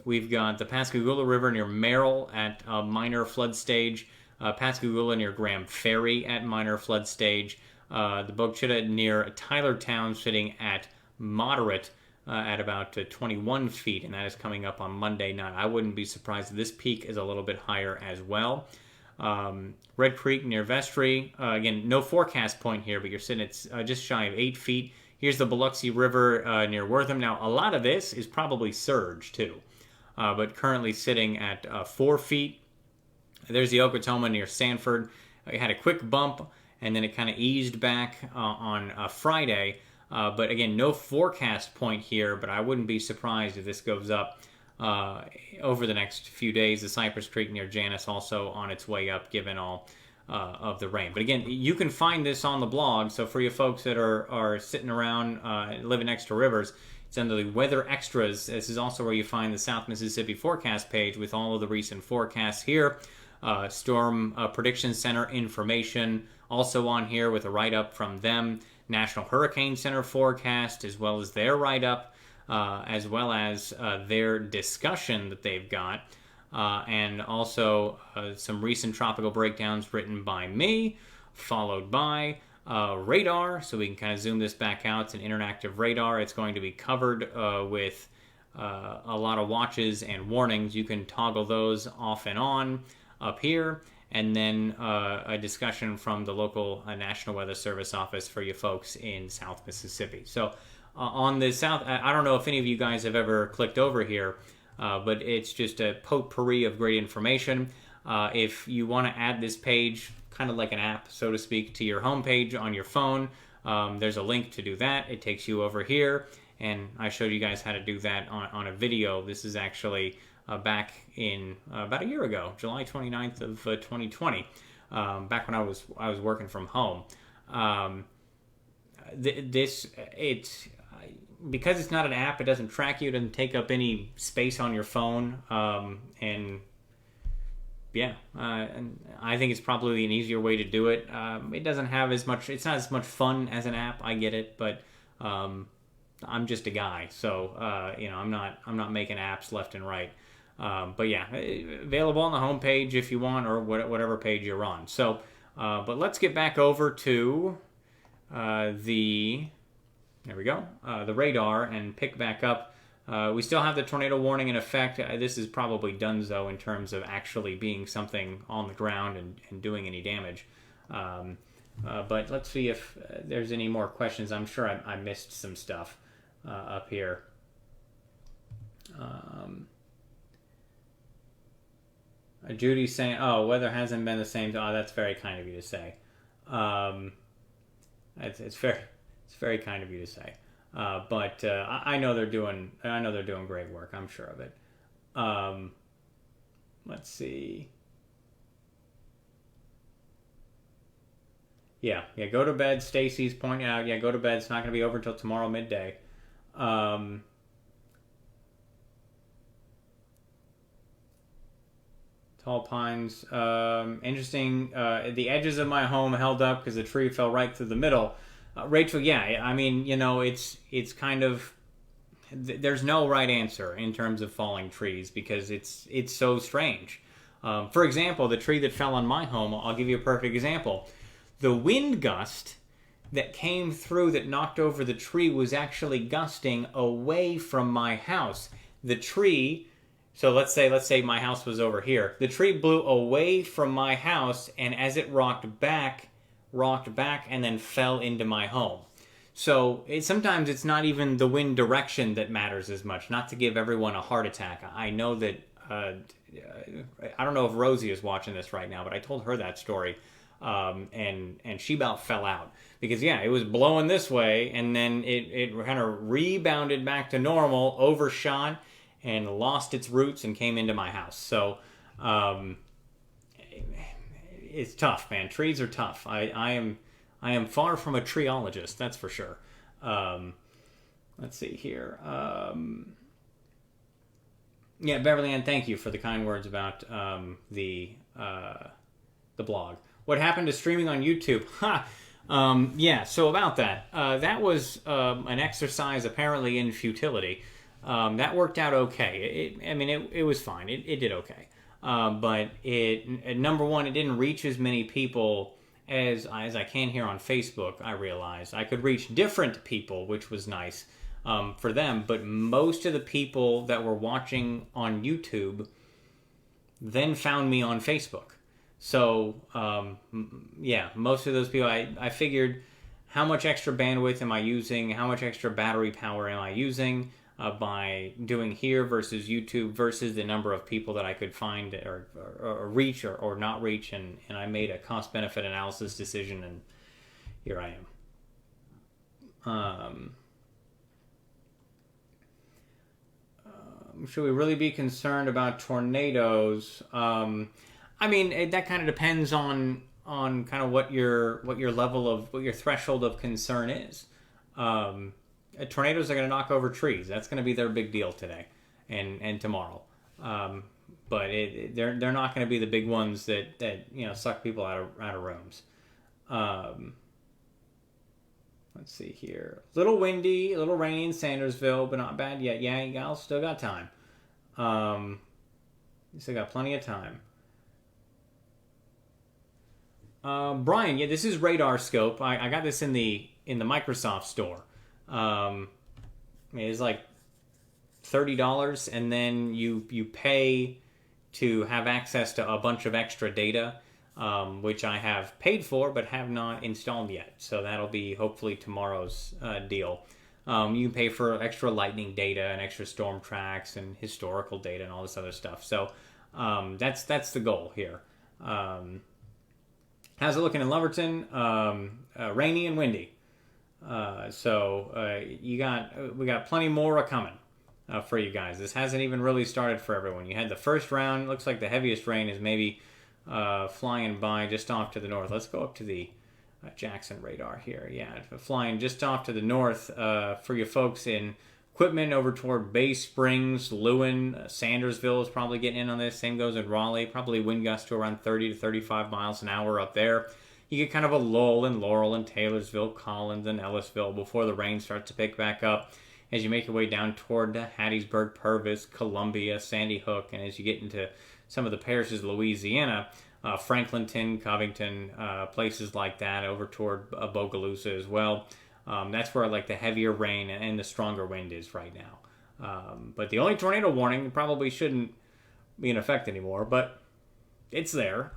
We've got the Pascagoula River near Merrill at minor flood stage. Pascagoula near Graham Ferry at minor flood stage. The Bogchita near Tylertown sitting at moderate at about 21 feet, and that is coming up on Monday night. I wouldn't be surprised if this peak is a little bit higher as well. Red Creek near Vestry, again, no forecast point here, but you're sitting at just shy of 8 feet. Here's the Biloxi River near Wortham. Now, a lot of this is probably surge, too, but currently sitting at 4 feet. There's the Okatoma near Sanford. It had a quick bump, and then it kind of eased back on Friday. But again, no forecast point here, but I wouldn't be surprised if this goes up over the next few days. The Cypress Creek near Janus also on its way up, given all of the rain. But again, you can find this on the blog, so for you folks that are sitting around living next to rivers, it's under the Weather Extras. This is also where you find the South Mississippi forecast page with all of the recent forecasts here. Storm Prediction Center information also on here with a write-up from them. National Hurricane Center forecast, as well as their write-up, as well as their discussion that they've got. And also some recent tropical breakdowns written by me, followed by radar. So we can kind of zoom this back out. It's an interactive radar. It's going to be covered with a lot of watches and warnings. You can toggle those off and on up here. And then a discussion from the local National Weather Service office for you folks in South Mississippi. So on the South, I don't know if any of you guys have ever clicked over here, but it's just a potpourri of great information. If you want to add this page, kind of like an app, so to speak, to your homepage on your phone, there's a link to do that. It takes you over here, and I showed you guys how to do that on a video. This is actually back in about a year ago, July 29th of 2020, back when I was working from home. Because it's not an app, it doesn't track you, it doesn't take up any space on your phone, and yeah, and I think it's probably an easier way to do it. It doesn't have as much. It's not as much fun as an app. I get it, but I'm just a guy, so I'm not making apps left and right. But yeah, available on the homepage if you want, or whatever page you're on. So, but let's get back over to the there we go, the radar, and pick back up. We still have the tornado warning in effect. This is probably donezo in terms of actually being something on the ground and doing any damage. But let's see if there's any more questions. I'm sure I missed some stuff up here. Judy's saying, "Oh, weather hasn't been the same." Oh, that's very kind of you to say. It's very kind of you to say. But I know they're doing great work. I'm sure of it. Let's see. Yeah. Go to bed. Stacy's pointing out. Yeah, go to bed. It's not going to be over until tomorrow midday. Tall pines. Interesting. The edges of my home held up because the tree fell right through the middle. Rachel, yeah, I mean, it's kind of there's no right answer in terms of falling trees because it's so strange. For example, the tree that fell on my home, I'll give you a perfect example. The wind gust that came through that knocked over the tree was actually gusting away from my house. The tree, so let's say my house was over here. The tree blew away from my house, and as it rocked back and then fell into my home. So sometimes it's not even the wind direction that matters as much. Not to give everyone a heart attack. I know that I don't know if Rosie is watching this right now, but I told her that story, and she about fell out because it was blowing this way, and then it kind of rebounded back to normal, overshot, and lost its roots and came into my house. So. It's tough, man. Trees are tough. I am far from a treeologist, that's for sure. Let's see here. Beverly Ann, thank you for the kind words about the blog. What happened to streaming on YouTube? So about that. That was an exercise apparently in futility. That worked out okay. It was fine. It did okay. But number one, it didn't reach as many people as I can here on Facebook. I realized I could reach different people, which was nice for them. But most of the people that were watching on YouTube then found me on Facebook. So most of those people, I figured, how much extra bandwidth am I using? How much extra battery power am I using? By doing here versus YouTube versus the number of people that I could find or reach or not reach, and I made a cost-benefit analysis decision, and here I am. Should we really be concerned about tornadoes? That kind of depends on kind of what your level of what your threshold of concern is. Tornadoes are going to knock over trees. That's going to be their big deal today and tomorrow. But they're not going to be the big ones that suck people out of rooms. Let's see here. A little windy, a little rainy in Sandersville, but not bad yet. Yeah, you guys still got time. You still got plenty of time. Brian, this is Radar Scope. I got this in the Microsoft store. It's like $30, and then you pay to have access to a bunch of extra data, which I have paid for but have not installed yet. So that'll be hopefully tomorrow's deal. You can pay for extra lightning data and extra storm tracks and historical data and all this other stuff. So that's the goal here. How's it looking in Loverton? Rainy and windy. We got plenty more coming for you guys. This hasn't even really started for everyone. You had the first round. Looks like the heaviest rain is maybe flying by just off to the north. Let's go up to the Jackson radar here. Yeah, flying just off to the north for you folks in equipment over toward Bay Springs, Lewin, Sandersville is probably getting in on this. Same goes in Raleigh. Probably wind gusts to around 30 to 35 miles an hour up there. You get kind of a lull in Laurel and Taylorsville, Collins and Ellisville before the rain starts to pick back up as you make your way down toward Hattiesburg, Purvis, Columbia, Sandy Hook, and as you get into some of the parishes of Louisiana, Franklinton, Covington, places like that, over toward Bogalusa as well. That's where like the heavier rain and the stronger wind is right now. But the only tornado warning probably shouldn't be in effect anymore, but it's there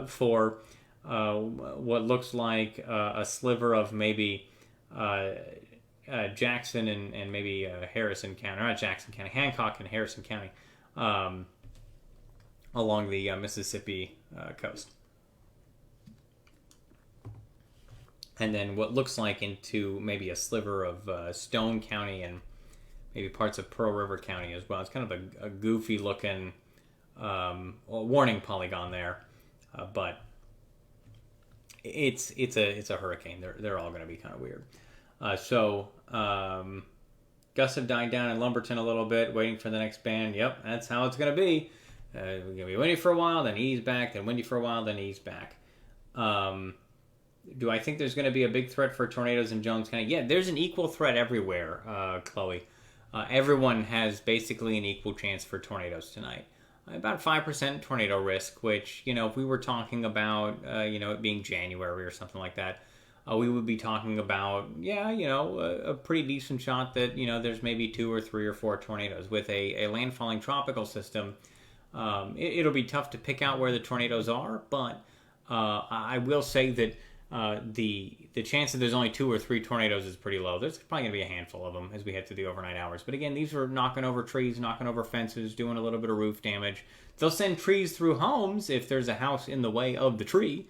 for what looks like a sliver of maybe Jackson and maybe Harrison County, or not Jackson County, Hancock and Harrison County, along the Mississippi coast. And then what looks like into maybe a sliver of Stone County and maybe parts of Pearl River County as well. It's kind of a goofy looking warning polygon there, but it's a hurricane. They're all going to be kind of weird. So gusts have died down in Lumberton a little bit, waiting for the next band. Yep, that's how it's going to be. We're going to be windy for a while, then ease back, then windy for a while, then ease back. Do I think there's going to be a big threat for tornadoes in Jones County? Yeah, there's an equal threat everywhere, Chloe. Everyone has basically an equal chance for tornadoes tonight. About 5% tornado risk, which, if we were talking about, it being January or something like that, we would be talking about, a pretty decent shot that, there's maybe 2 or 3 or 4 tornadoes. With a landfalling tropical system, it'll be tough to pick out where the tornadoes are, but I will say that the chance that there's only 2 or 3 tornadoes is pretty low. There's probably going to be a handful of them as we head through the overnight hours. But again, these are knocking over trees, knocking over fences, doing a little bit of roof damage. They'll send trees through homes if there's a house in the way of the tree.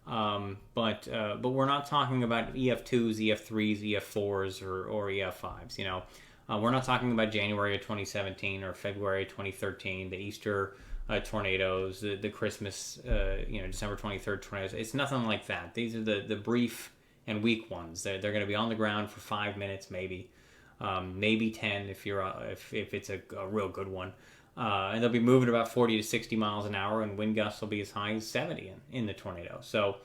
But we're not talking about EF2s, EF3s, EF4s, or EF5s. We're not talking about January of 2017 or February 2013, the Easter tornadoes, the Christmas, December 23rd tornadoes. It's nothing like that. These are the brief and weak ones. They're going to be on the ground for 5 minutes, maybe 10 if it's a real good one. And they'll be moving about 40 to 60 miles an hour, and wind gusts will be as high as 70 in the tornado. So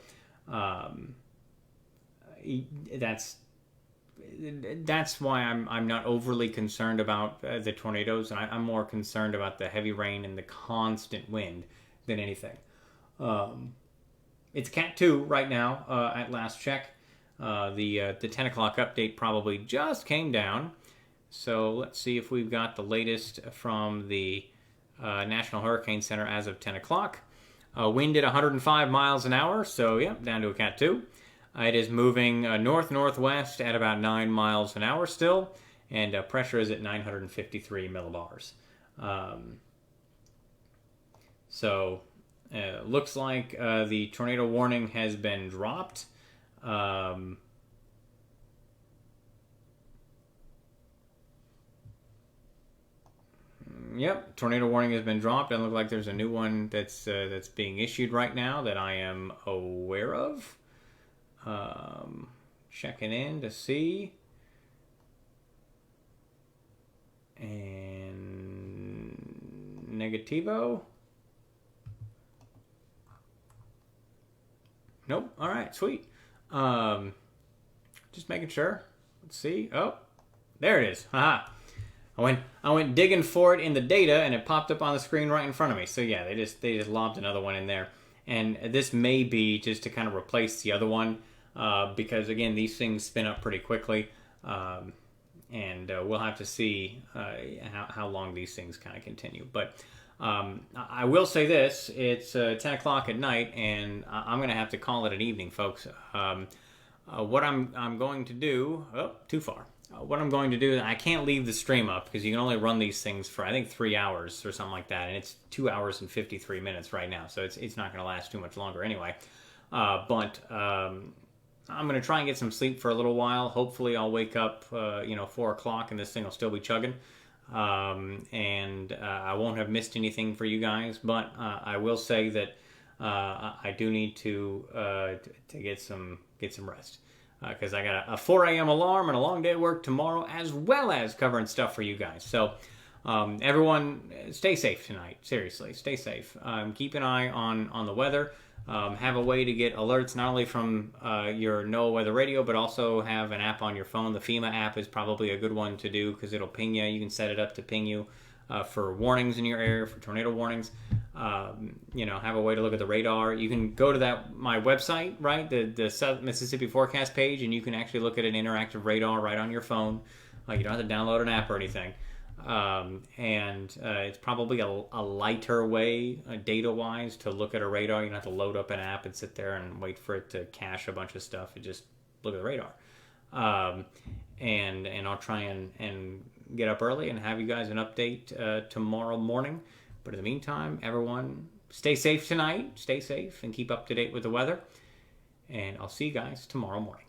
that's why I'm not overly concerned about the tornadoes, and I'm more concerned about the heavy rain and the constant wind than anything. It's Cat 2 right now at last check. The 10 o'clock update probably just came down. So let's see if we've got the latest from the National Hurricane Center as of 10 o'clock. Wind at 105 miles an hour, so down to a Cat 2. It is moving north-northwest at about 9 miles an hour still, and pressure is at 953 millibars. So looks like the tornado warning has been dropped. Yep, tornado warning has been dropped. It looks like there's a new one that's being issued right now that I am aware of. Checking in to see. And negativo. Nope. All right, sweet. Just making sure. Let's see. Oh, there it is. Haha. I went digging for it in the data, and it popped up on the screen right in front of me. So yeah, they just lobbed another one in there, and this may be just to kind of replace the other one, because again, these things spin up pretty quickly, and we'll have to see how long these things kind of continue. But I will say this: it's 10 o'clock at night, and I'm going to have to call it an evening, folks. What I'm going to do? Oh, too far. What I'm going to do, I can't leave the stream up because you can only run these things for, I think, 3 hours or something like that, and it's 2 hours and 53 minutes right now, so it's not going to last too much longer anyway. But I'm going to try and get some sleep for a little while. Hopefully I'll wake up, 4 o'clock, and this thing will still be chugging. And I won't have missed anything for you guys, but I will say that I do need to get some rest. because I got a 4 a.m. alarm and a long day at work tomorrow, as well as covering stuff for you guys. So everyone, stay safe tonight. Seriously, stay safe. Keep an eye on the weather. Have a way to get alerts not only from your NOAA Weather Radio, but also have an app on your phone. The FEMA app is probably a good one to do because it'll ping you. You can set it up to ping you for warnings in your area, for tornado warnings. Have a way to look at the radar. You can go to my website, right, the South Mississippi forecast page, and you can actually look at an interactive radar right on your phone. You don't have to download an app or anything. It's probably a lighter way, data-wise, to look at a radar. You don't have to load up an app and sit there and wait for it to cache a bunch of stuff. You just look at the radar. And I'll try and get up early and have you guys an update tomorrow morning. But in the meantime, everyone, stay safe tonight. Stay safe and keep up to date with the weather. And I'll see you guys tomorrow morning.